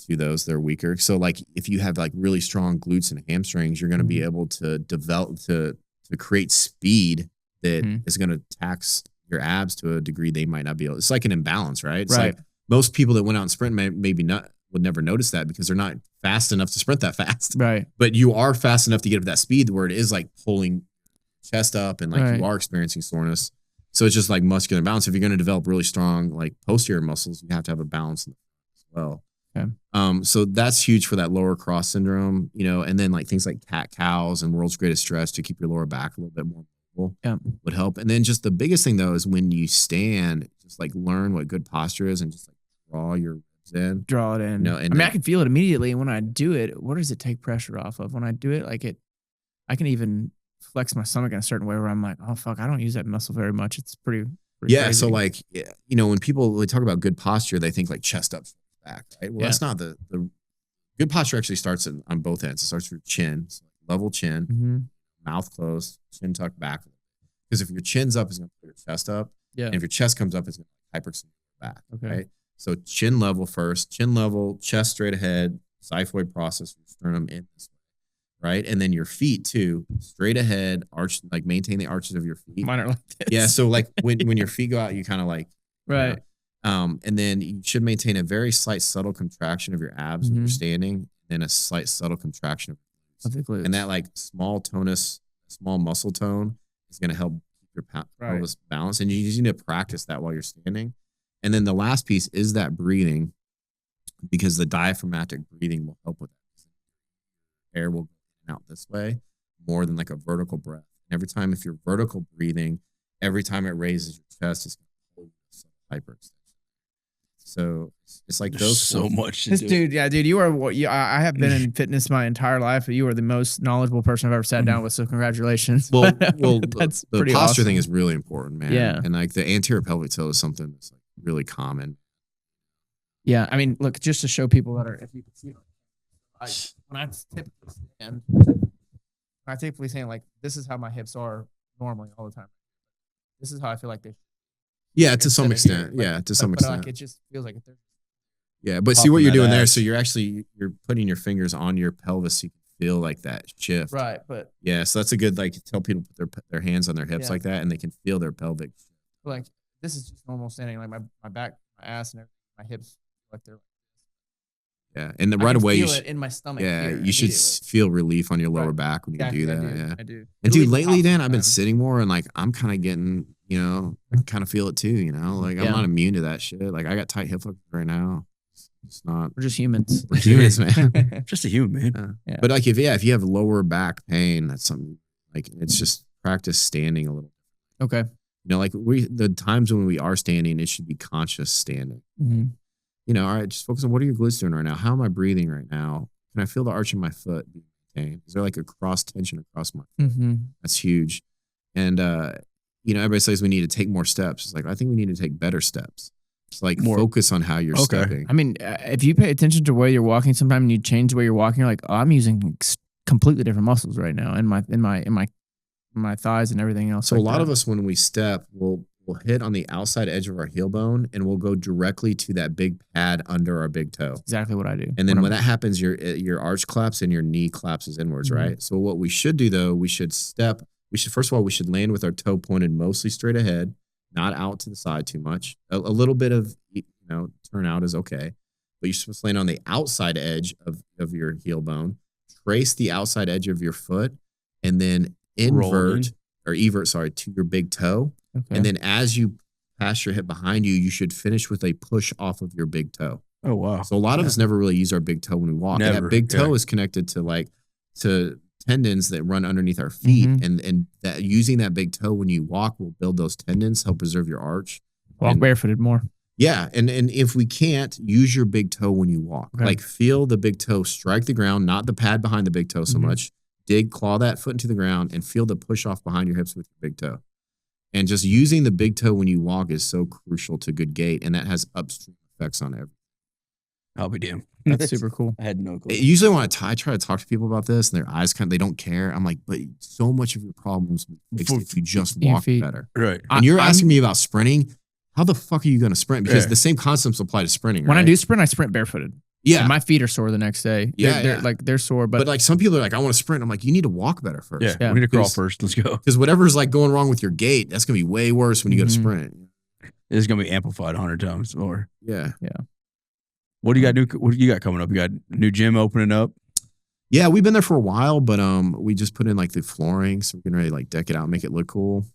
those, they're weaker. So like if you have like really strong glutes and hamstrings, you're going to be able to develop to create speed that is going to tax your abs to a degree they might not be able. It's like an imbalance, right? It's like most people that went out and sprint maybe not would never notice that, because they're not fast enough to sprint that fast. Right. But you are fast enough to get up that speed where it is like pulling chest up and like you are experiencing soreness. So it's just like muscular balance. If you're going to develop really strong like posterior muscles, you have to have a balance as well. Okay. So that's huge for that lower cross syndrome, and then like things like cat cows and world's greatest stretch to keep your lower back a little bit more mobile would help. And then just the biggest thing though is when you stand, just like learn what good posture is and just like draw your ribs in. Draw it in. And I can feel it immediately. And when I do it, what does it take pressure off of? When I do it, I can even flex my stomach in a certain way where I'm like, oh fuck, I don't use that muscle very much. It's pretty crazy. So like, when people they talk about good posture, they think like chest up, back, right? Well, that's not the good posture. Actually starts on both ends. It starts with chin, so level chin, mouth closed, chin tucked back. Because if your chin's up, it's going to put your chest up. Yeah. And if your chest comes up, it's going to hyperextend your back. Okay. Right? So chin level first, chin level, chest straight ahead, xiphoid process, your sternum in this way, right? And then your feet too, straight ahead, arch, like maintain the arches of your feet. Mine are like this. Yeah. So like when your feet go out, you kind of like, right. And then you should maintain a very slight subtle contraction of your abs when you're standing, and a slight subtle contraction of your glutes. And that like small tonus, small muscle tone is going to help keep your pelvis balanced. And you just need to practice that while you're standing. And then the last piece is that breathing, because the diaphragmatic breathing will help with that. Air will go in and out this way more than like a vertical breath. And every time, if you're vertical breathing, every time it raises your chest, it's going to hold hyperextension. So it's like those so much. Dude, you are. I have been in fitness my entire life. But you are the most knowledgeable person I've ever sat down with. So congratulations. Well, that's the posture awesome. Thing is really important, man. Yeah, and like the anterior pelvic toe is something that's like really common. Yeah, I mean, look, just to show people that are, if you can see, when I typically saying like, this is how my hips are normally all the time. This is how I feel like they. Yeah, to some extent. To some extent. Like, it just feels like they're. Yeah, but see what you're doing there. So you're putting your fingers on your pelvis so you can feel like that shift. Right, but. Yeah, so that's a good, like, tell people to put their hands on their hips like that, and they can feel their pelvic. Like, this is just normal standing. Like, my back, my ass, and everything, my hips, like they're. Yeah, and right away you feel it in my stomach. Yeah, you should feel relief on your lower back when you do that. I do. And dude, lately, Dan, I've been sitting more, and like I'm kind of getting, I kind of feel it too. Like I'm not immune to that shit. Like I got tight hip flexors right now. It's not. We're just humans. We're humans, man. Just a human, man. Yeah. But like if you have lower back pain, that's something like it's just practice standing a little. Okay. Like the times when we are standing, it should be conscious standing. Mm-hmm. All right, just focus on what are your glutes doing right now? How am I breathing right now? Can I feel the arch of my foot being maintained? Is there like a cross tension across my foot? Mm-hmm. That's huge. And, everybody says we need to take more steps. It's like, I think we need to take better steps. It's like focus on how you're stepping. I mean, if you pay attention to where you're walking, sometimes and you change the way you're walking, you're like, oh, I'm using completely different muscles right now in my thighs and everything else. So a lot of us, when we step, we'll hit on the outside edge of our heel bone and we'll go directly to that big pad under our big toe. Exactly what I do. And then when that happens, your arch collapses and your knee collapses inwards, right? So what we should do though, we should first of all, we should land with our toe pointed mostly straight ahead, not out to the side too much. A little bit of, turn out is okay. But you're supposed to land on the outside edge of your heel bone, trace the outside edge of your foot, and then evert to your big toe. Okay. And then as you pass your hip behind you, you should finish with a push off of your big toe. Oh, wow. So a lot of us never really use our big toe when we walk. And that big toe is connected to tendons that run underneath our feet. Mm-hmm. And that using that big toe when you walk will build those tendons, help preserve your arch. Walk barefooted more. Yeah. And if we can't, use your big toe when you walk. Okay. Like feel the big toe strike the ground, not the pad behind the big toe so much. Claw that foot into the ground and feel the push off behind your hips with your big toe. And just using the big toe when you walk is so crucial to good gait, and that has upstream effects on everything. I'll be damned. That's super cool. I had no clue. Usually when I try to talk to people about this, and their eyes they don't care. I'm like, but so much of your problems will be fixed if you just walk better. Right. And you're asking me about sprinting. How the fuck are you going to sprint? Because the same concepts apply to sprinting. When I do sprint, I sprint barefooted. Yeah. And my feet are sore the next day. They're sore. But like some people are like, I want to sprint. I'm like, you need to walk better first. Yeah. We need to crawl first. Let's go. Because whatever's like going wrong with your gait, that's going to be way worse when you go to sprint. It's going to be amplified 100 times more. Yeah. Yeah. What do you got? What do you got coming up? You got a new gym opening up? Yeah, we've been there for a while, but we just put in like the flooring. So we're going to really like deck it out and make it look cool.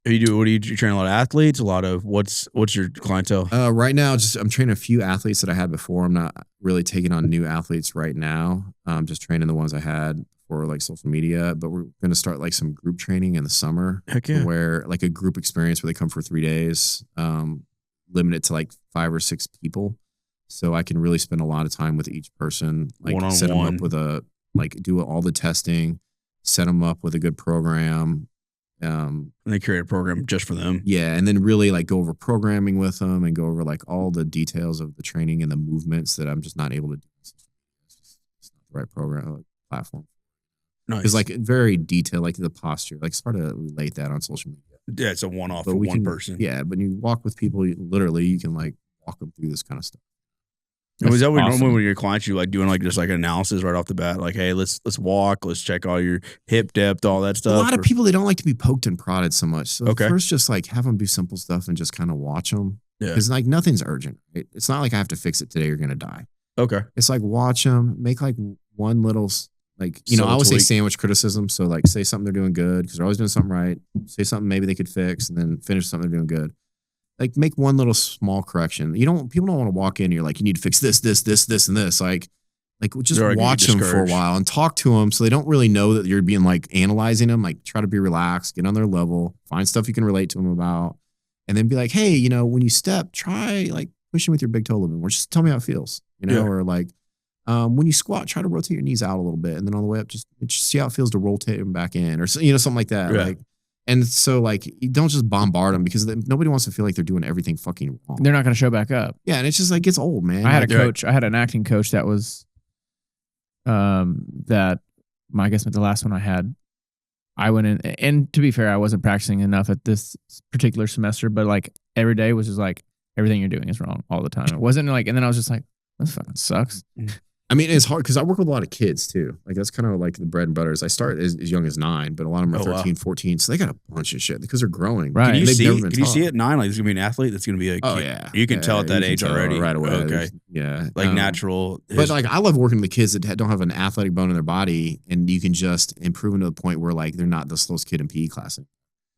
What do you train? A lot of athletes? A lot of what's your clientele? Right now, I'm training a few athletes that I had before. I'm not really taking on new athletes right now. I'm just training the ones I had for like social media. But we're going to start like some group training in the summer. Heck yeah. Where like a group experience where they come for 3 days, limited to like 5 or 6 people. So I can really spend a lot of time with each person, like One-on-one. set them up with do all the testing, set them up with a good program. And they create a program just for them. Yeah, and then really like go over programming with them and go over like all the details of the training and the movements that I'm just not able to do. It's not the right program platform. Nice. It's like very detailed, like the posture. Like it's hard to relate that on social media. Yeah, it's a one-off But for we one can- person. Yeah, but you walk with people, literally, you can like walk them through this kind of stuff. And was that what awesome. normally when your clients, you like doing like just like an analysis right off the bat? Like, hey, let's walk, let's check all your hip depth, all that stuff. A lot of people, they don't like to be poked and prodded so much. So Okay. first, just like have them do simple stuff and just kind of watch them. Yeah. Because like nothing's urgent. Right? It's not like I have to fix it today. You're gonna die. Okay. It's like watch them, make like one little like I Subtle always say tweak. sandwich criticism. So like say something they're doing good because they're always doing something right. Say something maybe they could fix, and then finish something they're doing good. Like make one little small correction. People don't want to walk in and you're like, you need to fix this, and this. Like just They're already watch them for a discouraged. while and talk to them so they don't really know that you're being like analyzing them. Like try to be relaxed, get on their level, find stuff you can relate to them about, and then be like, hey, when you step, try like pushing with your big toe a little bit more. Just tell me how it feels, Yeah. or like when you squat, try to rotate your knees out a little bit, and then on the way up, just see how it feels to rotate them back in, or something like that. Yeah. Like. And so, like, you don't just bombard them because nobody wants to feel like they're doing everything fucking wrong. They're not going to show back up. Yeah, and it's just like gets old, man. I had a Like, coach. I had an acting coach that was, I guess the last one I had. I went in, and to be fair, I wasn't practicing enough at this particular semester. But like every day was just like everything you're doing is wrong all the time. It wasn't like, and then I was just like, this fucking sucks. I mean, it's hard because I work with a lot of kids too. Like that's kind of like the bread and butter. I start as young as 9, but a lot of them are Oh, wow. 13, 14. So they got a bunch of shit because they're growing. Right. Can you They've see? never been Can you see taught. at 9? Like, there's gonna be an athlete that's gonna be a Oh kid. yeah, You can tell at that you can age tell already. right away. Okay. Yeah, Like natural. But like I love working with the kids that don't have an athletic bone in their body, and you can just improve them to the point where like they're not the slowest kid in PE class,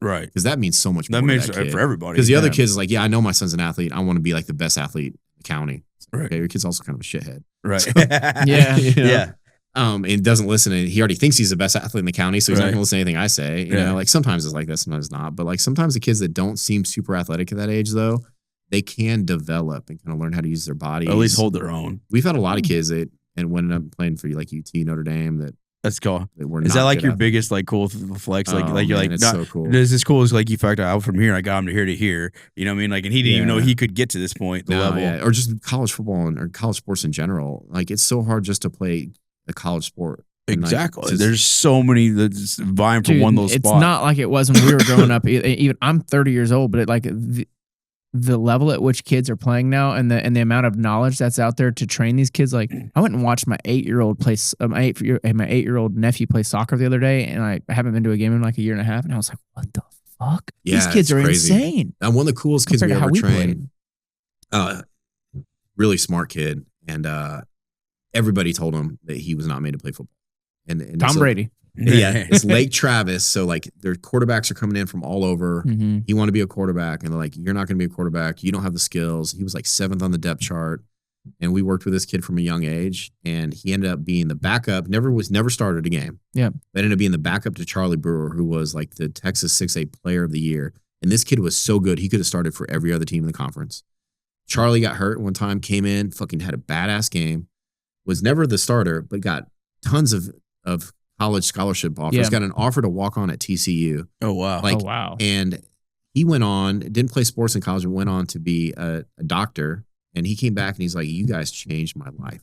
right. because that means so much more. That to means that kid. for everybody. Because the other Yeah. kids is like, yeah, I know my son's an athlete. I want to be like the best athlete in the county. It's like, Right. Okay, your kid's also kind of a shithead. Right. Yeah. You know? Yeah. And doesn't listen. And he already thinks he's the best athlete in the county, so he's not Right. going to listen to anything I say. You Yeah. know, like sometimes it's like that, sometimes not. But like sometimes the kids that don't seem super athletic at that age, though, they can develop and kind of learn how to use their bodies. At least hold their own. We've had a lot of kids that and ended up playing for like UT, Notre Dame that That's cool. were Is not that like good your athletes. biggest like cool flex? Like Oh, like you're man, like it's not, so cool. It's as cool as like you fact out from here. I got him to here. You know what I mean? Like, and he didn't even know Yeah. he could get to this point. The No, level. yeah. Or just college football or college sports in general. Like it's so hard just to play a college sport. And, like, Exactly. just- There's so many that's vying for Dude, one little it's spot. not like it was when we were growing up. Even I'm 30 years old, but the level at which kids are playing now, and the amount of knowledge that's out there to train these kids. Like I went and watched my 8-year-old play. My 8-year-old nephew play soccer the other day, and I haven't been to a game in like a year and a half, and I was like, what the fuck? Yeah, These kids it's are crazy. insane. And one of the coolest kids Compared we to how ever we trained. played. Really smart kid, and everybody told him that he was not made to play football. And Tom so- Brady. Yeah, it's Lake Travis. So like their quarterbacks are coming in from all over. Mm-hmm. He wanted to be a quarterback, and they're like, "You're not going to be a quarterback. You don't have the skills." He was like 7th on the depth chart, and we worked with this kid from a young age, and he ended up being the backup. Never started a game. Yeah, but ended up being the backup to Charlie Brewer, who was like the Texas 6A Player of the Year. And this kid was so good, he could have started for every other team in the conference. Charlie got hurt one time, came in, fucking had a badass game, was never the starter, but got tons of college scholarship offers. Yeah. Got an offer to walk on at TCU. Oh wow. Like, oh wow. And he went on, didn't play sports in college, and went on to be a doctor. And he came back and he's like, "You guys changed my life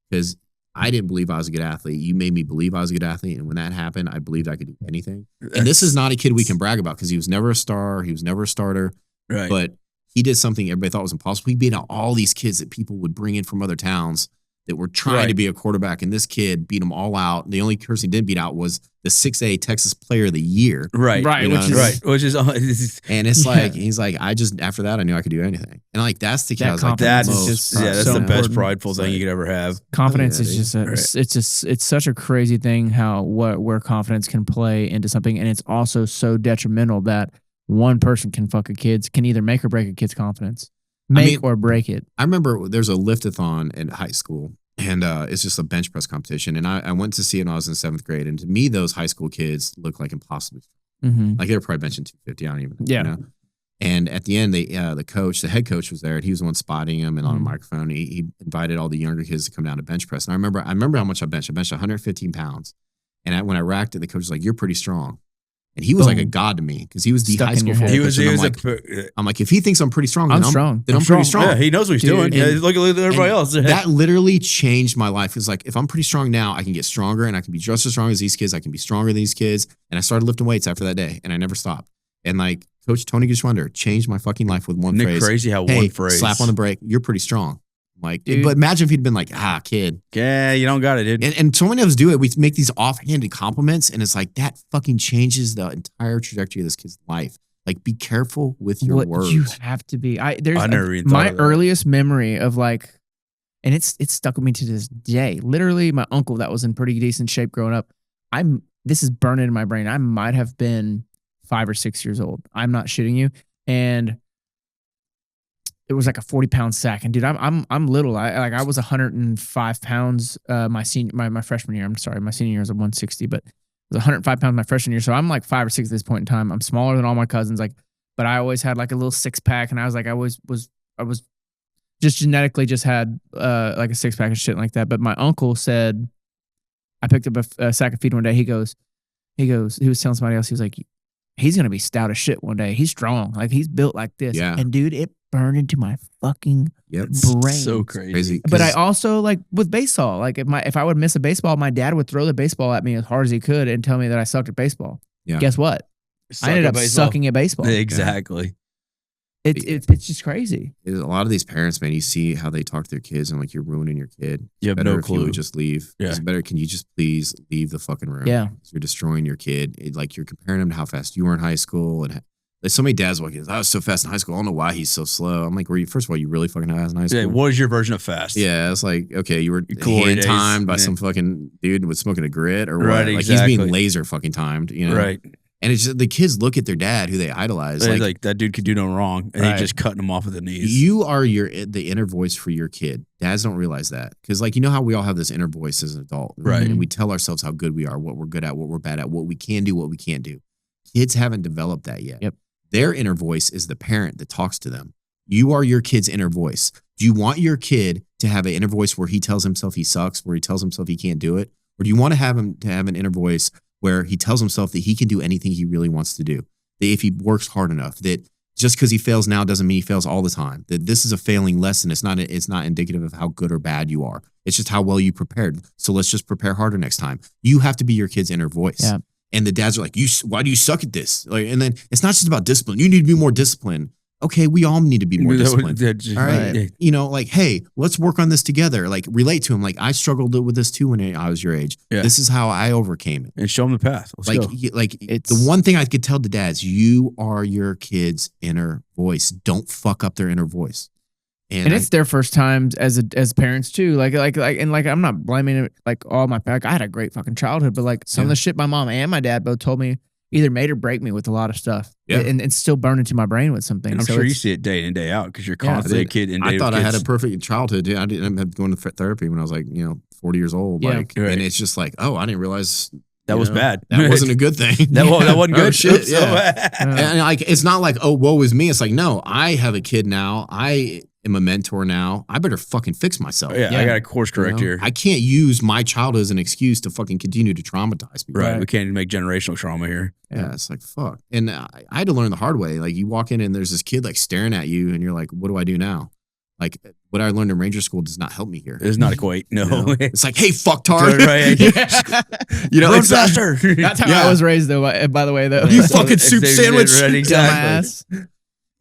because I didn't believe I was a good athlete. You made me believe I was a good athlete. And when that happened, I believed I could do anything." And this is not a kid we can brag about because he was never a star. He was never a starter. right. But he did something everybody thought was impossible. He beat out all these kids that people would bring in from other towns that were trying Right. to be a quarterback. And this kid beat them all out. The only person he didn't beat out was the 6A Texas Player of the Year. right. Right, You know which what is I mean? Right. Which is And it's Yeah. like, he's like, after that, I knew I could do anything. And like, that's the kid That I was like, confidence that's is most just that's so the best important. prideful It's thing you like- could ever have. Confidence Yeah, is dude. just it's such a crazy thing how where confidence can play into something, and it's also so detrimental that one person can fuck a kid's, can either make or break a kid's confidence. Or break it. I remember there's a liftathon in high school, and it's just a bench press competition. And I went to see it when I was in 7th grade. And to me, those high school kids look like impossible. Like they were probably benching 250. I don't even know. Yeah. You know? And at the end, the head coach was there, and he was the one spotting him and on a microphone. He invited all the younger kids to come down to bench press. And I remember how much I benched. I benched 115 pounds. And when I racked it, the coach was like, "You're pretty strong." And he was like a god to me because he was the high school football coach. I'm like, if he thinks I'm pretty strong, then I'm strong. Then I'm pretty strong. Yeah, he knows what he's doing. Yeah, look at everybody else. That literally changed my life. It's like, if I'm pretty strong now, I can get stronger, and I can be just as strong as these kids. I can be stronger than these kids. And I started lifting weights after that day, and I never stopped. And like Coach Tony Gishwender changed my fucking life with one phrase. Crazy how one phrase. Slap on the brake. You're pretty strong. Like, but imagine if he'd been like, kid. Yeah, you don't got it, dude. And so many of us do it. We make these offhanded compliments, and it's like, that fucking changes the entire trajectory of this kid's life. Like, be careful with your words. You have to be. There's my earliest memory of like, and it's stuck with me to this day. Literally, my uncle that was in pretty decent shape growing up. This is burning in my brain. I might have been 5 or 6 years old. I'm not shitting you. And it was like a 40-pound sack, and dude, I'm little. I was 105 pounds my freshman year. I'm sorry, my senior year was 160, but it was 105 pounds my freshman year. So I'm like 5 or 6 at this point in time. I'm smaller than all my cousins, like, but I always had like a little 6-pack, and I was like, I was just genetically just had like a 6-pack and shit like that. But my uncle said, I picked up a sack of feed one day. He was telling somebody else, he was like, he's gonna be stout as shit one day. He's strong, like he's built like this. Yeah. And dude, it burned into my fucking brain. So crazy. But I also, like with baseball, like if I would miss a baseball, my dad would throw the baseball at me as hard as he could and tell me that I sucked at baseball. Yeah. Guess what? I ended up sucking at baseball. Exactly. It's just crazy. A lot of these parents, man, you see how they talk to their kids, and like, you're ruining your kid. You have no clue. If you would just leave. Yeah. It's better. Can you just please leave the fucking room? Yeah. You're destroying your kid. Like, you're comparing him to how fast you were in high school, and there's so many dads like, I was so fast in high school. I don't know why he's so slow. I'm like, first of all, you really fucking fast in high school? Yeah, what was your version of fast? Yeah, it's like, okay, you were hand timed by some fucking dude with smoking a grit or what? Right, like, exactly. he's being laser fucking timed, you know? Right. And it's just, the kids look at their dad, who they idolize. Like that dude could do no wrong, and he's just cutting him off at the knees. You are the inner voice for your kid. Dads don't realize that, because like, you know how we all have this inner voice as an adult, right? And we tell ourselves how good we are, what we're good at, what we're bad at, what we can do, what we can't do. Kids haven't developed that yet. Yep. Their inner voice is the parent that talks to them. You are your kid's inner voice. Do you want your kid to have an inner voice where he tells himself he sucks, where he tells himself he can't do it? Or do you want to have him to have an inner voice where he tells himself that he can do anything he really wants to do? That if he works hard enough, that just because he fails now doesn't mean he fails all the time. That this is a failing lesson. It's not indicative of how good or bad you are. It's just how well you prepared. So let's just prepare harder next time. You have to be your kid's inner voice. Yeah. And the dads are like, why do you suck at this? Like, and then it's not just about discipline. You need to be more disciplined. Okay, we all need to be more disciplined. All right. You know, like, hey, let's work on this together. Like, relate to him. Like, I struggled with this too when I was your age. Yeah. This is how I overcame it. And show them the path. Let's go. It's the one thing I could tell the dads, you are your kid's inner voice. Don't fuck up their inner voice. And it's their first time as parents too. Like I'm not blaming it like all my back. I had a great fucking childhood, but like some of the shit my mom and my dad both told me either made or break me with a lot of stuff. Yeah. And it's still burned into my brain with something. And I'm sure you see it day in, day out because you're constantly a kid. I thought I had a perfect childhood. I didn't have going to therapy when I was like, 40 years old. Yeah. Like, right. And it's just like, I didn't realize that was bad. That wasn't a good thing. that wasn't good. Shit. Yeah. And like, it's not like, woe is me. It's like, no, I have a kid now. I am a mentor now. I better fucking fix myself. Yeah. I got to course correct here. I can't use my childhood as an excuse to fucking continue to traumatize people. Right. We can't make generational trauma here. Yeah. It's like, fuck. And I had to learn the hard way. Like, you walk in and there's this kid like staring at you and you're like, what do I do now? Like, what I learned in Ranger School does not help me here. It does not equate. No. It's like, hey, fucktard. Right. Run faster. That's how I was raised, though, by the way, though. You fucking soup sandwich. Exactly.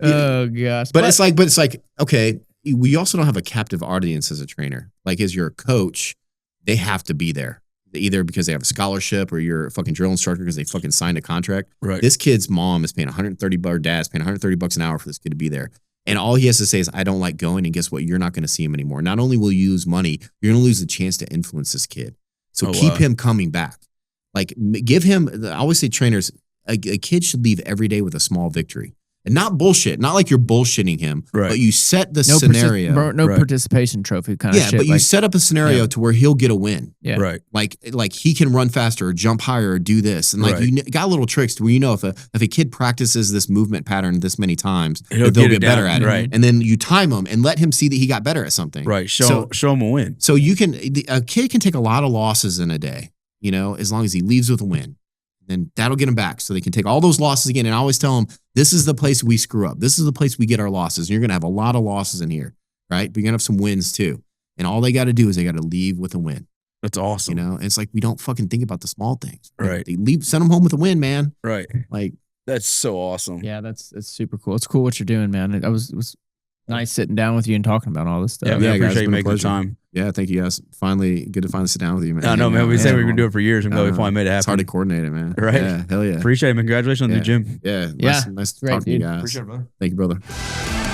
Oh, gosh. But it's like, okay, we also don't have a captive audience as a trainer. Like, as your coach, they have to be there. Either because they have a scholarship or you're a fucking drill instructor because they fucking signed a contract. Right. This kid's mom is paying $130, or dad's paying $130 an hour for this kid to be there. And all he has to say is, I don't like going. And guess what? You're not going to see him anymore. Not only will you lose money, you're going to lose the chance to influence this kid. So keep him coming back. Like, give him, I always say trainers, a kid should leave every day with a small victory. And not bullshit, not like you're bullshitting him, Right. but you set the No scenario. no Right. participation trophy kind of Yeah, shit. but you like, set up a scenario Yeah. to where he'll get a win. yeah. Right. Like he can run faster or jump higher or do this. And like Right. you got little tricks to where you know if a kid practices this movement pattern this many times, He'll that they'll get it get better down, at it. right. And then you time him and let him see that he got better at something. Right. Show him a win. So you can a kid can take a lot of losses in a day, you know, as long as he leaves with a win. Then that'll get him back. So they can take all those losses again. And I always tell them, this is the place we screw up. This is the place we get our losses. And you're going to have a lot of losses in here, right? But you're going to have some wins too. And all they got to do is they got to leave with a win. That's awesome. You know, and it's like we don't fucking think about the small things. Right. They send them home with a win, man. Right. Like, That's so awesome. Yeah, that's super cool. It's cool what you're doing, man. It was nice sitting down with you and talking about all this stuff. Yeah, man, I Yeah, guys, appreciate it's you been a making the pleasure. time. yeah, thank you guys. Finally, good to finally sit down with you, man. I know, man. We said we were going to do it for years. I'm glad we Uh, finally made it happen. It's hard to coordinate it, man. Right. Yeah, hell yeah. Appreciate it, man. Congratulations on the Yeah. gym. Yeah, Yeah, nice to great, talk to you dude. guys. Appreciate it, brother. Thank you, brother.